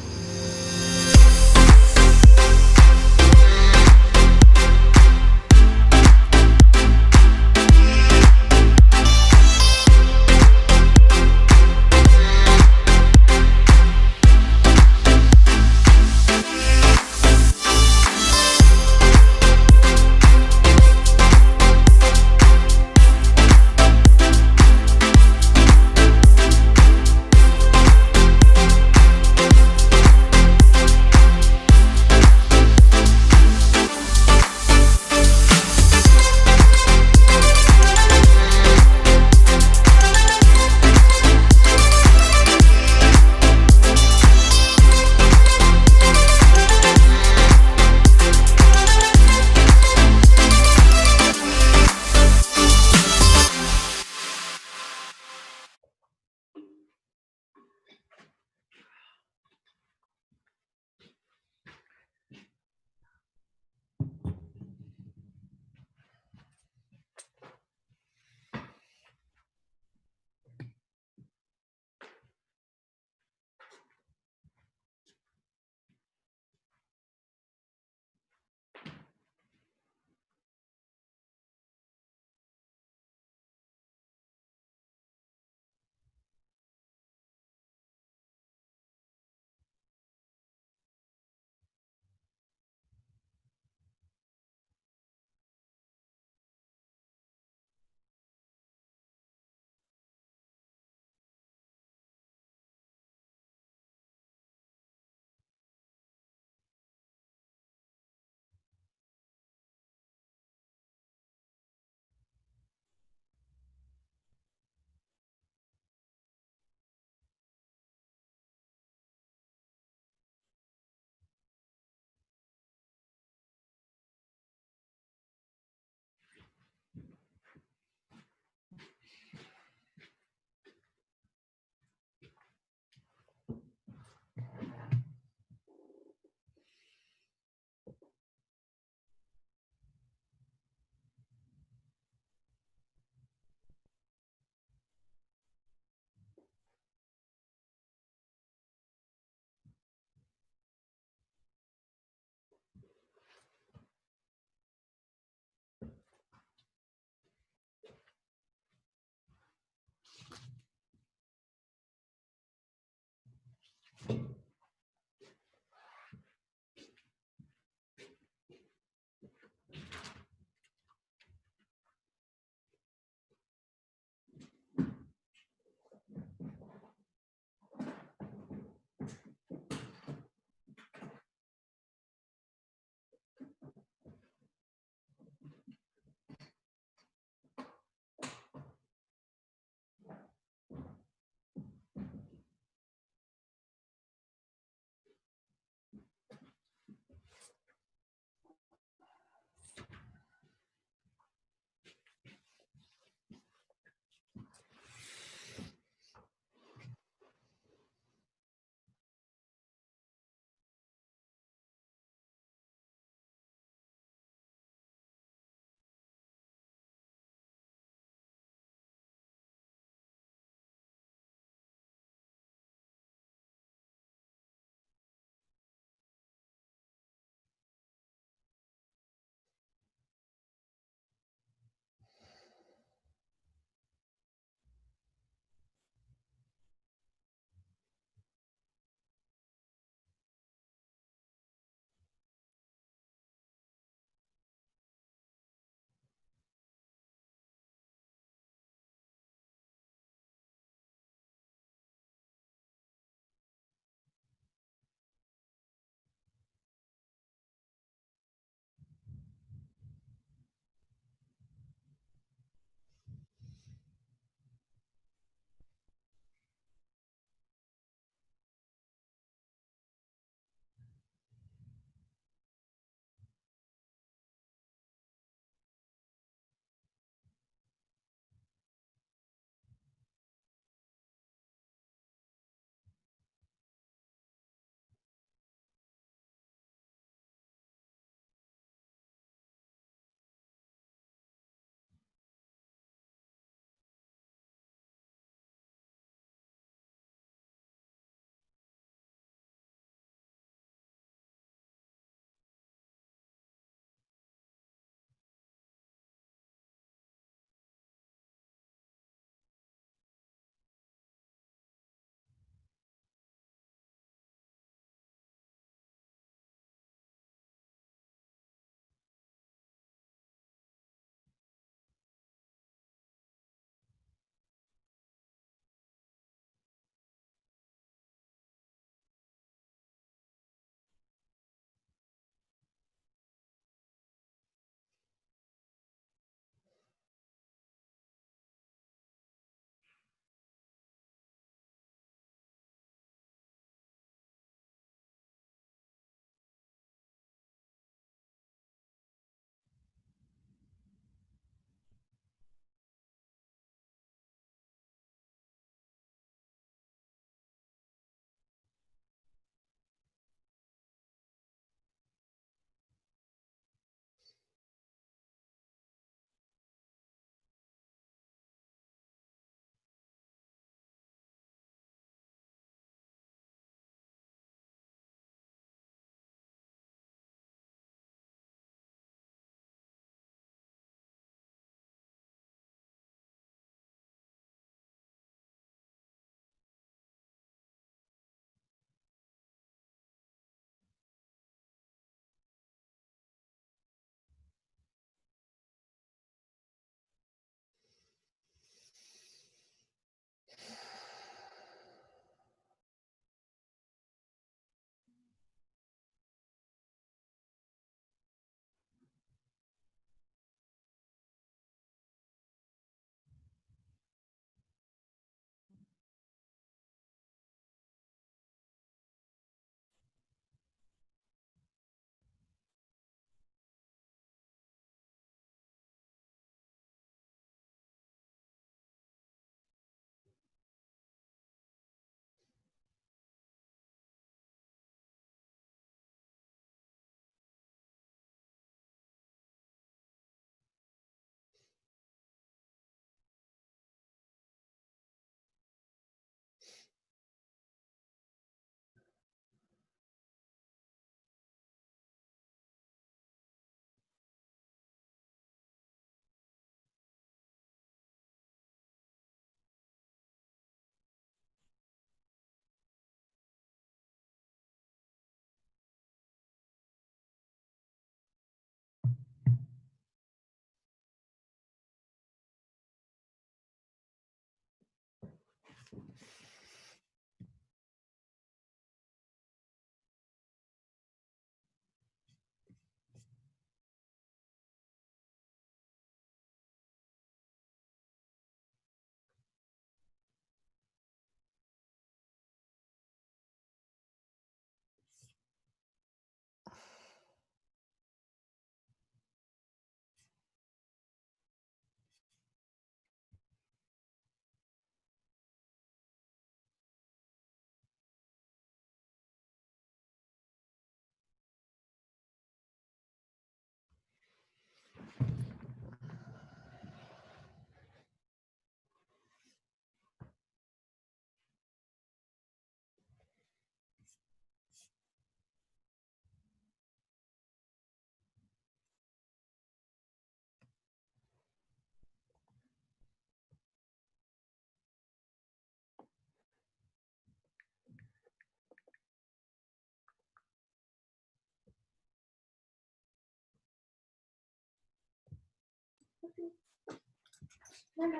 Come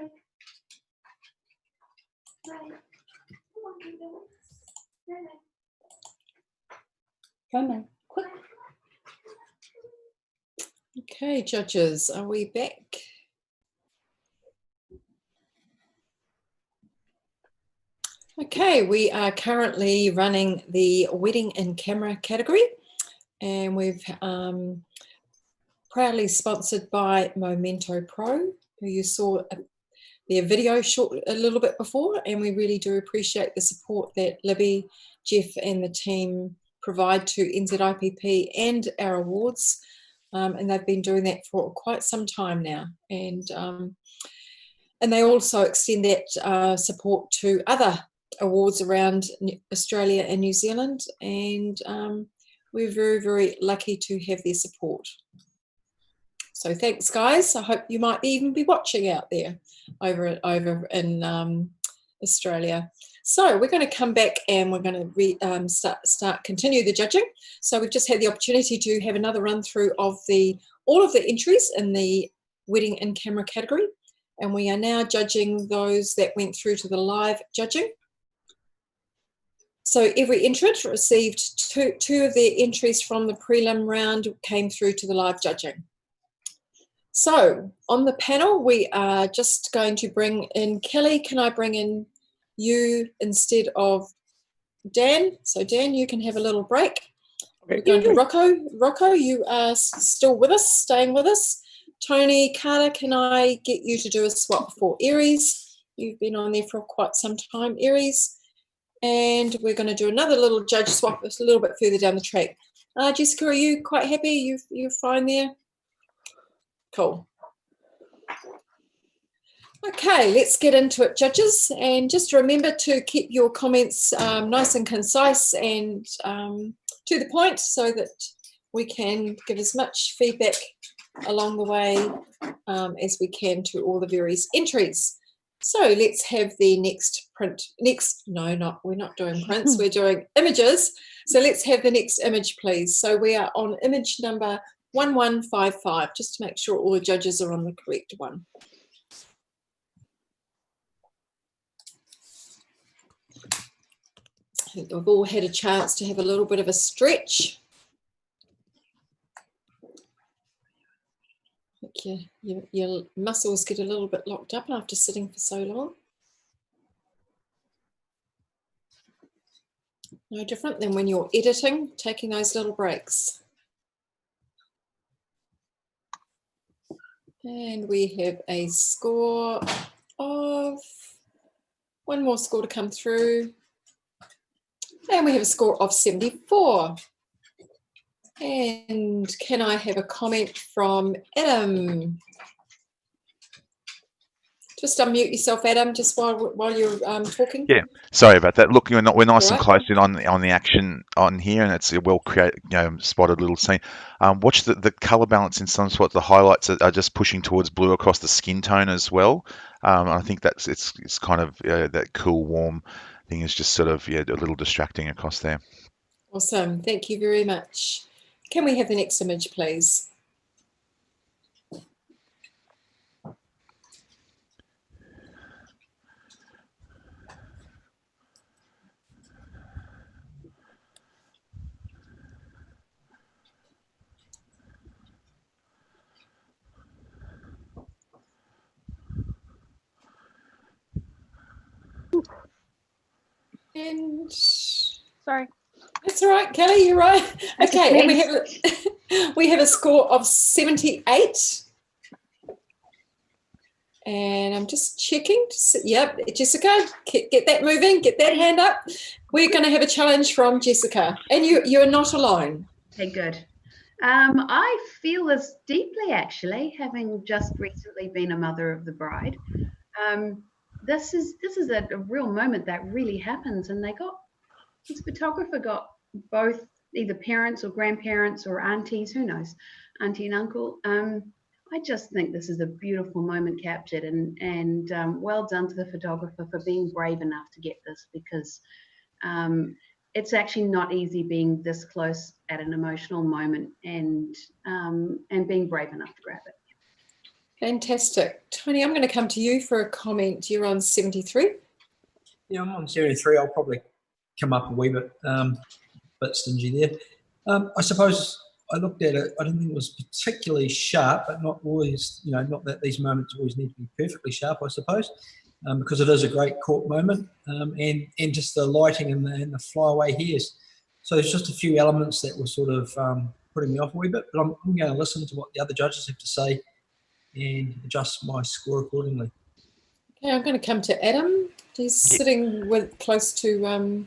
on, quick. Okay, judges, are we back? Okay, we are currently running the wedding in camera category, and we've proudly sponsored by Momento Pro, who you saw their video a little bit before, and we really do appreciate the support that Libby, Jeff and the team provide to NZIPP and our awards, and they've been doing that for quite some time now, and they also extend that support to other awards around Australia and New Zealand, and we're very, very lucky to have their support. So thanks, guys. I hope you might even be watching out there over in Australia. So we're going to come back and we're going to continue the judging. So we've just had the opportunity to have another run through of all of the entries in the wedding in camera category, and we are now judging those that went through to the live judging. So every entrant received two of their entries from the prelim round came through to the live judging. So on the panel, we are just going to bring in Kelly. Can I bring in you instead of Dan? So Dan, you can have a little break. Okay. We're going to Rocco. Rocco, you are still with us, staying with us. Tony, Carter, can I get you to do a swap for Aries? You've been on there for quite some time, Aries. And we're going to do another little judge swap a little bit further down the track. Jessica, are you quite happy? You're fine there? Cool. Okay, let's get into it, judges. And just remember to keep your comments nice and concise and to the point so that we can give as much feedback along the way as we can to all the various entries. So let's have the next print. We're not doing prints, we're doing images. So let's have the next image, please. So we are on image number 1155, just to make sure all the judges are on the correct one. I think we've all had a chance to have a little bit of a stretch. Your muscles get a little bit locked up after sitting for so long. No different than when you're editing, taking those little breaks. And we have a score of, one more score to come through. And we have a score of 74. And can I have a comment from Adam? Just unmute yourself, Adam, just while you're talking. Yeah, sorry about that. Look, we're nice and right. close in on the action on here, and it's a well created, spotted little scene. Watch the color balance in some spots. The highlights are just pushing towards blue across the skin tone as well. I think it's kind of that cool, warm thing is just sort of a little distracting across there. Awesome, thank you very much. Can we have the next image, please? And sorry, that's all right, Kelly. You're right. Okay, and we have a score of 78. And I'm just checking. Yep, Jessica, get that moving. Get that hand up. We're going to have a challenge from Jessica, and you're not alone. Okay, good. I feel this deeply, actually, having just recently been a mother of the bride. This is a real moment that really happens, and this photographer got both either parents or grandparents or aunties, who knows, auntie and uncle. I just think this is a beautiful moment captured, and well done to the photographer for being brave enough to get this, because it's actually not easy being this close at an emotional moment and being brave enough to grab it. Fantastic. Tony, I'm going to come to you for a comment. You're on 73. Yeah, I'm on 73. I'll probably come up a wee bit stingy there. I suppose I looked at it. I didn't think it was particularly sharp, but not always, not that these moments always need to be perfectly sharp, I suppose, because it is a great court moment, and just the lighting and the flyaway hairs. So there's just a few elements that were sort of putting me off a wee bit, but I'm going to listen to what the other judges have to say and adjust my score accordingly. Okay, I'm going to come to Adam. He's sitting close to.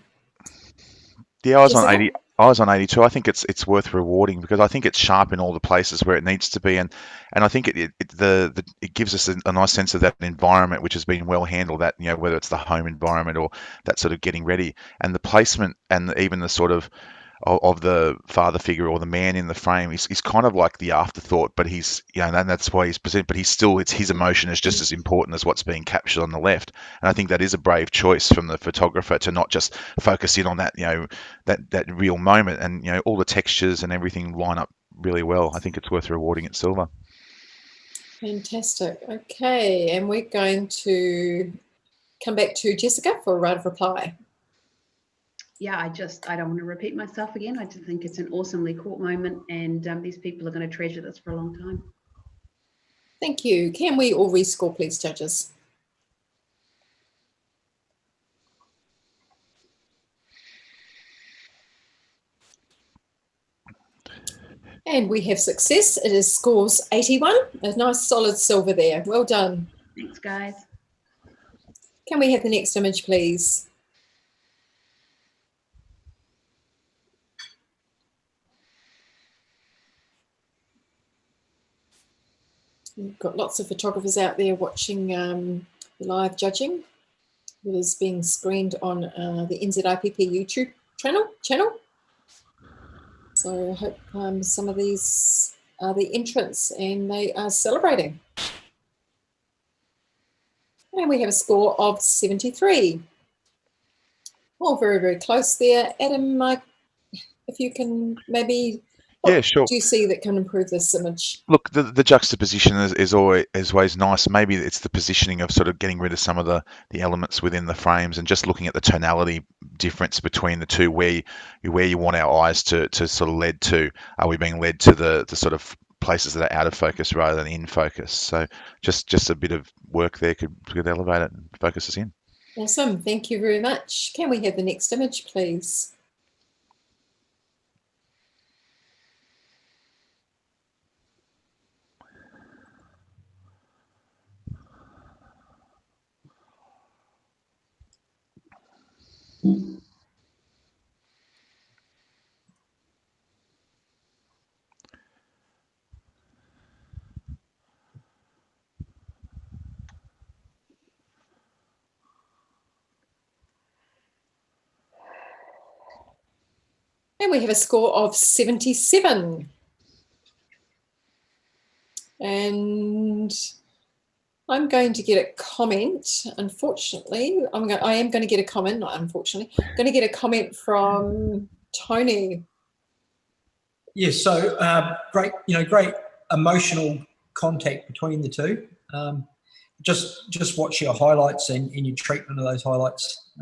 Yeah, I was on Jessica? 80. I was on 82. I think it's worth rewarding because I think it's sharp in all the places where it needs to be, and I think it gives us a nice sense of that environment which has been well handled. That whether it's the home environment or that sort of getting ready, and the placement and even the sort of the father figure or the man in the frame is kind of like the afterthought, but he's and that's why he's presented, but it's his emotion is just as important as what's being captured on the left. And I think that is a brave choice from the photographer to not just focus in on that that real moment, and all the textures and everything line up really well. I think it's worth rewarding at silver. Fantastic. Okay, and we're going to come back to Jessica for a right of reply. Yeah, I don't want to repeat myself again. I just think it's an awesomely caught moment, and these people are going to treasure this for a long time. Thank you. Can we all rescore, please, judges? And we have success. It is scores 81. A nice solid silver there. Well done. Thanks, guys. Can we have the next image, please? We've got lots of photographers out there watching the live judging that is being screened on the NZIPP YouTube channel. So I hope some of these are the entrants and they are celebrating. And we have a score of 73. All very, very close there. Adam, if you can maybe... Yeah, sure. Do you see that can improve this image? Look, the juxtaposition is always nice. Maybe it's the positioning of sort of getting rid of some of the elements within the frames and just looking at the tonality difference between the two, where you want our eyes to sort of lead to. Are we being led to the sort of places that are out of focus rather than in focus? So just a bit of work there could elevate it and focus us in. Awesome. Thank you very much. Can we have the next image, please? And we have a score of 77. And I'm going to get a comment, unfortunately. I am going to get a comment, not unfortunately. I'm going to get a comment from Tony. Yes, so great emotional contact between the two. Just watch your highlights and your treatment of those highlights.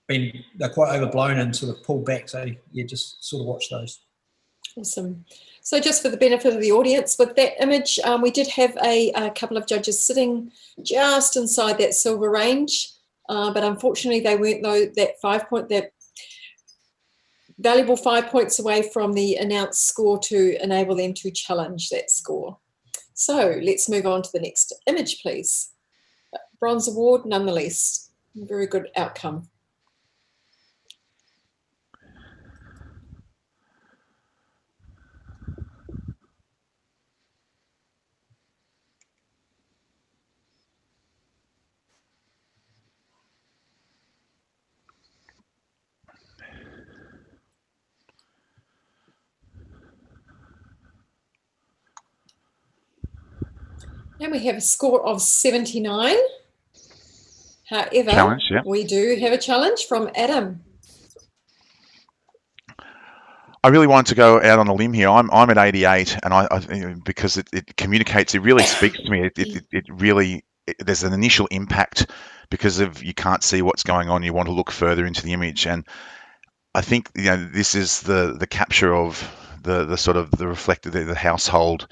They're quite overblown and sort of pulled back. So yeah, just sort of watch those. Awesome. So just for the benefit of the audience, with that image, we did have a couple of judges sitting just inside that silver range, but unfortunately they weren't that valuable 5 points away from the announced score to enable them to challenge that score. So let's move on to the next image, please. Bronze award, nonetheless. Very good outcome. And we have a score of 79. However, Challenge, yeah. we do have a challenge from Adam. I really wanted to go out on a limb here. I'm at 88, and because it communicates, it really speaks to me. It really there's an initial impact because of you can't see what's going on. You want to look further into the image, and I think this is the capture of the sort of the reflected the household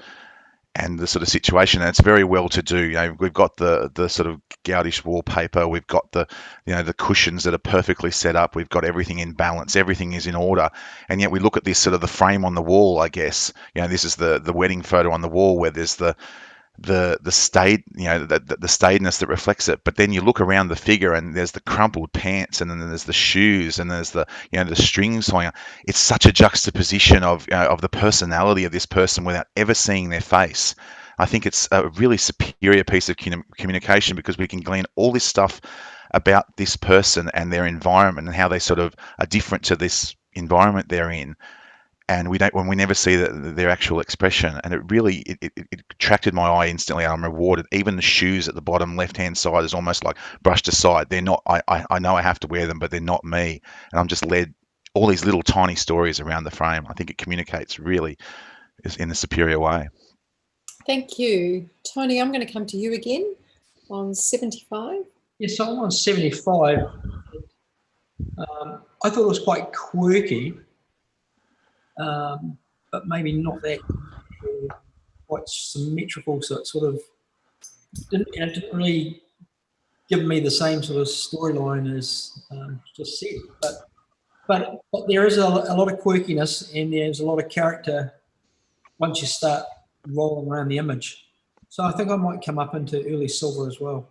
and the sort of situation. And it's very well to do. We've got the sort of gaudish wallpaper. We've got the cushions that are perfectly set up. We've got everything in balance. Everything is in order. And yet we look at this sort of the frame on the wall. I guess this is the wedding photo on the wall where there's the staid, the staidness that reflects it. But then you look around the figure and there's the crumpled pants, and then there's the shoes, and there's the the strings hanging. It's such a juxtaposition of the personality of this person without ever seeing their face. I think it's a really superior piece of communication because we can glean all this stuff about this person and their environment and how they sort of are different to this environment they're in. And we never see their actual expression, and it really it attracted my eye instantly. I'm rewarded. Even the shoes at the bottom left hand side is almost like brushed aside. They're not. I know I have to wear them, but they're not me. And I'm just led all these little tiny stories around the frame. I think it communicates really in a superior way. Thank you, Tony. I'm going to come to you again on 75. Yes, so I'm on 75. I thought it was quite quirky. But maybe not that quite symmetrical, so it sort of didn't really give me the same sort of storyline as just said. But there is a lot of quirkiness, and there's a lot of character once you start rolling around the image. So I think I might come up into early silver as well.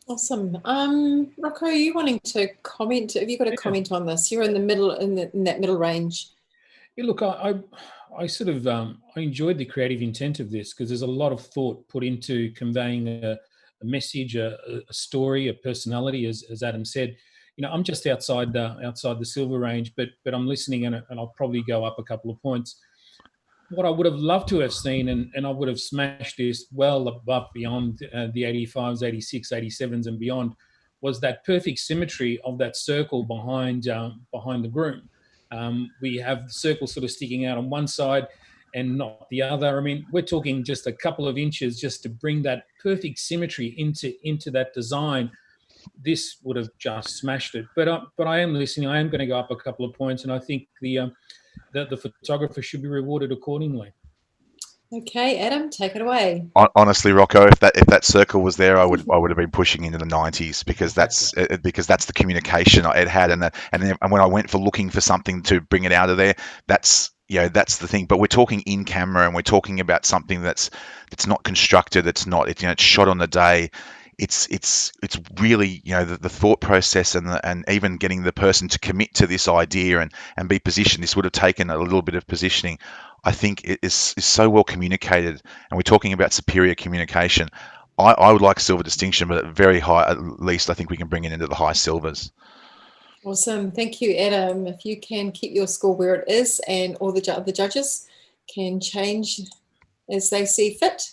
Awesome. Rocco, are you wanting to comment? Have you got a comment on this? You're in the middle, in that middle range. Yeah, look, I sort of I enjoyed the creative intent of this because there's a lot of thought put into conveying a message, a story, a personality, as Adam said. I'm just outside the silver range, but I'm listening, and I'll probably go up a couple of points. What I would have loved to have seen, and I would have smashed this well above beyond the 85s, 86, 87s, and beyond, was that perfect symmetry of that circle behind the groom. We have the circle sort of sticking out on one side and not the other. I mean, we're talking just a couple of inches just to bring that perfect symmetry into that design. This would have just smashed it. But I am listening. I am going to go up a couple of points, and I think the photographer should be rewarded accordingly. Okay, Adam, take it away. Honestly, Rocco, if that circle was there, I would have been pushing into the 90s because that's the communication it had, and when I went for looking for something to bring it out of there, that's the thing. But we're talking in camera, and we're talking about something that's not constructed. It's shot on the day. It's really the thought process and even getting the person to commit to this idea and be positioned. This would have taken a little bit of positioning. I think it is so well communicated, and we're talking about superior communication. I would like silver distinction, but at very high, at least I think we can bring it into the high silvers. Awesome. Thank you, Adam. If you can keep your score where it is, and all the judges can change as they see fit.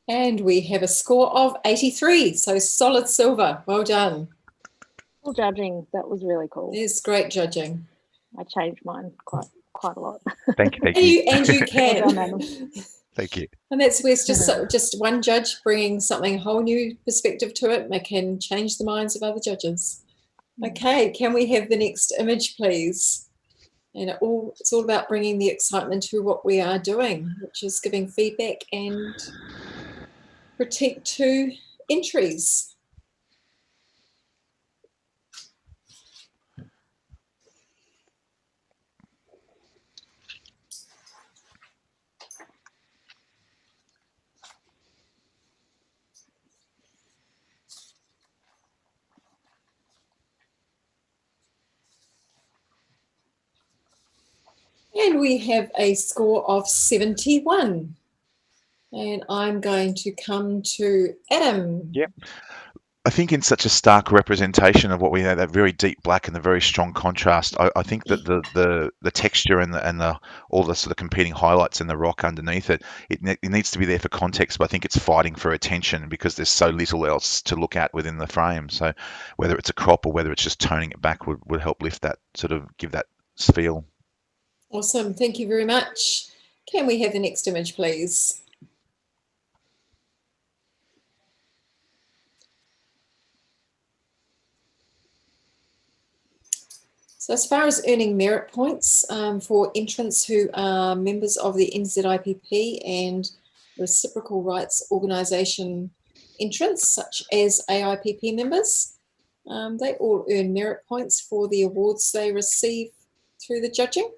And we have a score of 83, so solid silver. Well done. Cool judging. That was really cool. It's great judging. I changed mine quite a lot. Thank you. And you can. Well done, Thank you. And that's where it's just one judge bringing something, a whole new perspective to it, and can change the minds of other judges. Okay, can we have the next image, please? And it's all about bringing the excitement to what we are doing, which is giving feedback and critique to entries. And we have a score of 71. And I'm going to come to Adam. Yep. I think in such a stark representation of what we have, that very deep black and the very strong contrast, I think that the texture and the all the sort of competing highlights in the rock underneath it needs to be there for context, but I think it's fighting for attention because there's so little else to look at within the frame. So whether it's a crop or whether it's just toning it back would help lift that, sort of give that feel. Awesome, thank you very much. Can we have the next image, please? So as far as earning merit points for entrants who are members of the NZIPP and reciprocal rights organisation entrants, such as AIPP members, they all earn merit points for the awards they receive through the judging.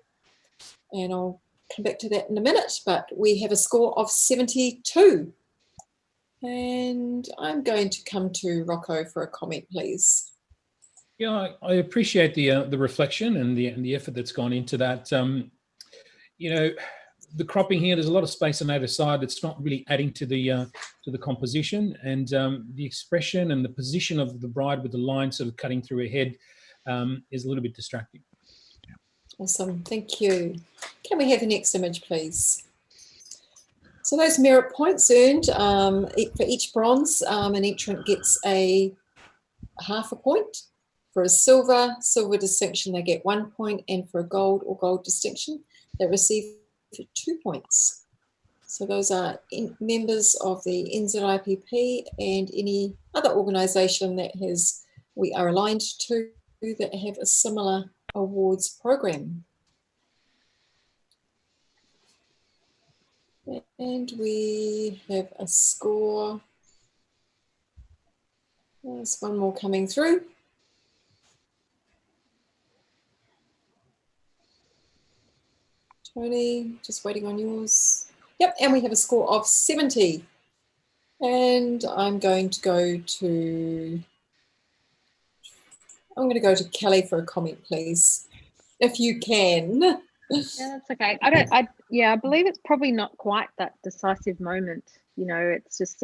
And I'll come back to that in a minute, but we have a score of 72. And I'm going to come to Rocco for a comment, please. Yeah, I appreciate the reflection and the effort that's gone into that. You know, the cropping here, there's a lot of space on either side. It's not really adding to the composition, and the expression and the position of the bride with the line sort of cutting through her head is a little bit distracting. Awesome, thank you. Can we have the next image, please? So those merit points earned for each bronze, an entrant gets a half a point. For a silver distinction, they get 1 point, and for a gold or gold distinction, they receive 2 points. So those are members of the NZIPP and any other organisation that we are aligned to that have a similar awards program. And we have a score. There's one more coming through. Tony, just waiting on yours. Yep, and we have a score of 70. And I'm going to go to Kelly for a comment, please, if you can. Yeah, that's okay. I believe it's probably not quite that decisive moment. You know, it's just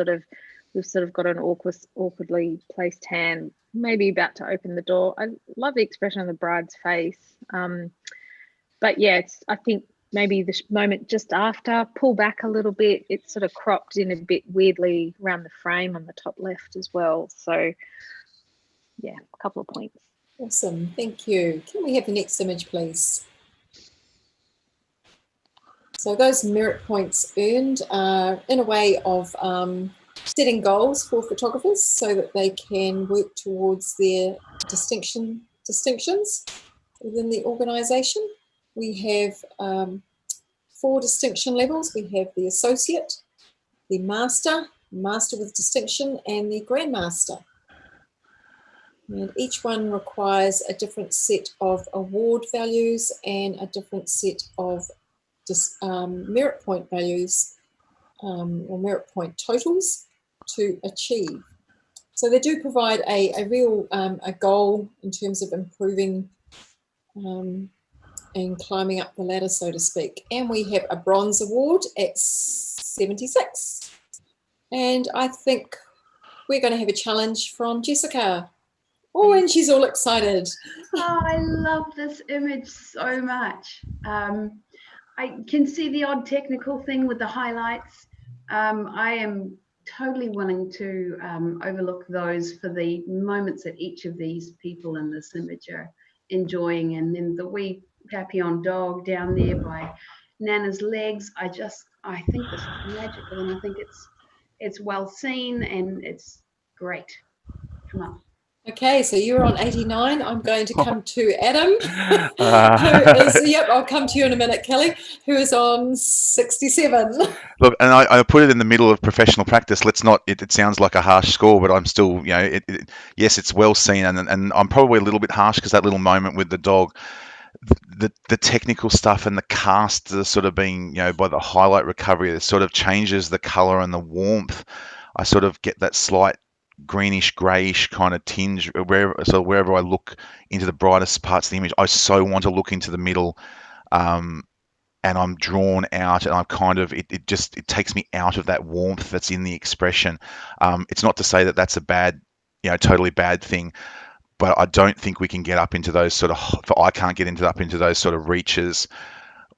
we've sort of got an awkwardly placed hand, maybe about to open the door. I love the expression on the bride's face. But yeah, I think maybe the moment just after, pull back a little bit. It's sort of cropped in a bit weirdly around the frame on the top left as well. So yeah, a couple of points. Awesome, thank you. Can we have the next image, please? So those merit points earned are in a way of setting goals for photographers so that they can work towards their distinctions within the organisation. We have 4 distinction levels. We have the associate, the master with distinction, and the grandmaster. And each one requires a different set of award values and a different set of merit point values or merit point totals to achieve. So they do provide a real a goal in terms of improving and climbing up the ladder, so to speak. And we have a bronze award at 76. And I think we're going to have a challenge from Jessica. Oh, and she's all excited. Oh, I love this image so much. I can see the odd technical thing with the highlights. I am totally willing to overlook those for the moments that each of these people in this image are enjoying. And then the wee Papillon dog down there by Nana's legs. I think this is magical, and I think it's well seen and it's great. Come on. Okay, so you're on 89. I'm going to come to Adam, who is, yep, I'll come to you in a minute, Kelly, who is on 67. Look, and I put it in the middle of professional practice. Let's not, it sounds like a harsh score, but I'm still, you know, yes, it's well seen. And I'm probably a little bit harsh because that little moment with the dog, the technical stuff and the cast are sort of being, you know, by the highlight recovery, it sort of changes the color and the warmth. I sort of get that slight greenish grayish kind of tinge wherever I look into the brightest parts of the image. I so want to look into the middle, and I'm drawn out, and I'm kind of it takes me out of that warmth that's in the expression. It's not to say that that's a bad totally bad thing. But I don't think we can get up into those sort of, I can't get up into those sort of reaches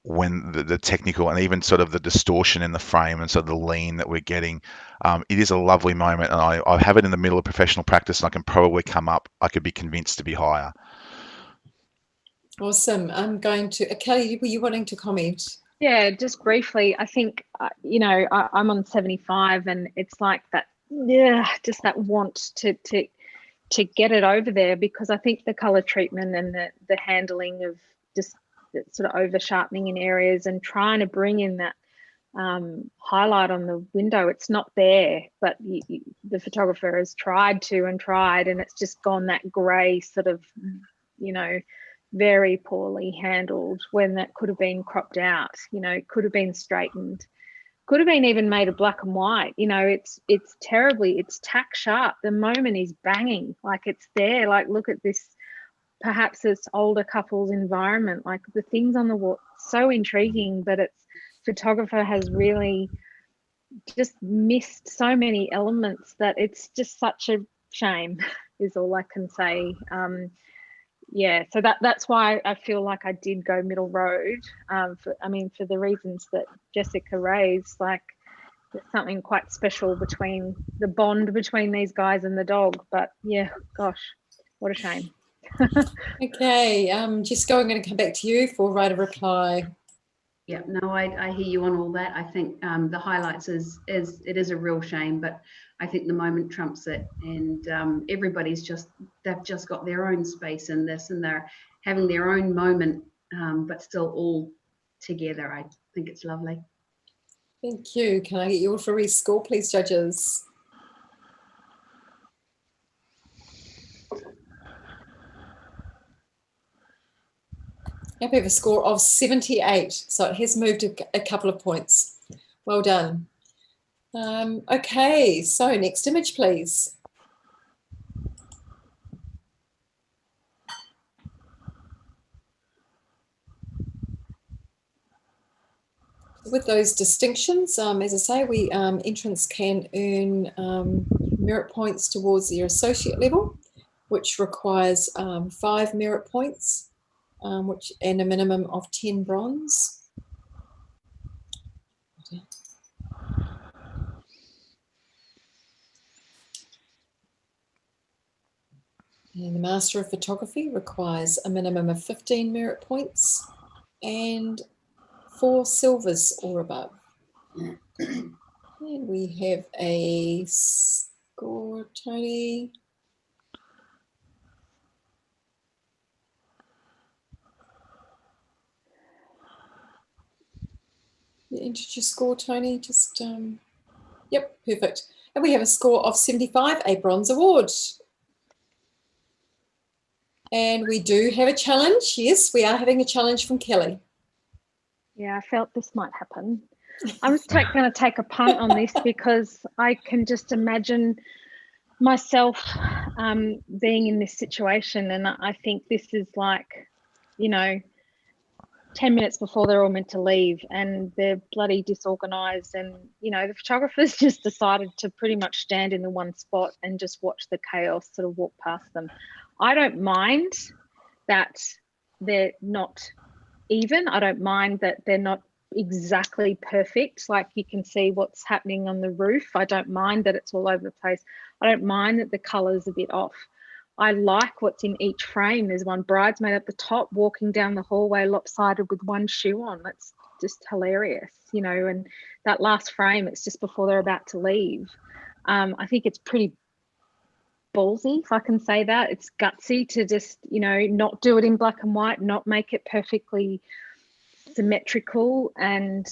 when the technical and even sort of the distortion in the frame and sort of the lean that we're getting. It is a lovely moment, and I have it in the middle of professional practice, and I can probably come up, I could be convinced to be higher. Awesome. I'm going to, Kelly, were you wanting to comment? Yeah, just briefly, I think, I'm on 75, and it's like that, just that want to get it over there, because I think the color treatment and the handling of just the sort of over sharpening in areas and trying to bring in that highlight on the window, it's not there, but the photographer has tried, and it's just gone that gray sort of, very poorly handled, when that could have been cropped out, could have been straightened, could have been even made of black and white. It's it's tack sharp. The moment is banging, like it's there. Like, look at this, perhaps this older couple's environment, like the things on the wall, so intriguing, but its photographer has really just missed so many elements that it's just such a shame, is all I can say. So that's why I feel like I did go middle road. For the reasons that Jessica raised, like there's something quite special between the bond between these guys and the dog. But yeah, gosh, what a shame. Okay, Jessica, I'm going to come back to you for right of reply. Yeah, no, I hear you on all that. I think the highlights is it is a real shame, but I think the moment trumps it, and they've just got their own space in this, and they're having their own moment, but still all together. I think it's lovely. Thank you. Can I get you all for rescore, please, judges? Yep, we have a score of 78, so it has moved a couple of points. Well done. Okay, so next image, please. With those distinctions, as I say, entrants can earn merit points towards their associate level, which requires 5 merit points, and a minimum of 10 bronze. And the Master of Photography requires a minimum of 15 merit points and 4 silvers or above. And we have a score, Tony. You entered your score, Tony. Just, yep, perfect. And we have a score of 75, a bronze award. And we do have a challenge. Yes, we are having a challenge from Kelly. Yeah, I felt this might happen. I was going to take a punt on this because I can just imagine myself being in this situation, and I think this is like, 10 minutes before they're all meant to leave, and they're bloody disorganized, and the photographers just decided to pretty much stand in the one spot and just watch the chaos sort of walk past them. I don't mind that they're not even. I don't mind that they're not exactly perfect. Like, you can see what's happening on the roof. I don't mind that it's all over the place. I don't mind that the color's a bit off. I like what's in each frame. There's one bridesmaid at the top walking down the hallway lopsided with one shoe on. That's just hilarious, and that last frame, it's just before they're about to leave. I think it's pretty ballsy, if I can say that. It's gutsy to just, not do it in black and white, not make it perfectly symmetrical. And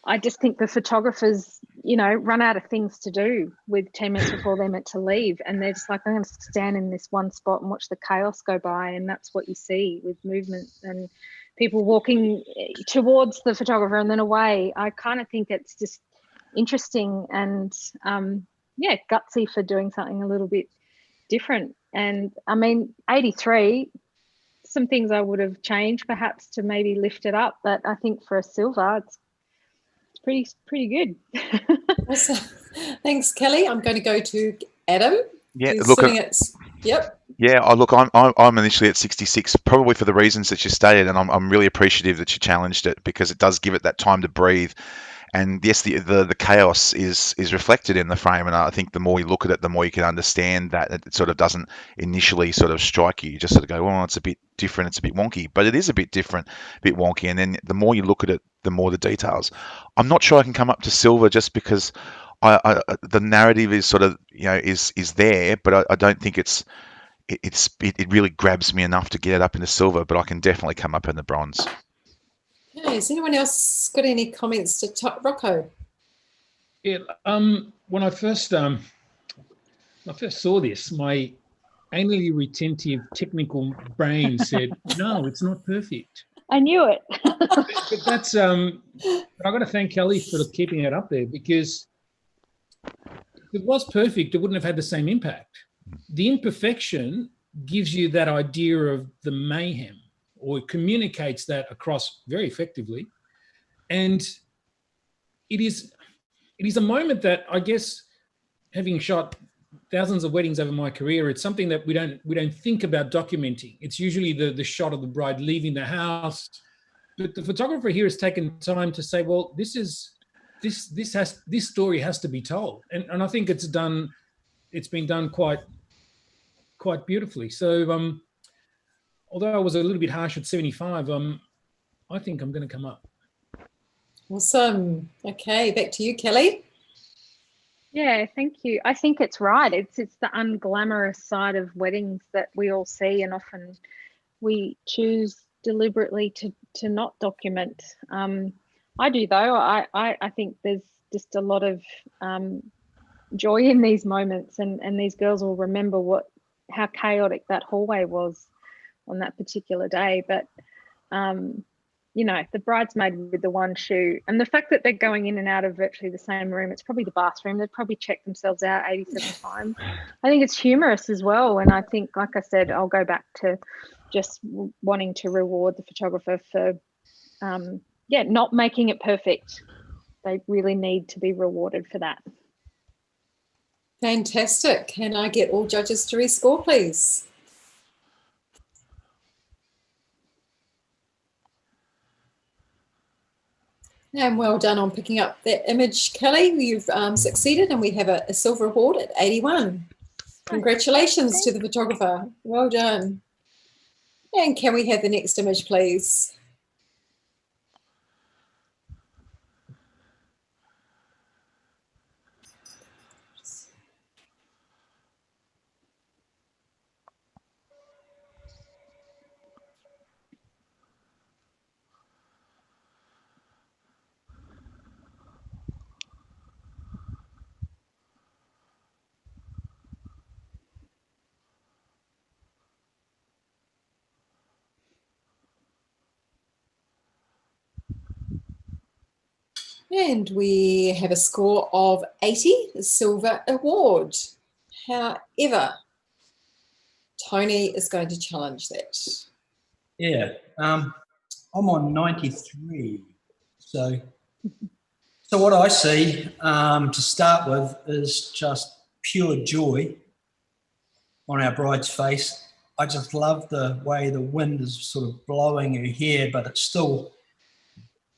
I just think the photographers, run out of things to do with 10 minutes before they're meant to leave. And they're just like, I'm going to stand in this one spot and watch the chaos go by. And that's what you see with movement and people walking towards the photographer and then away. I kind of think it's just interesting and, gutsy for doing something a little bit different. And 83, some things I would have changed perhaps to maybe lift it up. But I think for a silver, it's pretty good. Awesome. Thanks, Kelly. I'm going to go to Adam, Yeah, who's look, sitting at, yep. yeah. Look, I'm initially at 66, probably for the reasons that you stated, and I'm really appreciative that you challenged it because it does give it that time to breathe. And yes, the chaos is reflected in the frame, and I think the more you look at it, the more you can understand that it sort of doesn't initially sort of strike you. You just sort of go, well, it's a bit different, it's a bit wonky, but it is a bit different, a bit wonky. And then the more you look at it, the more the details. I'm not sure I can come up to silver just because the narrative is sort of is there, but I don't think it really grabs me enough to get it up into silver. But I can definitely come up in the bronze. Okay, has anyone else got any comments to Rocco? Yeah, when I first saw this, my anally retentive technical brain said, "No, it's not perfect." I knew it. But that's I've got to thank Kelly for keeping it up there, because if it was perfect, it wouldn't have had the same impact. The imperfection gives you that idea of the mayhem, or it communicates that across very effectively. And it is a moment that, I guess, having shot thousands of weddings over my career, it's something that we don't think about documenting. It's usually the shot of the bride leaving the house, but the photographer here has taken time to say, well, this story has to be told, and I think it's been done quite beautifully. So although I was a little bit harsh at 75, I think I'm going to come up. Awesome. Okay, back to you, Kelly. Yeah, thank you. I think it's right. It's the unglamorous side of weddings that we all see, and often we choose deliberately to not document. I do, though. I think there's just a lot of joy in these moments, and these girls will remember how chaotic that hallway was on that particular day. But the bridesmaid with the one shoe, and the fact that they're going in and out of virtually the same room, it's probably the bathroom. They've probably checked themselves out 87 times. I think it's humorous as well. And I think, like I said, I'll go back to just wanting to reward the photographer for, not making it perfect. They really need to be rewarded for that. Fantastic. Can I get all judges to rescore, please? And well done on picking up that image, Kelly. You've succeeded, and we have a silver award at 81. Congratulations to the photographer. Well done. And can we have the next image, please? And we have a score of 80, a silver award. However, Tony is going to challenge that. Yeah, I'm on 93. So what I see to start with is just pure joy on our bride's face. I just love the way the wind is sort of blowing her hair, but it's still,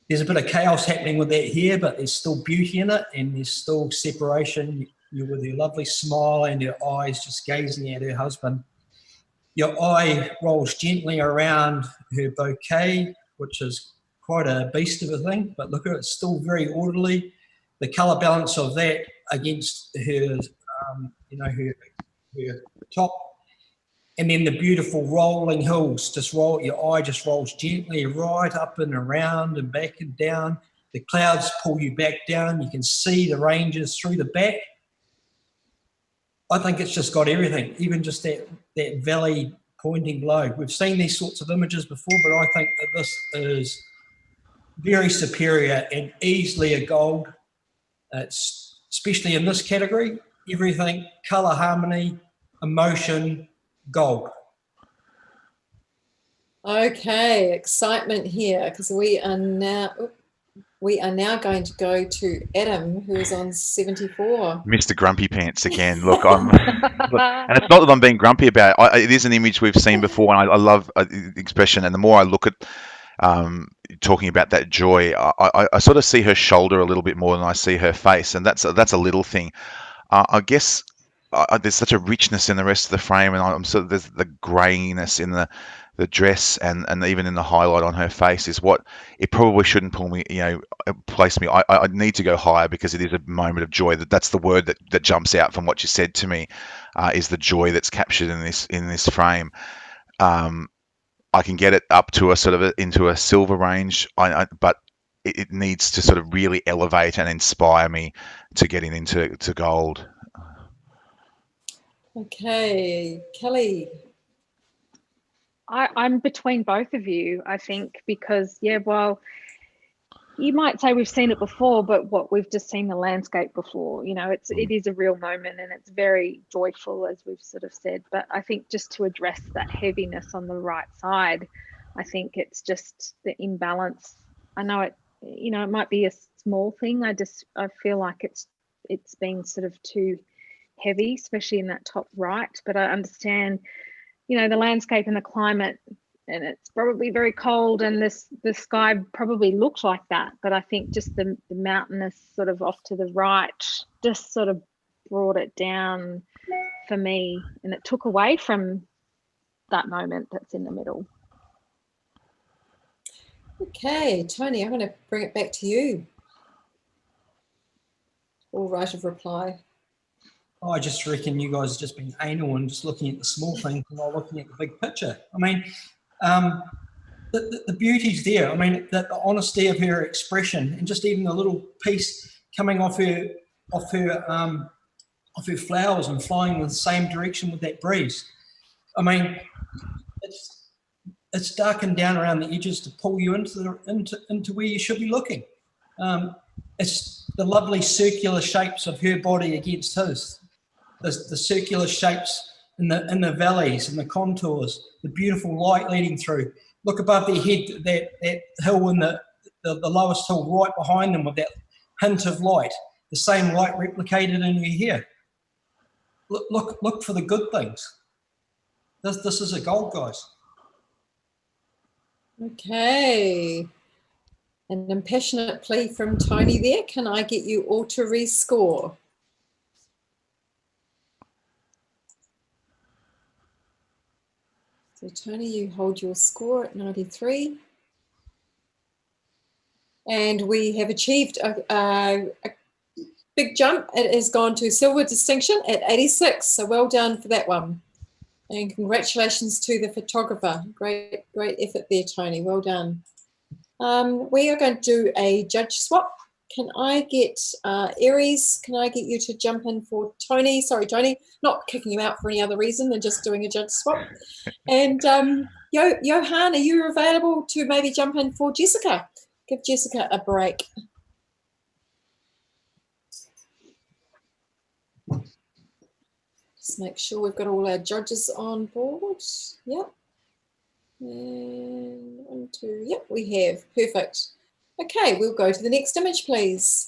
there's a bit of chaos happening with that hair, but there's still beauty in it, and there's still separation. You with your lovely smile and your eyes just gazing at her husband. Your eye rolls gently around her bouquet, which is quite a beast of a thing, but look at it, it's still very orderly. The colour balance of that against her, her top, and then the beautiful rolling hills. Your eye just rolls gently right up and around and back and down. The clouds pull you back down. You can see the ranges through the back. I think it's just got everything, even just that valley pointing below. We've seen these sorts of images before, but I think that this is very superior and easily a gold. It's, especially in this category, everything, colour harmony, emotion, gold. Okay, excitement here, because we are now we are now going to go to Adam, who is on 74. Mr. Grumpy Pants again. Look, and it's not that I'm being grumpy about it. It is an image we've seen before, and I love the expression. And the more I look at talking about that joy, I sort of see her shoulder a little bit more than I see her face, and that's a little thing. I guess there's such a richness in the rest of the frame, and I'm sort of there's the grayness in the dress and even in the highlight on her face is what it probably shouldn't pull me, place me. I need to go higher because it is a moment of joy. That's the word that jumps out from what you said to me, is the joy that's captured in this frame. I can get it up to a sort of into a silver range, but it needs to sort of really elevate and inspire me to getting into gold. Okay, Kelly. I'm between both of you, I think, because, well, you might say we've seen it before, but we've just seen the landscape before. It is a real moment, and it's very joyful, as we've sort of said. But I think just to address that heaviness on the right side, I think it's just the imbalance. I know it might be a small thing. I feel like it's been sort of too heavy, especially in that top right. But I understand, the landscape and the climate, and it's probably very cold, and the sky probably looked like that. But I think just the mountainous sort of off to the right just sort of brought it down for me, and it took away from that moment that's in the middle. Okay, Tony, I'm going to bring it back to you. All right of reply. I just reckon you guys have just been anal and just looking at the small things while looking at the big picture. I mean, the beauty's there. I mean, the honesty of her expression, and just even the little piece coming off her flowers and flying in the same direction with that breeze. I mean, it's darkened down around the edges to pull you into where you should be looking. It's the lovely circular shapes of her body against his. The circular shapes in the valleys and the contours, the beautiful light leading through. Look above their head, that hill and the lowest hill right behind them with that hint of light, the same light replicated in her hair. Look for the good things. This is a gold, guys. Okay. An impassionate plea from Tony there. Can I get you all to rescore? So Tony, you hold your score at 93. And we have achieved a big jump. It has gone to silver distinction at 86. So well done for that one. And congratulations to the photographer. Great effort there, Tony. Well done. We are going to do a judge swap. Can I get Aries? Can I get you to jump in for Tony? Sorry, Tony, not kicking him out for any other reason than just doing a judge swap. And Johan, are you available to maybe jump in for Jessica? Give Jessica a break. Just make sure we've got all our judges on board. Yep. And 1, 2, yep, we have. Perfect. Okay, we'll go to the next image, please.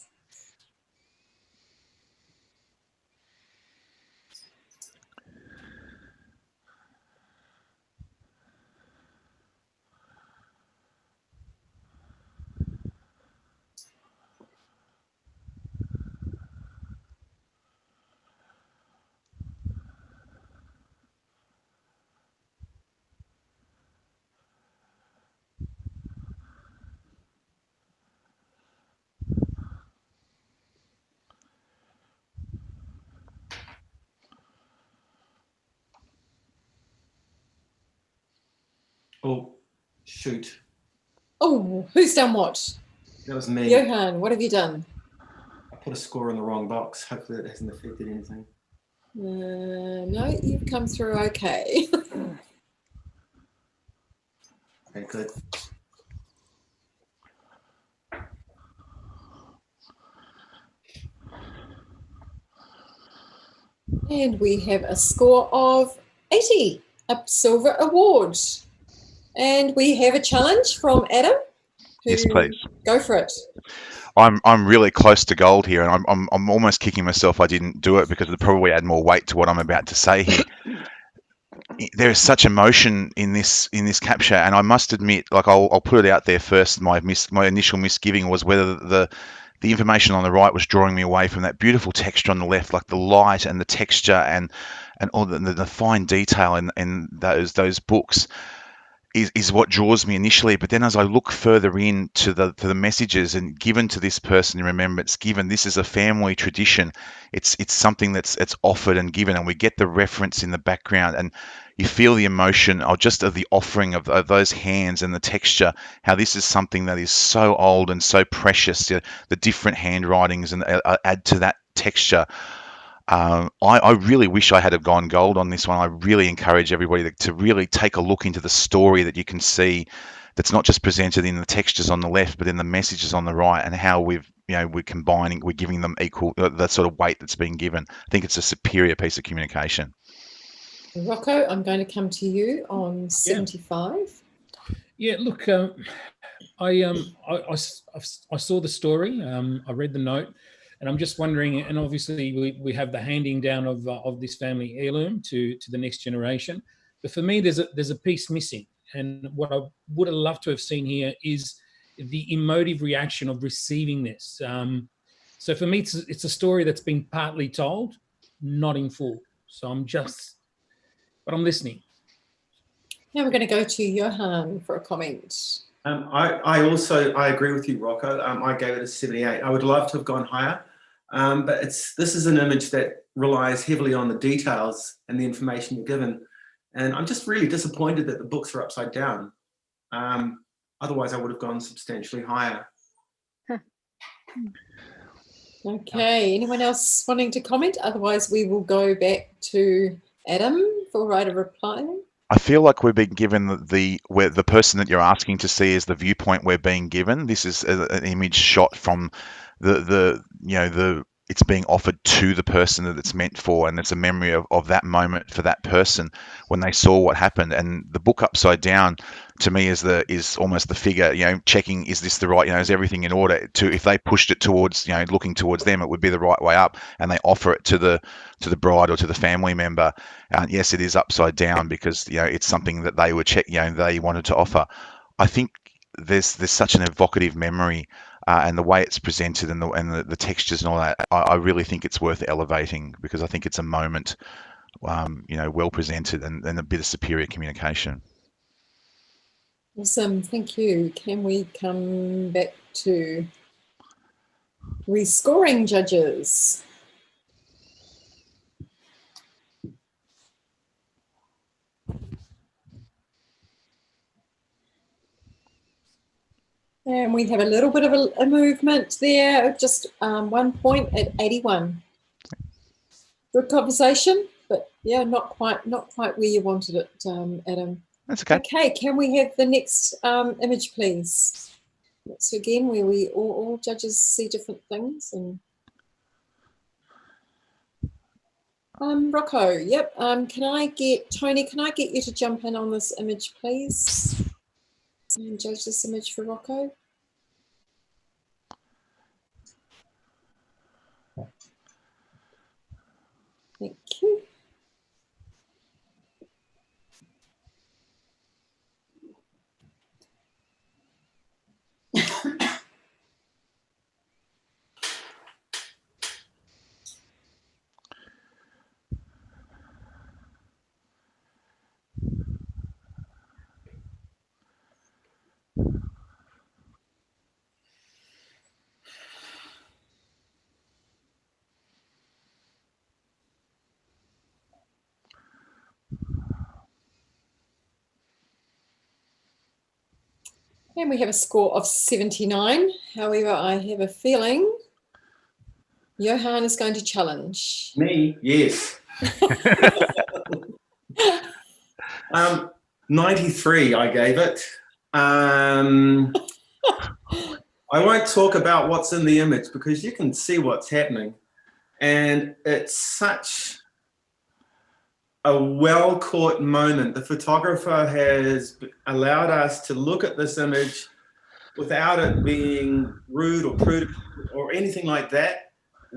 Oh, shoot. Oh, who's done what? That was me. Johan, what have you done? I put a score in the wrong box. Hopefully that hasn't affected anything. No, you've come through okay. Okay, good. And we have a score of 80, a silver award. And we have a challenge from Adam. Yes, please. Go for it. I'm really close to gold here, and I'm almost kicking myself I didn't do it because it probably add more weight to what I'm about to say here. There is such emotion in this capture, and I must admit, like I'll put it out there first. My initial misgiving was whether the information on the right was drawing me away from that beautiful texture on the left, like the light and the texture and all the fine detail in those books. Is what draws me initially, but then as I look further into the messages and given to this person, remember it's given. This is a family tradition. It's something that's offered and given, and we get the reference in the background, and you feel the emotion of the offering of those hands and the texture. How this is something that is so old and so precious. The different handwritings and add to that texture. I really wish I had have gone gold on this one. I really encourage everybody to really take a look into the story that you can see that's not just presented in the textures on the left, but in the messages on the right, and how we're combining, we're giving them equal, the sort of weight that's been given. I think it's a superior piece of communication. Rocco, I'm going to come to you on 75. Yeah, look, I saw the story. I read the note. And I'm just wondering, and obviously we have the handing down of this family heirloom to the next generation. But for me, there's a piece missing. And what I would have loved to have seen here is the emotive reaction of receiving this. So for me, it's a story that's been partly told, not in full. So but I'm listening. Now we're going to go to Johan for a comment. I agree with you, Rocco. I gave it a 78. I would love to have gone higher. But this is an image that relies heavily on the details and the information you're given. And I'm just really disappointed that the books are upside down. Otherwise, I would have gone substantially higher. Okay, anyone else wanting to comment? Otherwise, we will go back to Adam for right of reply. I feel like we're being given where the person that you're asking to see is the viewpoint we're being given. This is an image shot from it's being offered to the person that it's meant for, and it's a memory of that moment for that person when they saw what happened. And the book upside down to me is almost the figure, checking, is this the right, is everything in order? If they pushed it towards, looking towards them, it would be the right way up, and they offer it to the bride or to the family member. Yes, it is upside down because it's something that they were they wanted to offer. I think there's such an evocative memory. And the way it's presented and the textures and all that, I really think it's worth elevating, because I think it's a moment, well presented and a bit of superior communication. Awesome, thank you. Can we come back to rescoring judges? And we have a little bit of a movement there, just 1 point at 81. Good conversation, but yeah, not quite where you wanted it, Adam. That's okay. Okay, can we have the next image, please? So again, where we all judges see different things. And Rocco, yep. Can I get Tony? Can I get you to jump in on this image, please? And judge this image for Rocco. Thank you. And we have a score of 79. However, I have a feeling Johan is going to challenge. Me? Yes. 93, I gave it. I won't talk about what's in the image because you can see what's happening. And it's such a well-caught moment. The photographer has allowed us to look at this image without it being rude or prude or anything like that.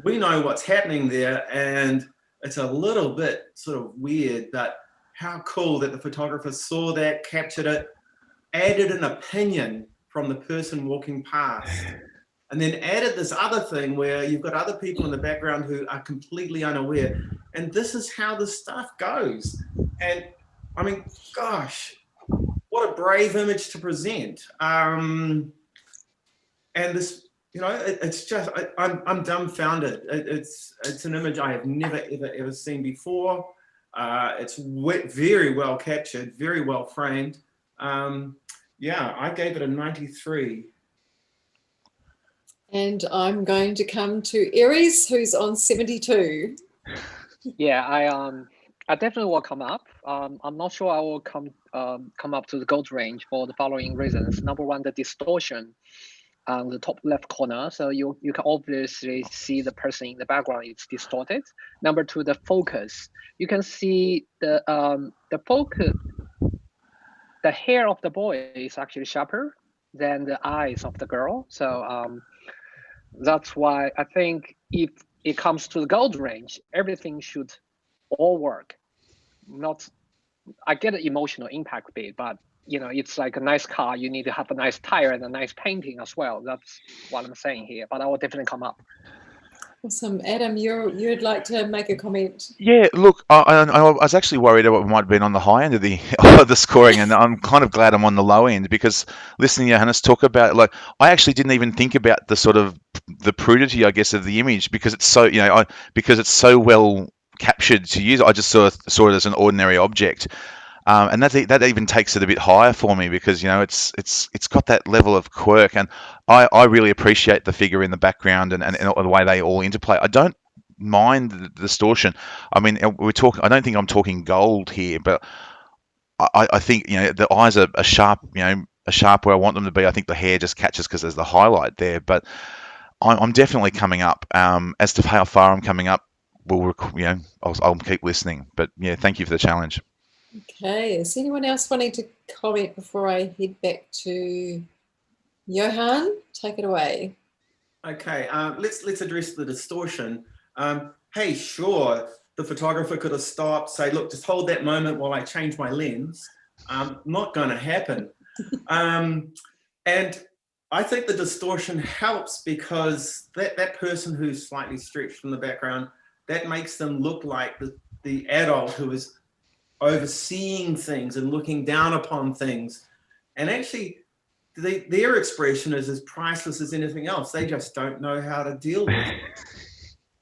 We know what's happening there, and it's a little bit sort of weird, but how cool that the photographer saw that, captured it, added an opinion from the person walking past, and then added this other thing where you've got other people in the background who are completely unaware. And this is how this stuff goes. And I mean, gosh, what a brave image to present. And this, you know, it's just, I'm dumbfounded. It's an image I have never, ever seen before. It's very well captured, very well framed. Yeah, I gave it a 93. And I'm going to come to Aries, who's on 72. Yeah, I definitely will come up. I'm not sure I will come up to the gold range for the following reasons. Number one, the distortion on the top left corner. So you can obviously see the person in the background, it's distorted. Number two, the focus. You can see the focus, the hair of the boy is actually sharper than the eyes of the girl. So that's why I think if it comes to the gold range, everything should all work. I get the emotional impact bit, but you know, it's like a nice car. You need to have a nice tire and a nice painting as well. That's what I'm saying here. But I will definitely come up. Awesome. Adam, you'd like to make a comment? Yeah, look, I was actually worried about what might have been on the high end of the of the scoring, and I'm kind of glad I'm on the low end, because listening to Johannes talk about, like, I actually didn't even think about the sort of the prudity, I guess, of the image, because it's so, you know, because it's so well captured to use. I just saw it as an ordinary object. And that even takes it a bit higher for me, because, you know, it's got that level of quirk, and I really appreciate the figure in the background and the way they all interplay. I don't mind the distortion. I mean, I don't think I'm talking gold here, but I think, you know, the eyes are sharp, you know, sharp where I want them to be. I think the hair just catches because there's the highlight there, but I'm definitely coming up. As to how far I'm coming up, I'll keep listening. But yeah, thank you for the challenge. Okay, is anyone else wanting to comment before I head back to Johan? Take it away. Okay, let's address the distortion. Hey, sure, the photographer could have stopped, say, look, just hold that moment while I change my lens. Not going to happen. And I think the distortion helps because that person who's slightly stretched from the background, that makes them look like the adult who is overseeing things and looking down upon things. And actually, their expression is as priceless as anything else. They just don't know how to deal with it.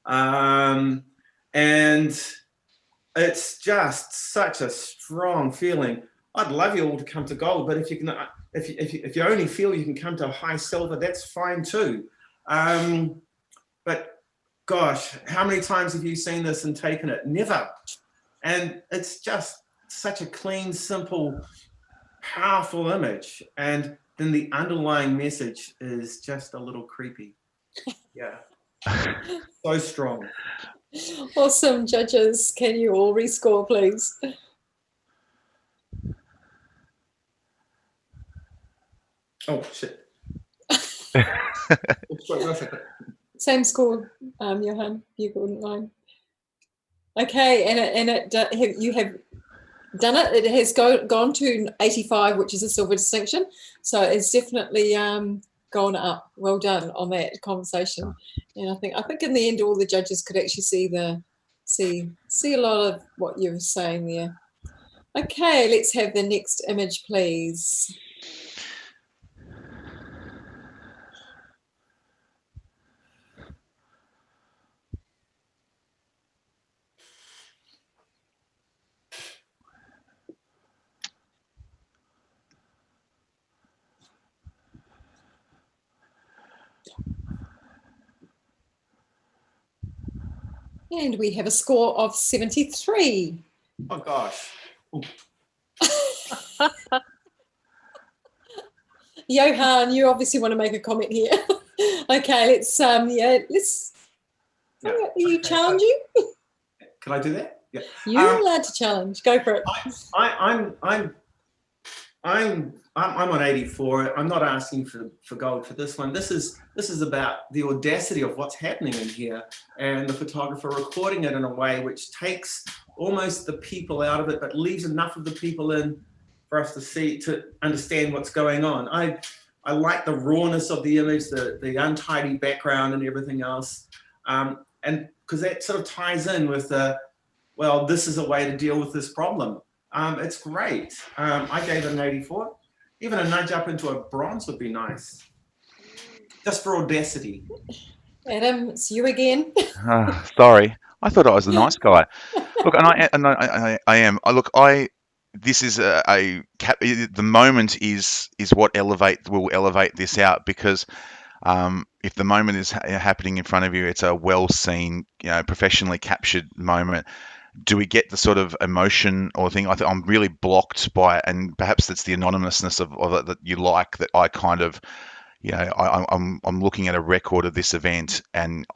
And it's just such a strong feeling. I'd love you all to come to gold, but if you can, if you only feel you can come to a high silver, that's fine too. But gosh, how many times have you seen this and taken it? Never. And it's just such a clean, simple, powerful image. And then the underlying message is just a little creepy. Yeah. So strong. Awesome. Judges, can you all rescore, please? Oh, shit. Same score, Johan, you wouldn't mind. Okay, you have done it. It has gone to 85, which is a silver distinction. So it's definitely gone up. Well done on that conversation. And I think in the end, all the judges could actually see a lot of what you were saying there. Okay, let's have the next image, please. And we have a score of 73. Oh, gosh. Johan, you obviously want to make a comment here. Okay, let's are you challenging? Can I do that? Yeah. You're allowed to challenge. Go for it. I'm I'm on 84. I'm not asking for gold for this one. This is about the audacity of what's happening in here, and the photographer recording it in a way which takes almost the people out of it, but leaves enough of the people in for us to see, to understand what's going on. I like the rawness of the image, the untidy background and everything else, and because that sort of ties in with the, well, this is a way to deal with this problem. It's great. I gave it an 84. Even a nudge up into a bronze would be nice, just for audacity. Adam, it's you again. Sorry, I thought I was the nice guy. Look, and I am. This is the moment is what will elevate this out, because if the moment is happening in front of you, it's a well seen, professionally captured moment. Do we get the sort of emotion or thing? I'm really blocked by it, and perhaps it's the anonymousness of it that you like. That I kind of, I'm looking at a record of this event, and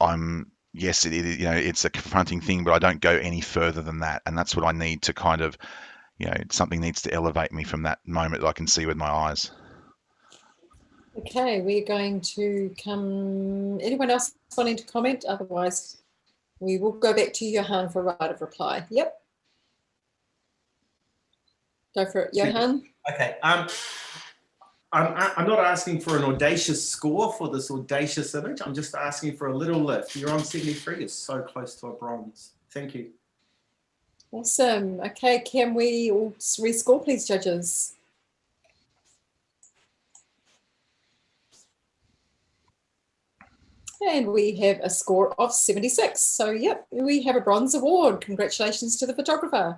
yes, it's a confronting thing, but I don't go any further than that, and that's what I need to kind of, something needs to elevate me from that moment that I can see with my eyes. Okay, we're going to come. Anyone else wanting to comment? Otherwise, we will go back to Johan for right of reply. Yep. Go for it, Johan. Okay. I'm not asking for an audacious score for this audacious image. I'm just asking for a little lift. You're on 73. You're so close to a bronze. Thank you. Awesome. Okay, can we all rescore, please, judges? And we have a score of 76. So, yep, we have a bronze award. Congratulations to the photographer.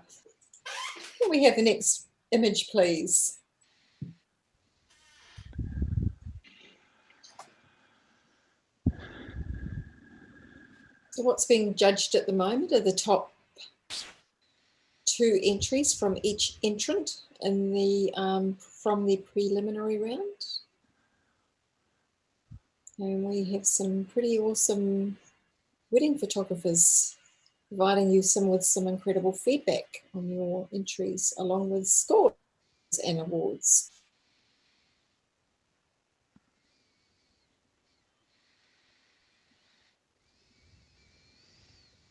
Can we have the next image, please? So what's being judged at the moment are the top 2 entries from each entrant in the from the preliminary round. And we have some pretty awesome wedding photographers providing you with some incredible feedback on your entries, along with scores and awards.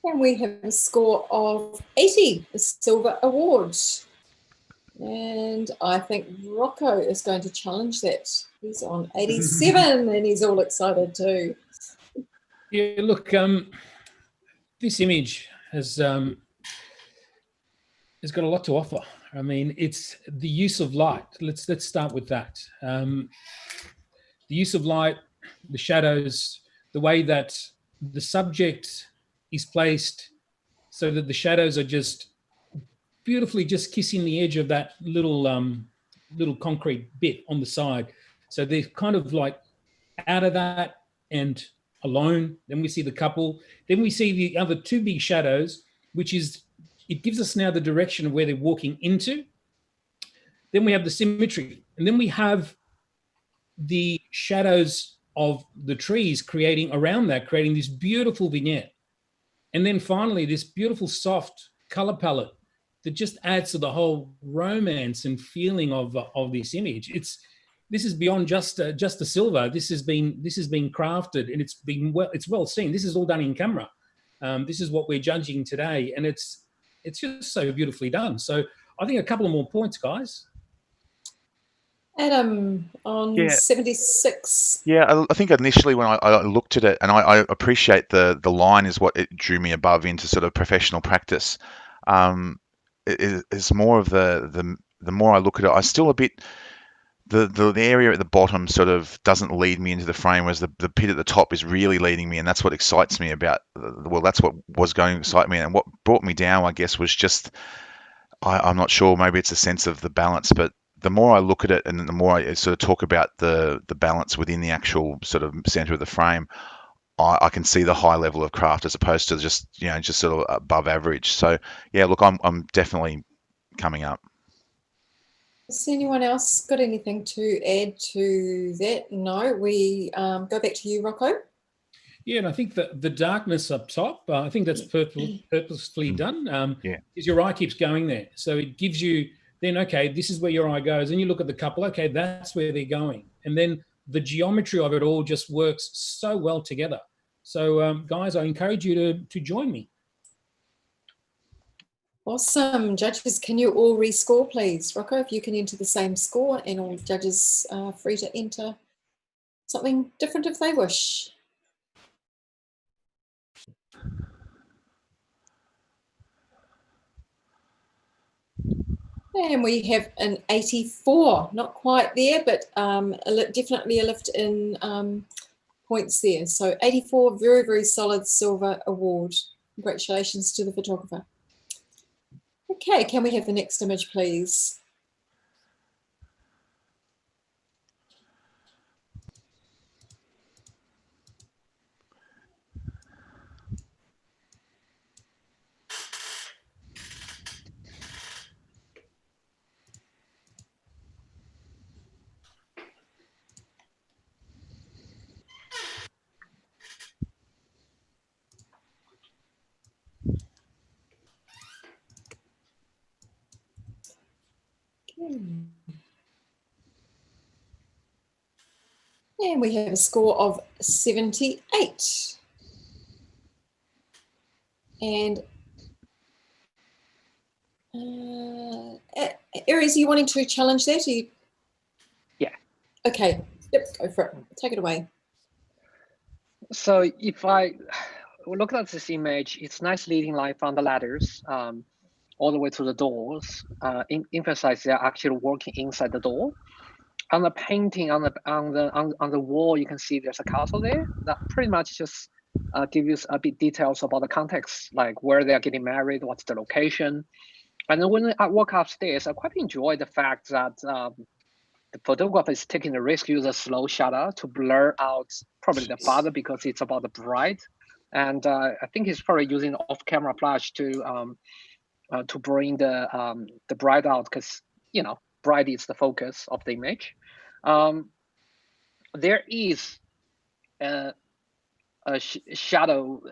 And we have a score of 80, a silver award. And I think Rocco is going to challenge that. He's on 87 and he's all excited too. Yeah, look, this image has got a lot to offer. I mean, it's the use of light. Let's start with that. The use of light, the shadows, the way that the subject is placed so that the shadows are just beautifully just kissing the edge of that little concrete bit on the side. So they're kind of like out of that and alone. Then we see the couple. Then we see the other 2 big shadows, which is, it gives us now the direction of where they're walking into. Then we have the symmetry. And then we have the shadows of the trees creating around that, creating this beautiful vignette. And then finally, this beautiful soft color palette that just adds to the whole romance and feeling of this image. This is beyond just a silver. This has been crafted, and it's well seen. This is all done in camera. This is what we're judging today, and it's just so beautifully done. So I think a couple of more points, guys. Adam on 76. Yeah, I think initially when I looked at it, and I appreciate the line is what it drew me above into sort of professional practice. It's more of the more I look at it, I still a bit the area at the bottom sort of doesn't lead me into the frame, whereas the pit at the top is really leading me, and that's what excites me about. Well, that's what was going to excite me, and what brought me down, I guess, was just I'm not sure. Maybe it's a sense of the balance, but the more I look at it, and the more I sort of talk about the balance within the actual sort of center of the frame, I can see the high level of craft as opposed to just sort of above average. So yeah, look, I'm definitely coming up. Has anyone else got anything to add to that? No, we go back to you, Rocco. Yeah, and I think that the darkness up top, I think that's purposefully done. Because your eye keeps going there, so it gives you then okay, this is where your eye goes. And you look at the couple, okay, that's where they're going. And then the geometry of it all just works so well together. So guys, I encourage you to join me. Awesome. Judges, can you all rescore, please? Rocco, if you can enter the same score, and all judges are free to enter something different if they wish. And we have an 84, not quite there, but definitely a lift in points there. So 84, very, very solid silver award. Congratulations to the photographer. Okay, can we have the next image, please? And we have a score of 78. And Aries, are you wanting to challenge that? Yeah. Okay. Yep, go for it. Take it away. So if I look at this image, it's nice leading line from the ladders all the way to the doors. Emphasize they're actually working inside the door. On the painting on the wall, you can see there's a castle there. That pretty much just give you a bit details about the context, like where they are getting married, what's the location. And then when I walk upstairs, I quite enjoy the fact that the photographer is taking the risk, use a slow shutter to blur out probably the father because it's about the bride. And I think he's probably using off-camera flash to bring the bride out because, you know, bride is the focus of the image. There is a shadow,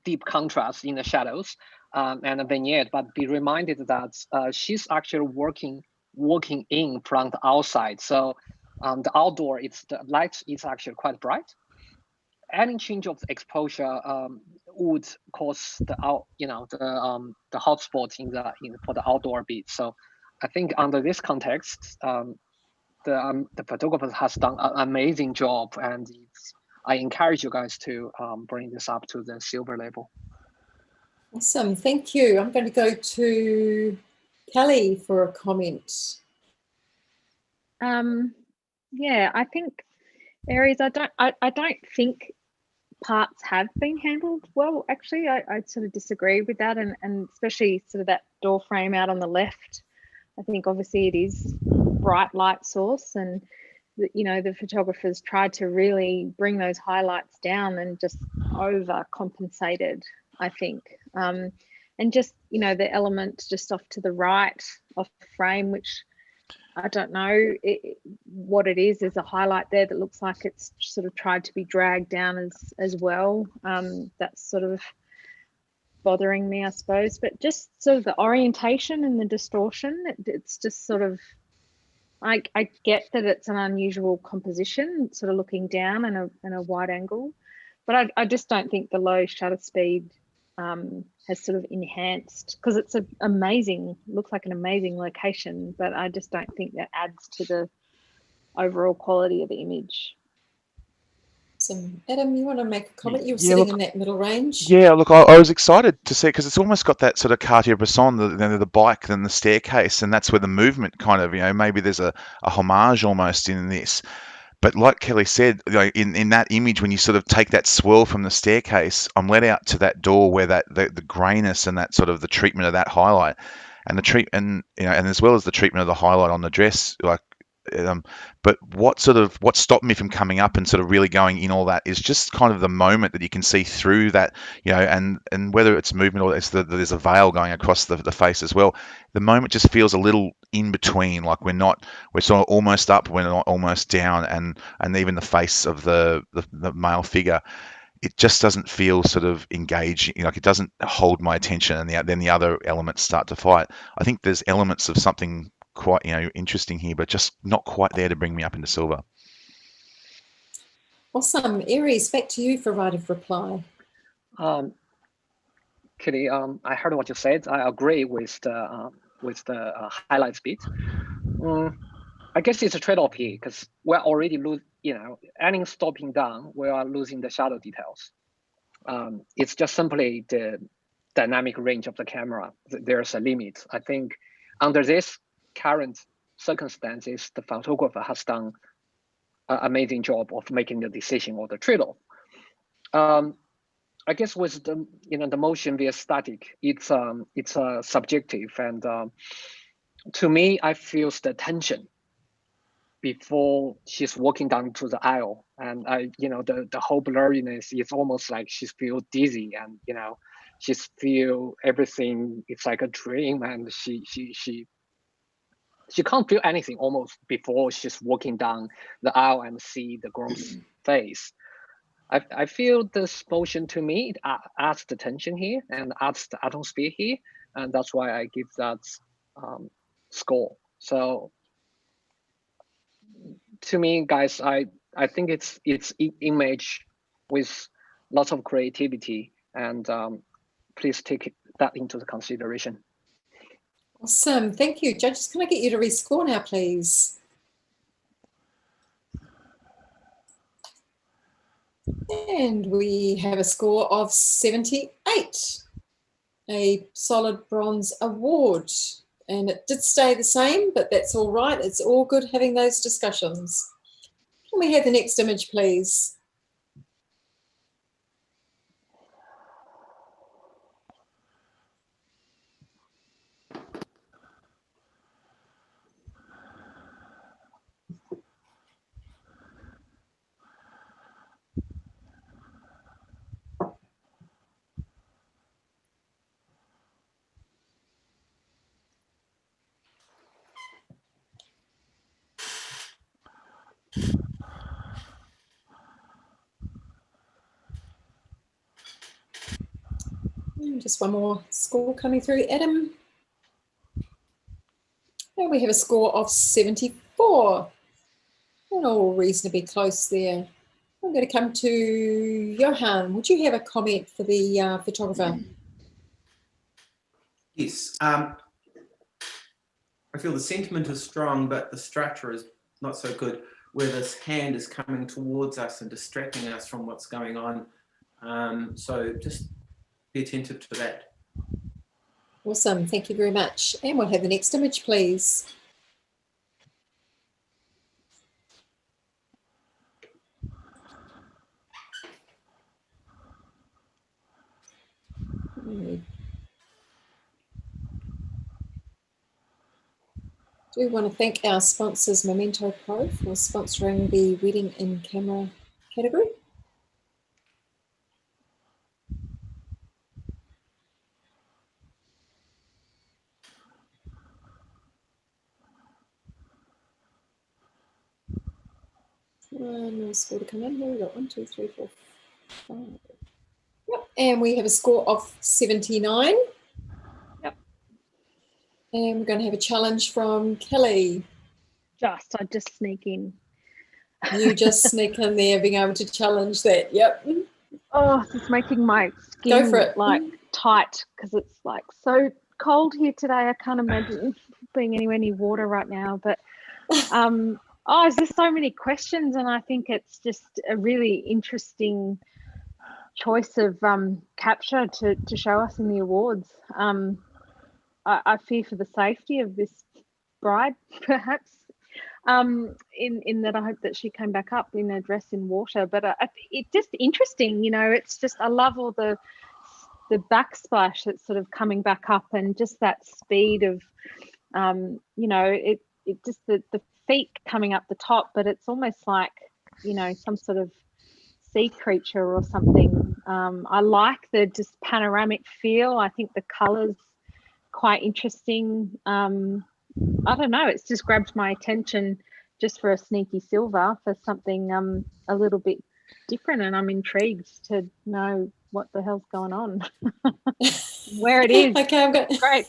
deep contrast in the shadows and a vignette, but be reminded that she's actually walking in from the outside. So the outdoor, the light is actually quite bright. Any change of exposure would cause the hotspot for the outdoor beat. So I think under this context, the photographer has done an amazing job, and I encourage you guys to bring this up to the silver level. Awesome, thank you. I'm going to go to Kelly for a comment. Yeah, I think Aries, I don't think parts have been handled well. Actually, I sort of disagree with that, and especially sort of that door frame out on the left. I think obviously it is bright light source, and the photographers tried to really bring those highlights down and just overcompensated, I think. And just the element just off to the right of frame, which I don't know what it is. There's a highlight there that looks like it's sort of tried to be dragged down as well. That's sort of bothering me, I suppose. But just sort of the orientation and the distortion, it's just sort of, I get that it's an unusual composition, sort of looking down in a wide angle, but I just don't think the low shutter speed has sort of enhanced, because it's looks like an amazing location, but I just don't think that adds to the overall quality of the image. So Adam, you want to make a comment? You were sitting in that middle range. Yeah, look, I was excited to see, because it's almost got that sort of Cartier-Bresson, the bike, then the staircase, and that's where the movement kind of, maybe there's a homage almost in this. But like Kelly said, in that image, when you sort of take that swirl from the staircase, I'm led out to that door where the grayness and that sort of the treatment of that highlight, and and as well as the treatment of the highlight on the dress, but what stopped me from coming up and sort of really going in all that is just kind of the moment that you can see through that, and whether it's movement or there's a veil going across the face as well. The moment just feels a little in between, like we're sort of almost up, we're not almost down, and even the face of the male figure it just doesn't feel sort of engaging, like it doesn't hold my attention, and then the other elements start to fight. I think there's elements of something quite, interesting here, but just not quite there to bring me up into silver. Awesome. Aries, back to you for right of reply. Kitty, I heard what you said. I agree with the highlight speed. I guess it's a trade-off here because we're already adding stopping down, we are losing the shadow details. It's just simply the dynamic range of the camera. There's a limit. I think under this current circumstances, the photographer has done an amazing job of making the decision or the trade-off. I guess with the motion via static, it's subjective, and to me, I feel the tension before she's walking down to the aisle, and the whole blurriness is almost like she feels dizzy, and she feel everything. It's like a dream, and she can't feel anything almost before she's walking down the aisle and see the groom's face. I feel this motion to me adds the tension here and adds the atmosphere here, and that's why I give that score. So to me, guys, I think it's image with lots of creativity, and please take that into the consideration. Awesome. Thank you. Judges, can I get you to rescore now, please? And we have a score of 78, a solid bronze award. And it did stay the same, but that's all right. It's all good having those discussions. Can we have the next image, please? Just one more score coming through, Adam. And we have a score of 74. And all reasonably close there. I'm going to come to Johan. Would you have a comment for the photographer? Yes. I feel the sentiment is strong, but the structure is not so good, where this hand is coming towards us and distracting us from what's going on. So just be attentive to that. Awesome. Thank you very much. And we'll have the next image, please. I do want to thank our sponsors, Memento Pro, for sponsoring the Wedding in Camera category. One more score to come in here. We've got 1, 2, 3, 4, 5. Yep. And we have a score of 79. Yep. And we're going to have a challenge from Kelly. I just sneak in. You just sneak in there, being able to challenge that. Yep. Oh, it's making my skin Go for it. like tight because it's like so cold here today. I can't imagine being anywhere near water right now. But there's just so many questions, and I think it's just a really interesting choice of capture to show us in the awards. I fear for the safety of this bride, perhaps. In that I hope that she came back up in a dress in water, but it's just interesting, it's just, I love all the backsplash that's sort of coming back up, and just that speed of it just the feet coming up the top, but it's almost like some sort of sea creature or something. I like the just panoramic feel. I think the colors quite interesting. I don't know, it's just grabbed my attention just for a sneaky silver, for something a little bit different, and I'm intrigued to know what the hell's going on, where it is. Okay, Great.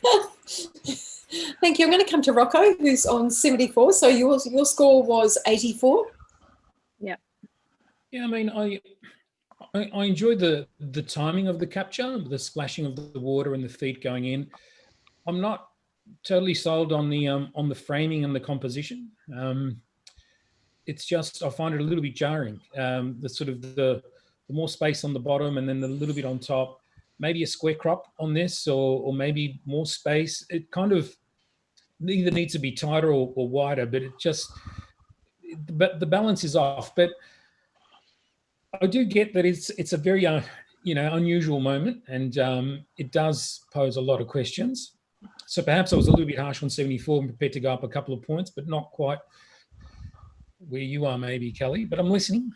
Thank you. I'm going to come to Rocco, who's on 74. So your score was 84. Yeah. Yeah, I mean, I enjoyed the timing of the capture, the splashing of the water and the feet going in. I'm not totally sold on the framing and the composition. It's just, I find it a little bit jarring. The sort of the more space on the bottom and then the little bit on top. Maybe a square crop on this, or maybe more space. It kind of either needs to be tighter or wider, but but the balance is off. But I do get that it's a very unusual moment, and it does pose a lot of questions. So perhaps I was a little bit harsh on 74 and prepared to go up a couple of points, but not quite where you are, maybe, Kelly. But I'm listening.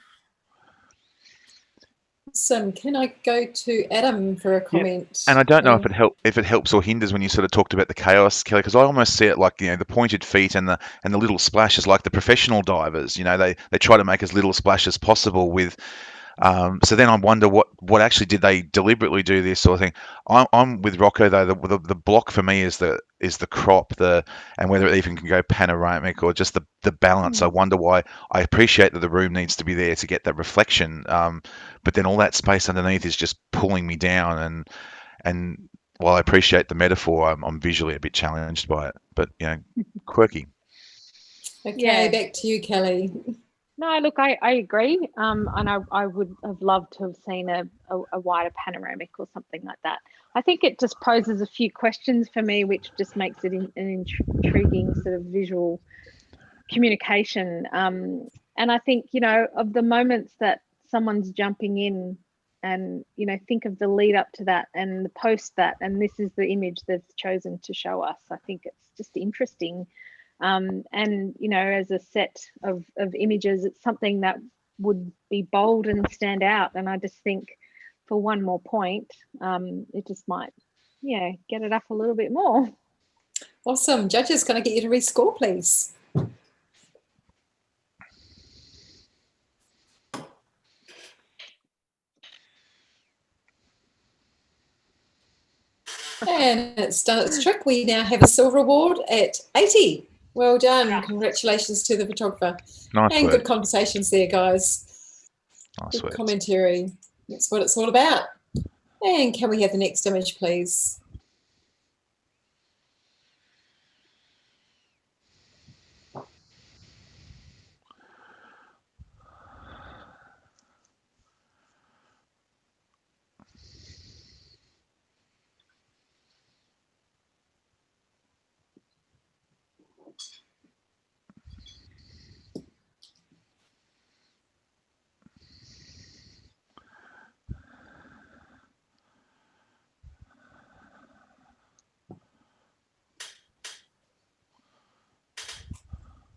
Can I go to Adam for a comment? And I don't know if it helps or hinders when you sort of talked about the chaos, Kelly, because I almost see it like, the pointed feet and the little splashes, like the professional divers. They try to make as little splash as possible with. So then I wonder what actually did they deliberately do this sort of thing. I'm with Rocco though. The block for me is the crop, and whether it even can go panoramic or just the balance. I wonder why. I appreciate that the room needs to be there to get that reflection, but then all that space underneath is just pulling me down. And while I appreciate the metaphor, I'm visually a bit challenged by it. But quirky. Okay, yeah. Back to you, Kelly. No, look, I agree, and I would have loved to have seen a wider panoramic or something like that. I think it just poses a few questions for me, which just makes it an intriguing sort of visual communication. And I think, of the moments that someone's jumping in and, think of the lead up to that and the post that, and this is the image they've chosen to show us. I think it's just interesting. And as a set of images, it's something that would be bold and stand out. And I just think for one more point, it just might, get it up a little bit more. Awesome. Judges, can I get you to rescore, please? And it's done its trick. We now have a silver award at 80. Well done. Congratulations to the photographer. Nice and work. Good conversations there, guys. Nice good commentary. That's what it's all about. And can we have the next image, please?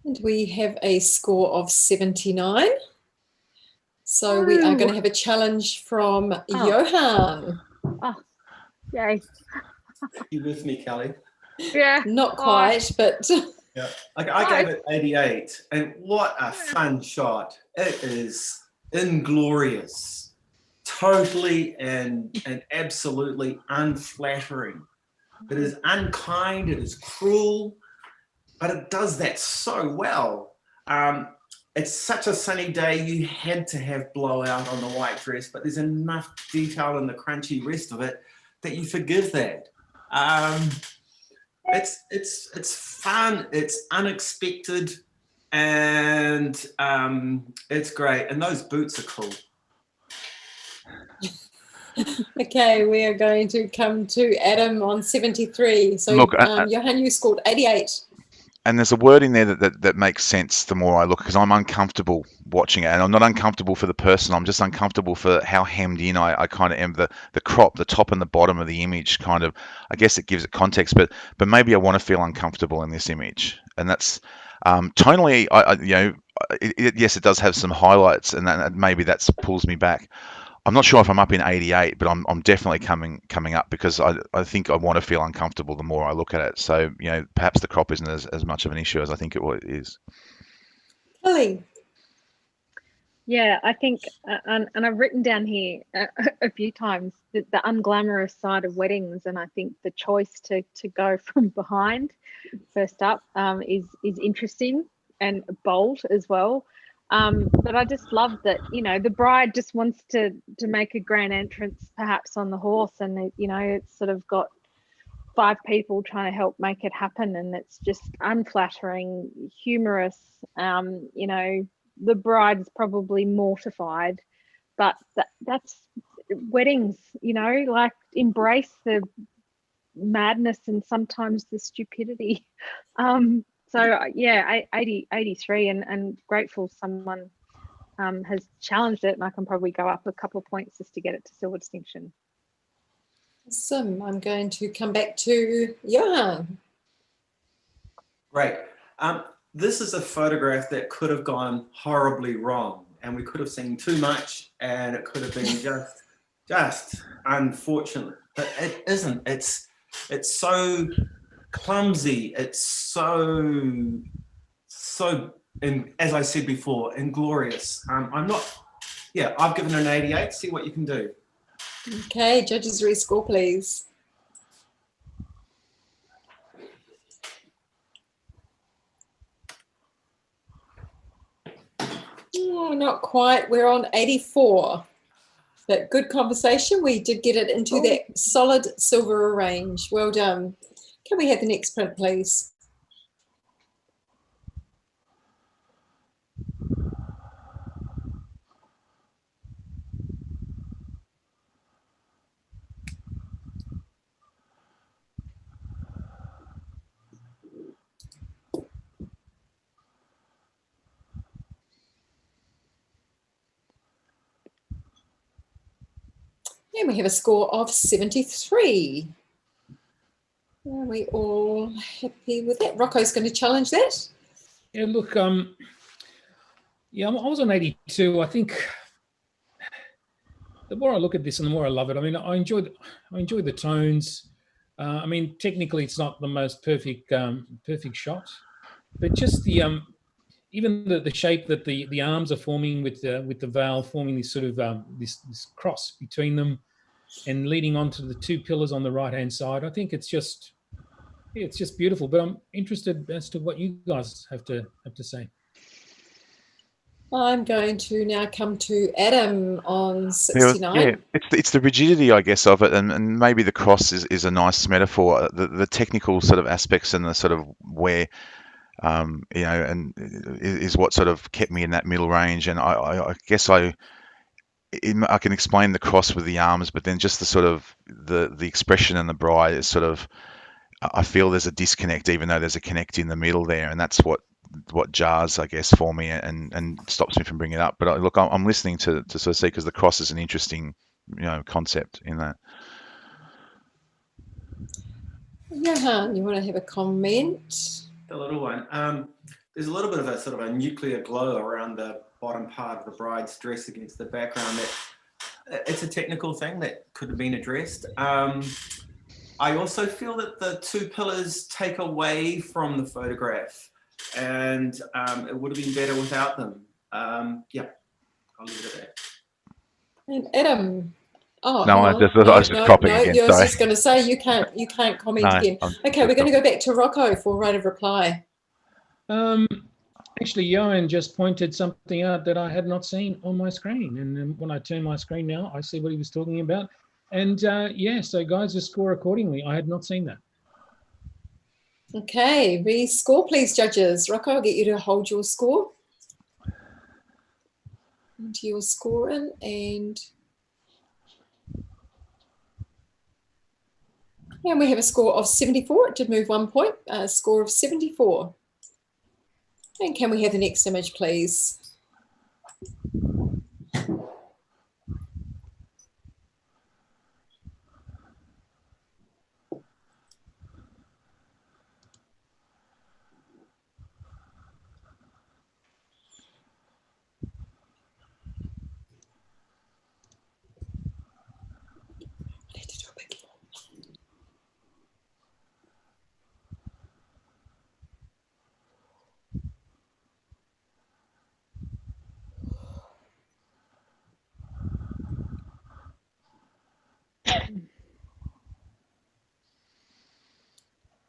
And we have a score of 79. So we are going to have a challenge from Johan. Oh, yay. You with me, Kelly? Yeah. Not quite, but... Yeah. I gave it 88. And what a fun shot. It is inglorious. Totally and absolutely unflattering. It is unkind. It is cruel. But it does that so well. It's such a sunny day, you had to have blowout on the white dress, but there's enough detail in the crunchy rest of it that you forgive that. It's fun, it's unexpected, and it's great. And those boots are cool. Okay, we are going to come to Adam on 73. So, look, Johan, you scored 88. And there's a word in there that makes sense the more I look, because I'm uncomfortable watching it. And I'm not uncomfortable for the person. I'm just uncomfortable for how hemmed in I kind of am. The crop, the top and the bottom of the image kind of, I guess it gives it context, but maybe I want to feel uncomfortable in this image. And that's tonally, yes, it does have some highlights, and that maybe that pulls me back. I'm not sure if I'm up in 88, but I'm definitely coming up, because I think I want to feel uncomfortable the more I look at it. So, perhaps the crop isn't as much of an issue as I think it is. Kelly. Yeah, I think, and I've written down here a few times the unglamorous side of weddings, and I think the choice to go from behind first up is interesting and bold as well. But I just love that, you know, the bride just wants to make a grand entrance, perhaps on the horse, and it's sort of got 5 people trying to help make it happen, and it's just unflattering, humorous. The bride's probably mortified, but that's weddings, like embrace the madness and sometimes the stupidity. Yeah, 83, and grateful someone has challenged it, and I can probably go up a couple of points just to get it to silver distinction. Awesome. I'm going to come back to Johan. Great. This is a photograph that could have gone horribly wrong, and we could have seen too much, and it could have been just unfortunate. But it isn't. It's so clumsy. It's so as I said before, inglorious. I've given it an 88. See what you can do. Okay, judges rescore, please. Oh, not quite. We're on 84. But good conversation. We did get it into that solid silver range. Well done. Can we have the next print, please? And we have a score of 73. Are we all happy with that? Rocco's going to challenge that. Yeah, look, I was on 82. I think the more I look at this and the more I love it. I mean, I enjoy the tones. I mean, technically, it's not the most perfect shot, but just the even the shape that the arms are forming with the veil forming this sort of this cross between them and leading onto the 2 pillars on the right hand side. I think it's just beautiful. But I'm interested as to what you guys have to say. I'm going to now come to Adam on 69. Yeah, it's the rigidity, I guess, of it, and maybe the cross is a nice metaphor. The technical sort of aspects and the sort of where, and is what sort of kept me in that middle range. And I guess I can explain the cross with the arms, but then just the sort of the expression in the bride is sort of, I feel there's a disconnect, even though there's a connect in the middle there, and that's what jars, I guess, for me and stops me from bringing it up. But look, I'm listening to sort of see, because the cross is an interesting, concept in that. Johan, you want to have a comment? The little one. There's a little bit of a sort of a nuclear glow around the bottom part of the bride's dress against the background. It's a technical thing that could have been addressed. I also feel that the 2 pillars take away from the photograph, and it would have been better without them. I'll leave it at that. And Adam. Oh, no, I was just copying again. I was Sorry. just going to say you can't comment again. Okay, we're going to go back to Rocco for right of reply. Actually, Johan just pointed something out that I had not seen on my screen, and when I turn my screen now, I see what he was talking about. And so guys, just score accordingly. I had not seen that. Okay, rescore, please, judges. Rocco, I'll get you to hold your score. Into your scoring, and we have a score of 74. It did move 1 point. A score of 74. And can we have the next image, please?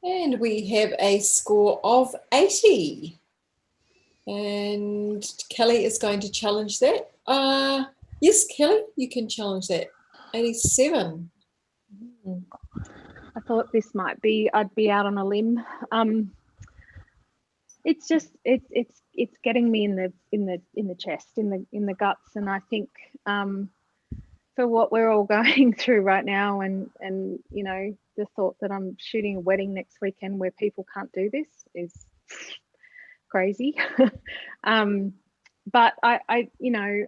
And we have a score of 80. And Kelly is going to challenge that. Yes, Kelly, you can challenge that. 87. I thought this might be, I'd be out on a limb. It's just it's getting me in the chest, in the guts, and I think for what we're all going through right now, and you know, the thought that I'm shooting a wedding next weekend where people can't do this is crazy. But I you know,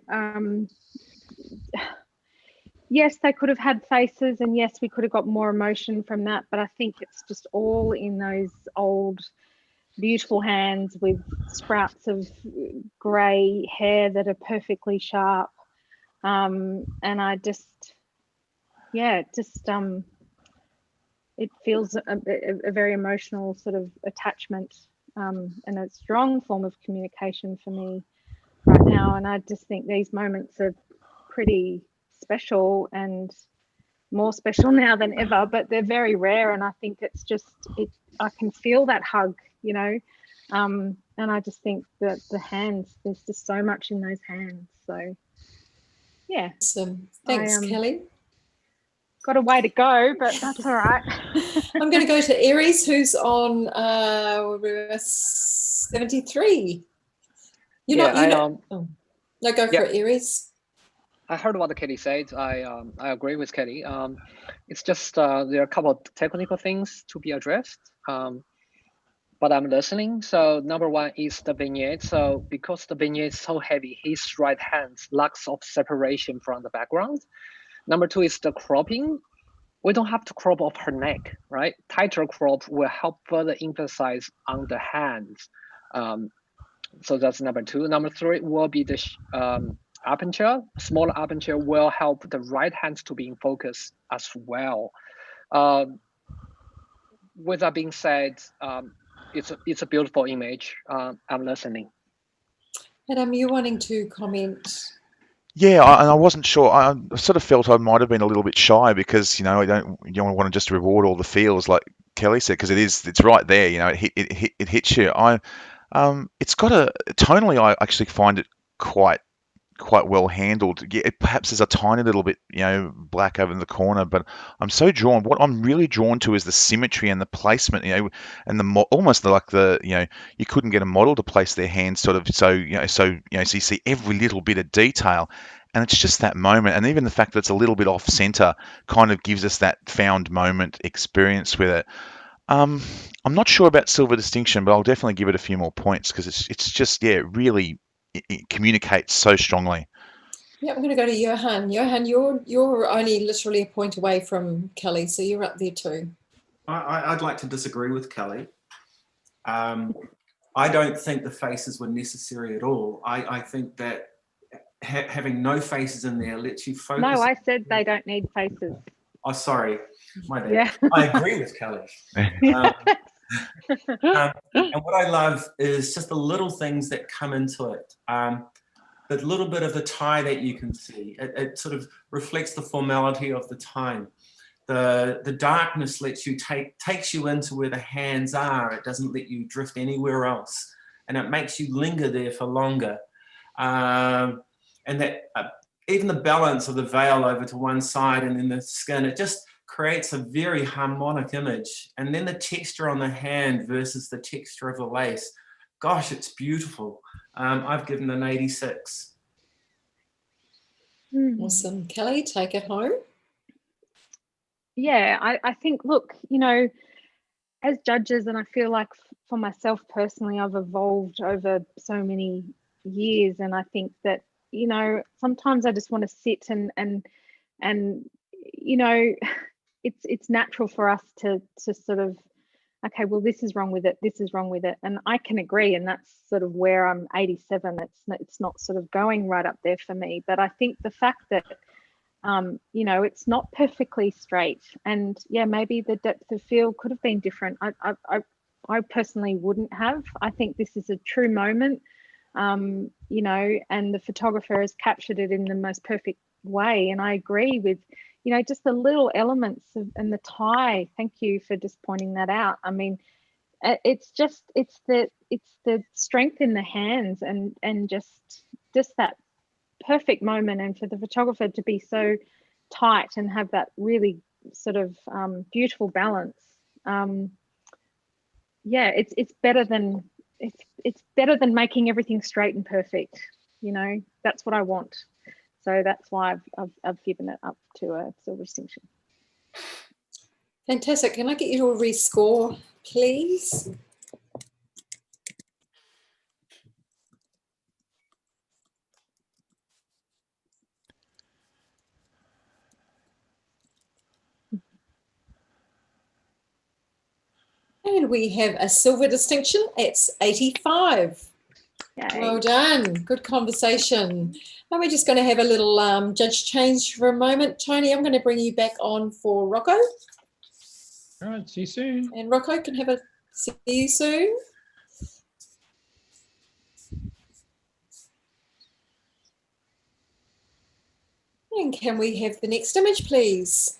yes, they could have had faces, and yes, we could have got more emotion from that, but I think it's just all in those old beautiful hands with sprouts of grey hair that are perfectly sharp. And I just, yeah, it feels a very emotional sort of attachment, and a strong form of communication for me right now. And I just think these moments are pretty special, and more special now than ever, but they're very rare. And I think it's just, I can feel that hug, you know. And I just think that the hands, there's just so much in those hands. So yeah. Awesome. Thanks, Kelly. Got a way to go, but that's all right. I'm going to go to Aries, who's on 73. No, go for it, Aries. I heard what Kelly said. I agree with Kelly. It's just there are a couple of technical things to be addressed, but I'm listening. So number one is the vignette. So because the vignette is so heavy, his right hand lacks of separation from the background. Number two is the cropping. We don't have to crop off her neck, right? Tighter crop will help further emphasize on the hands. So that's number two. Number three will be the aperture. Smaller aperture will help the right hands to be in focus as well. With that being said, it's a beautiful image. I'm listening. Adam, you wanting to comment? Yeah, I wasn't sure. I sort of felt I might have been a little bit shy because, you know, you don't want to just reward all the feels like Kelly said, because it's right there. You know, it hits you. It's got tonally, I actually find it quite well handled. Yeah, perhaps there's a tiny little bit, you know, black over in the corner, but I'm so drawn. What I'm really drawn to is the symmetry and the placement, you know, and almost like you know, you couldn't get a model to place their hands sort of so you see every little bit of detail, and it's just that moment, and even the fact that it's a little bit off center kind of gives us that found moment experience with it. I'm not sure about silver distinction, but I'll definitely give it a few more points because it's just, yeah, really it communicates so strongly. Yeah, I'm going to go to Johan. Johan, you're only literally a point away from Kelly, so you're up there too. I'd like to disagree with Kelly. I don't think the faces were necessary at all. I think that having no faces in there lets you focus. No, I said they don't need faces. Oh, sorry, my bad. Yeah. I agree with Kelly. And what I love is just the little things that come into it. The little bit of the tie that you can see, it sort of reflects the formality of the time. The darkness lets you takes you into where the hands are. It doesn't let you drift anywhere else, and it makes you linger there for longer. And that even the balance of the veil over to one side and then the skin, it just creates a very harmonic image. And then the texture on the hand versus the texture of the lace. Gosh, it's beautiful. I've given an 86. Awesome. Kelly, take it home. Yeah, I think, look, you know, as judges, and I feel like for myself personally, I've evolved over so many years, and I think that, you know, sometimes I just want to sit and you know, it's natural for us to sort of, okay, well, this is wrong with it, this is wrong with it, and I can agree, and that's sort of where I'm 87. It's not sort of going right up there for me, but I think the fact that you know, it's not perfectly straight, and yeah, maybe the depth of field could have been different. I personally wouldn't have. I think this is a true moment, you know, and the photographer has captured it in the most perfect way. And I agree with, you know, just the little elements and the tie. Thank you for just pointing that out. I mean, it's the strength in the hands and just that perfect moment, and for the photographer to be so tight and have that really sort of beautiful balance. Yeah, it's better than making everything straight and perfect. You know, that's what I want. So that's why I've given it up to a silver distinction. Fantastic. Can I get you to rescore, please? And we have a silver distinction. It's 85. Yay. Well done. Good conversation. And we're just going to have a little judge change for a moment. Tony, I'm going to bring you back on for Rocco. All right, see you soon. And Rocco can have a see you soon. And can we have the next image, please?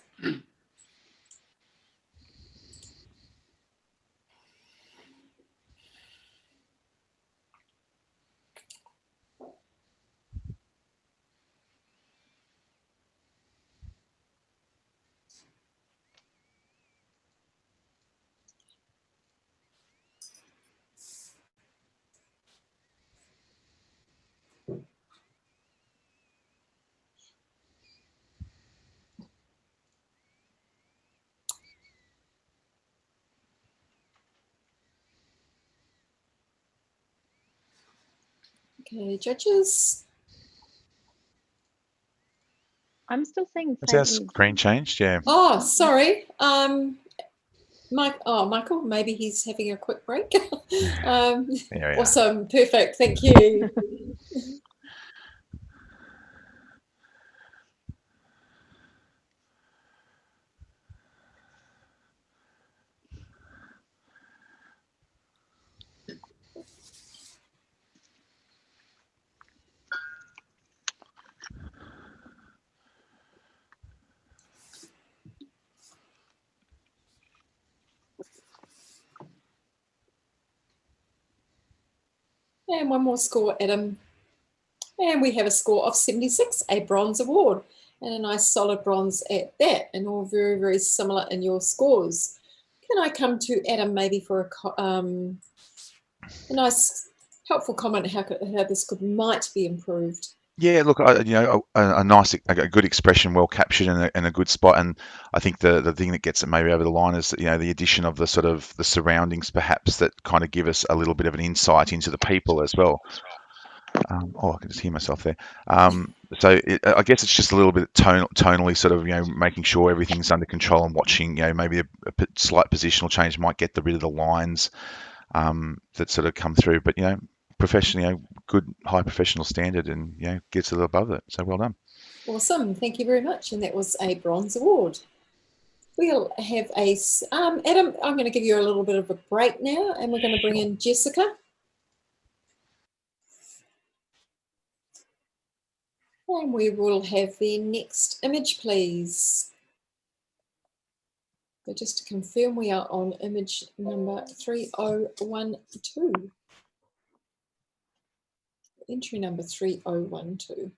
Okay, judges. I'm still seeing Has our faintly. screen changed? Yeah. Oh, sorry. Michael, maybe he's having a quick break. Awesome, perfect, thank you. And one more score, Adam. And we have a score of 76, a bronze award, and a nice solid bronze at that, and all very, very similar in your scores. Can I come to Adam maybe for a nice, helpful comment how this might be improved? Yeah, look, a nice, a good expression, well captured in a good spot, and I think the thing that gets it maybe over the line is the addition of the sort of the surroundings, perhaps, that kind of give us a little bit of an insight into the people as well. I can just hear myself there. So I guess it's just a little bit tonally, sort of making sure everything's under control and watching. Maybe a slight positional change might get rid of the lines that sort of come through, but professionally, good high professional standard, and gets it above it. So well done. Awesome, thank you very much. And that was a bronze award. We'll have a Adam. I'm going to give you a little bit of a break now, and we're going to bring in Jessica. And we will have the next image, please. So just to confirm, we are on image number 3012. Entry number 3012.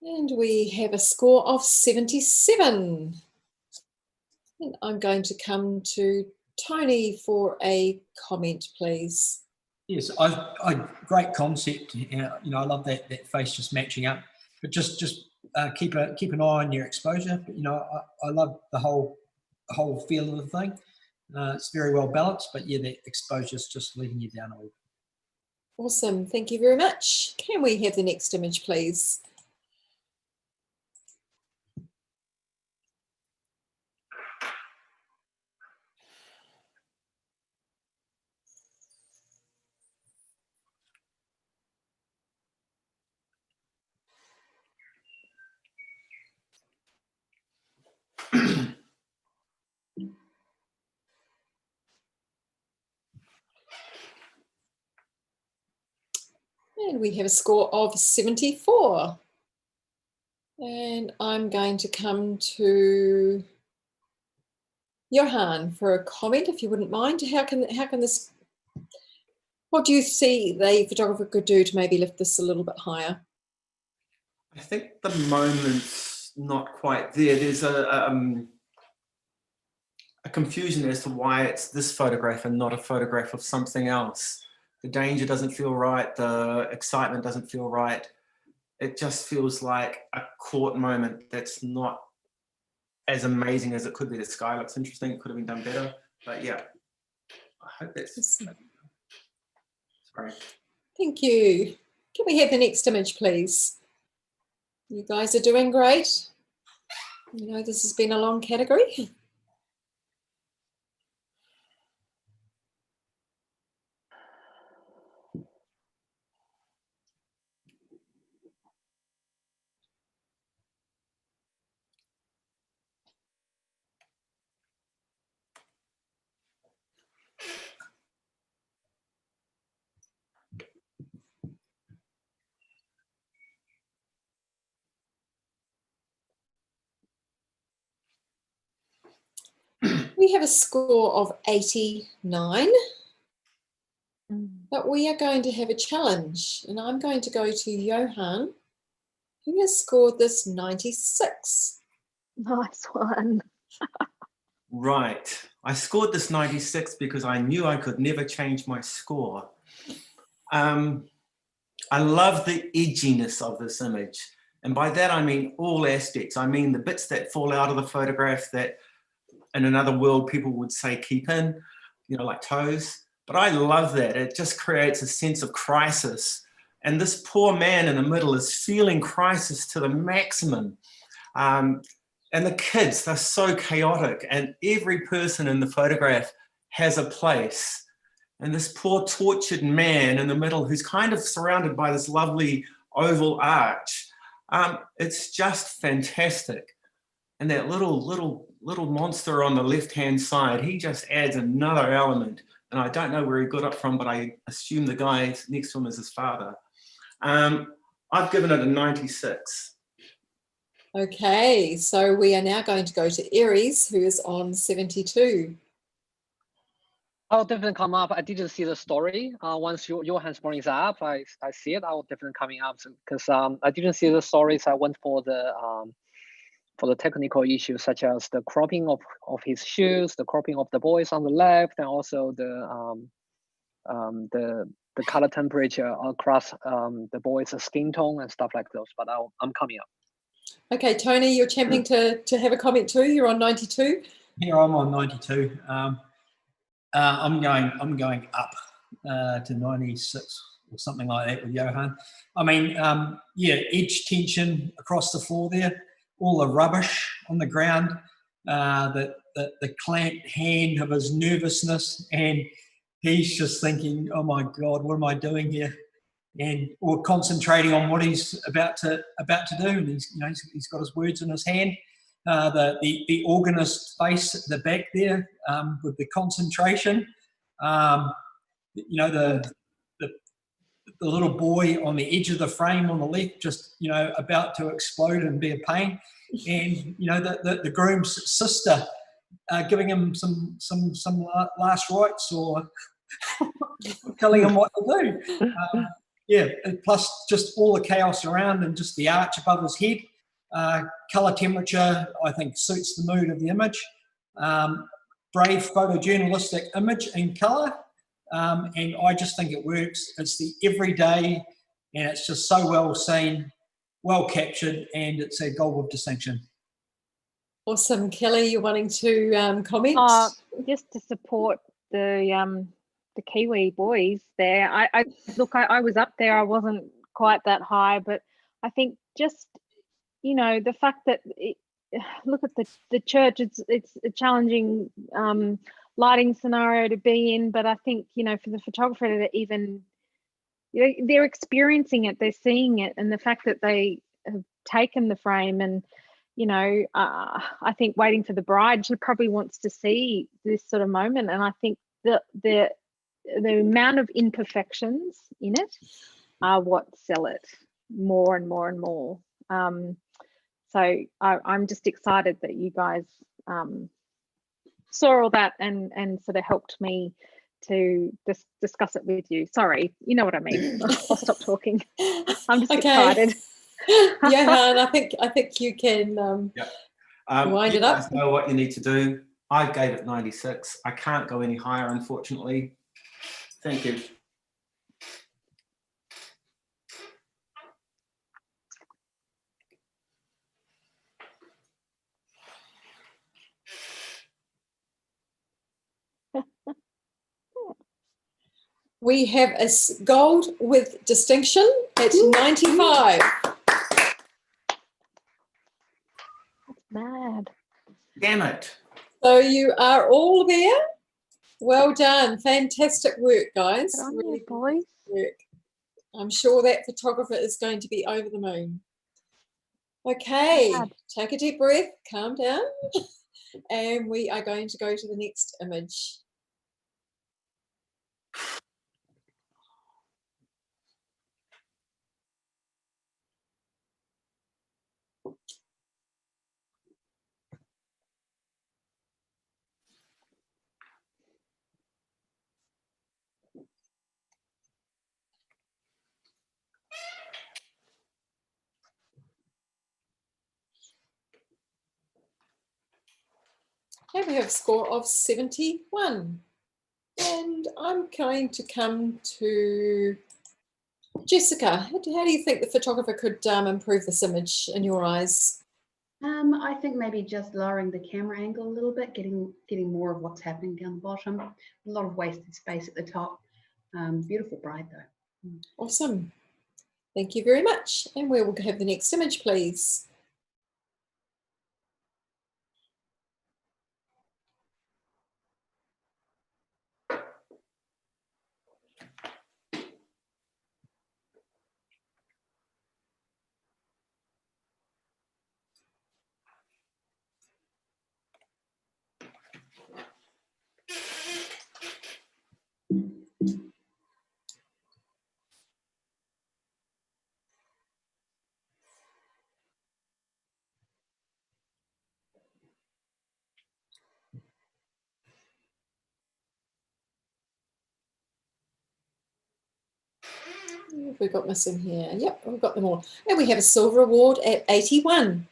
And we have a score of 77. And I'm going to come to Tony for a comment, please. Yes, great concept. I love that face just matching up. But just keep an eye on your exposure. But, I love the whole feel of the thing. It's very well balanced, but yeah, the exposure's just leaving you down a little. Awesome, thank you very much. Can we have the next image, please? And we have a score of 74. And I'm going to come to Johan for a comment, if you wouldn't mind. How can this, what do you see the photographer could do to maybe lift this a little bit higher? I think the moment's not quite there. There's a confusion as to why it's this photograph and not a photograph of something else. The danger doesn't feel right. The excitement doesn't feel right. It just feels like a caught moment that's not as amazing as it could be. The sky looks interesting. It could have been done better. But yeah, I hope that's great. Thank you. Can we have the next image, please? You guys are doing great. You know, this has been a long category. We have a score of 89, but we are going to have a challenge, and I'm going to go to Johan, who has scored this 96. Nice one. Right. I scored this 96 because I knew I could never change my score. I love the edginess of this image. And by that, I mean all aspects. I mean the bits that fall out of the photograph that in another world people would say keep in, you know, like toes. But I love that. It just creates a sense of crisis. And this poor man in the middle is feeling crisis to the maximum. And the kids, they're so chaotic. And every person in the photograph has a place. And this poor tortured man in the middle who's kind of surrounded by this lovely oval arch. It's just fantastic. And that little monster on the left-hand side, he just adds another element. And I don't know where he got it from, but I assume the guy next to him is his father. I've given it a 96. Okay, so we are now going to go to Aries, who is on 72. I'll definitely come up. I didn't see the story. Once Johan's brings up, I see it. I will definitely coming up because I didn't see the story, so I went for the technical issues such as the cropping of his shoes, the cropping of the boys on the left, and also the color temperature across the boys' skin tone and stuff like those. But I'm coming up. Okay, Tony, you're attempting to have a comment too. You're on 92. Yeah, I'm on 92. I'm going up to 96 or something like that with Johan. I mean, yeah, edge tension across the floor there, all the rubbish on the ground, the clamped hand of his nervousness, and he's just thinking, oh my God, what am I doing here? And or concentrating on what he's about to do, and he's got his words in his hand. The organist face at the back there with the concentration. The little boy on the edge of the frame on the left, just about to explode and be a pain, and the groom's sister giving him some last rites or telling him what to do. Yeah, plus just all the chaos around and just the arch above his head. Colour temperature, I think, suits the mood of the image. Brave photojournalistic image in colour, and I just think it works. It's the everyday, and it's just so well seen, well captured, and it's a goal of distinction. Awesome. Kelly, you're wanting to comment? Just to support the Kiwi boys there. I was up there. I wasn't quite that high, but I think just the fact that look at the church. It's a challenging lighting scenario to be in, but I think for the photographer to even they're experiencing it, they're seeing it, and the fact that they have taken the frame and I think waiting for the bride, she probably wants to see this sort of moment, and I think the amount of imperfections in it are what sell it more and more and more. So I'm just excited that you guys saw all that and sort of helped me to discuss it with you. Sorry, you know what I mean. I'll stop talking. I'm just excited. Johan, I think you can wind you it up. guys know what you need to do. I gave it 96. I can't go any higher, unfortunately. Thank you. We have a gold with distinction at 95. That's mad. Damn it. So you are all there. Well done. Fantastic work, guys. Good on Really you, boys. work. I'm sure that photographer is going to be over the moon. Okay, take a deep breath, calm down, and we are going to go to the next image. And we have a score of 71. And I'm going to come to Jessica. How do you think the photographer could improve this image in your eyes? I think maybe just lowering the camera angle a little bit, getting more of what's happening down the bottom. A lot of wasted space at the top. Beautiful bride though. Awesome. Thank you very much. And we will have the next image, please. We've got missing here. Yep, we've got them all. And we have a silver award at 81.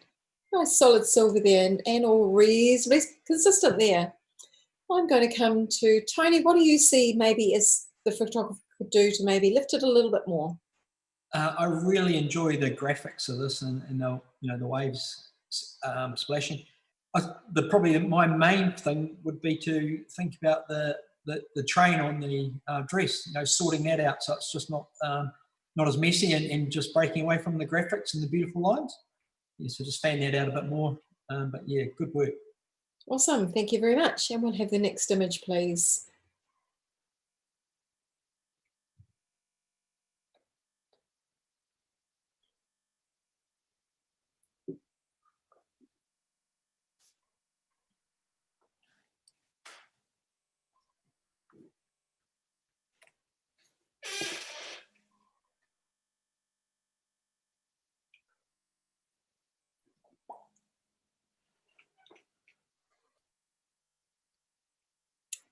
Nice solid silver there and all reasonably consistent there. I'm going to come to Tony. What do you see maybe as the photographer could do to maybe lift it a little bit more? I really enjoy the graphics of this and the waves splashing. Probably my main thing would be to think about the train on the dress, sorting that out so it's just not as messy and just breaking away from the graphics and the beautiful lines. Yeah, so just fan that out a bit more. But yeah, good work. Awesome, thank you very much. And we'll have the next image, please.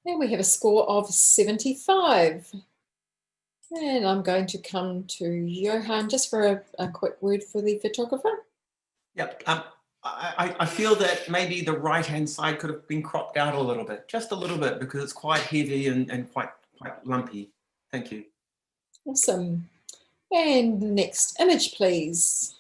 And we have a score of 75. And I'm going to come to Johan just for a quick word for the photographer. Yep. I feel that maybe the right-hand side could have been cropped out a little bit, just a little bit, because it's quite heavy and quite lumpy. Thank you. Awesome. And the next image, please.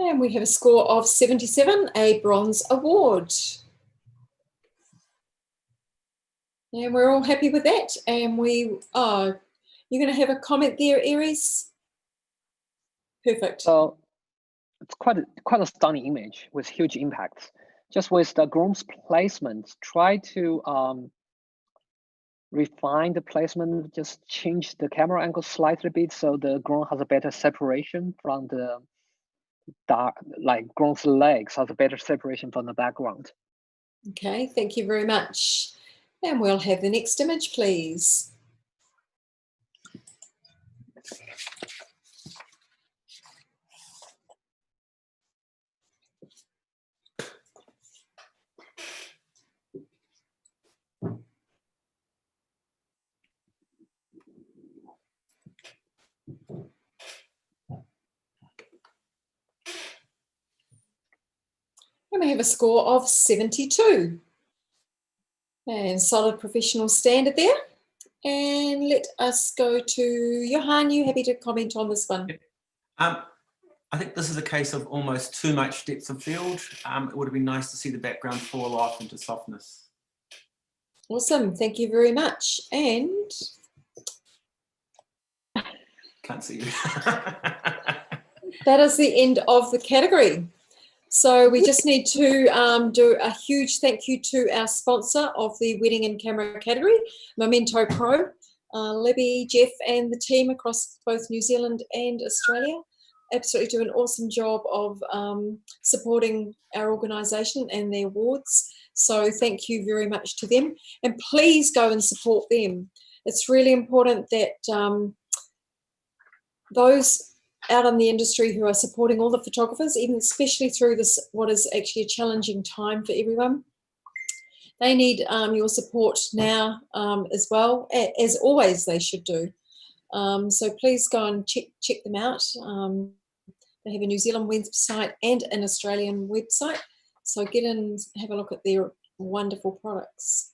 And we have a score of 77, a bronze award. And we're all happy with that. And you're going to have a comment there, Aries? Perfect. So it's quite a stunning image with huge impacts. Just with the groom's placement, try to refine the placement, just change the camera angle slightly a bit so the groom has a better separation from the dark, like groom's legs has a better separation from the background. Okay, thank you very much. And we'll have the next image, please. And we have a score of 72. And solid professional standard there. And let us go to Johan. You happy to comment on this one? I think this is a case of almost too much depth of field. It would have been nice to see the background fall off into softness. Awesome. Thank you very much. And can't see you. That is the end of the category. So we just need to do a huge thank you to our sponsor of the wedding and camera category, Memento Pro, Libby, Jeff and the team across both New Zealand and Australia. Absolutely do an awesome job of supporting our organisation and their awards. So thank you very much to them. And please go and support them. It's really important that those out in the industry who are supporting all the photographers, even especially through this, what is actually a challenging time for everyone. They need your support now as well, as always they should do. So please go and check them out. They have a New Zealand website and an Australian website. So get in and have a look at their wonderful products.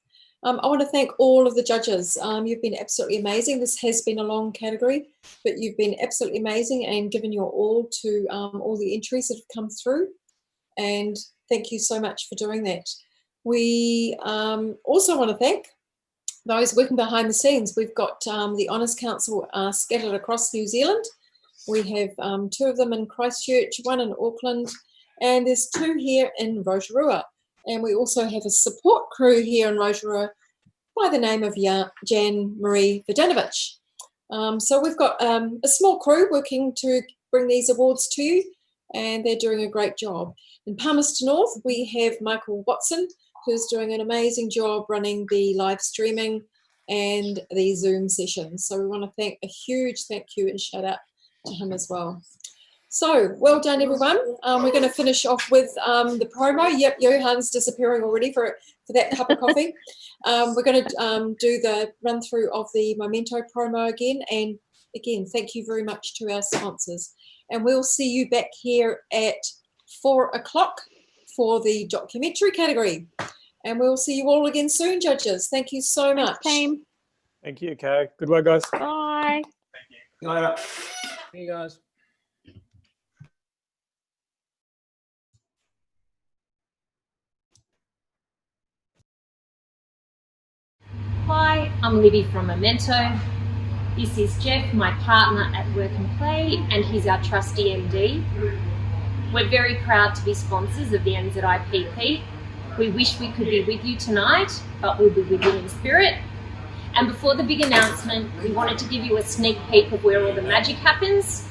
I want to thank all of the judges. You've been absolutely amazing. This has been a long category, but you've been absolutely amazing and given your all to all the entries that have come through. And thank you so much for doing that. We also want to thank those working behind the scenes. We've got the Honours Council scattered across New Zealand. We have 2 of them in Christchurch, 1 in Auckland, and there's 2 here in Rotorua. And we also have a support crew here in Rotorua by the name of Jan Marie Vidanovic. So we've got a small crew working to bring these awards to you, and they're doing a great job. In Palmerston North, we have Michael Watson, who's doing an amazing job running the live streaming and the Zoom sessions. So we want to thank a huge thank you and shout out to him as well. So, well done, everyone. We're going to finish off with the promo. Yep, Johan's disappearing already for that cup of coffee. We're going to do the run through of the Memento promo again. And again, thank you very much to our sponsors. And we'll see you back here at 4 o'clock for the documentary category. And we'll see you all again soon, judges. Thank you so much. Thanks, team. Thank you, Kay. Good work, guys. Bye. Thank you. See you later. See you guys. Hi, I'm Libby from Memento. This is Jeff, my partner at Work and Play, and he's our trusty MD. We're very proud to be sponsors of the NZIPP. We wish we could be with you tonight, but we'll be with you in spirit. And before the big announcement, we wanted to give you a sneak peek of where all the magic happens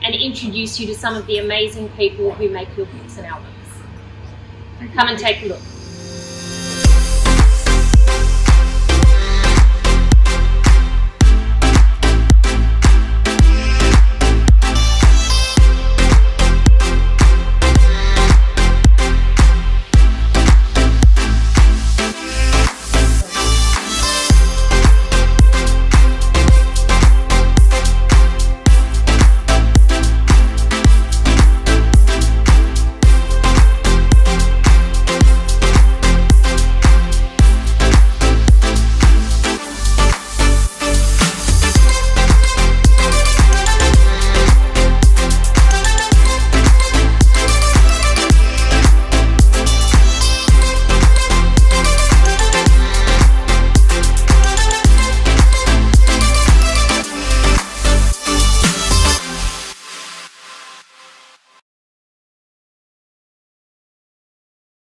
and introduce you to some of the amazing people who make your books and albums. Come and take a look.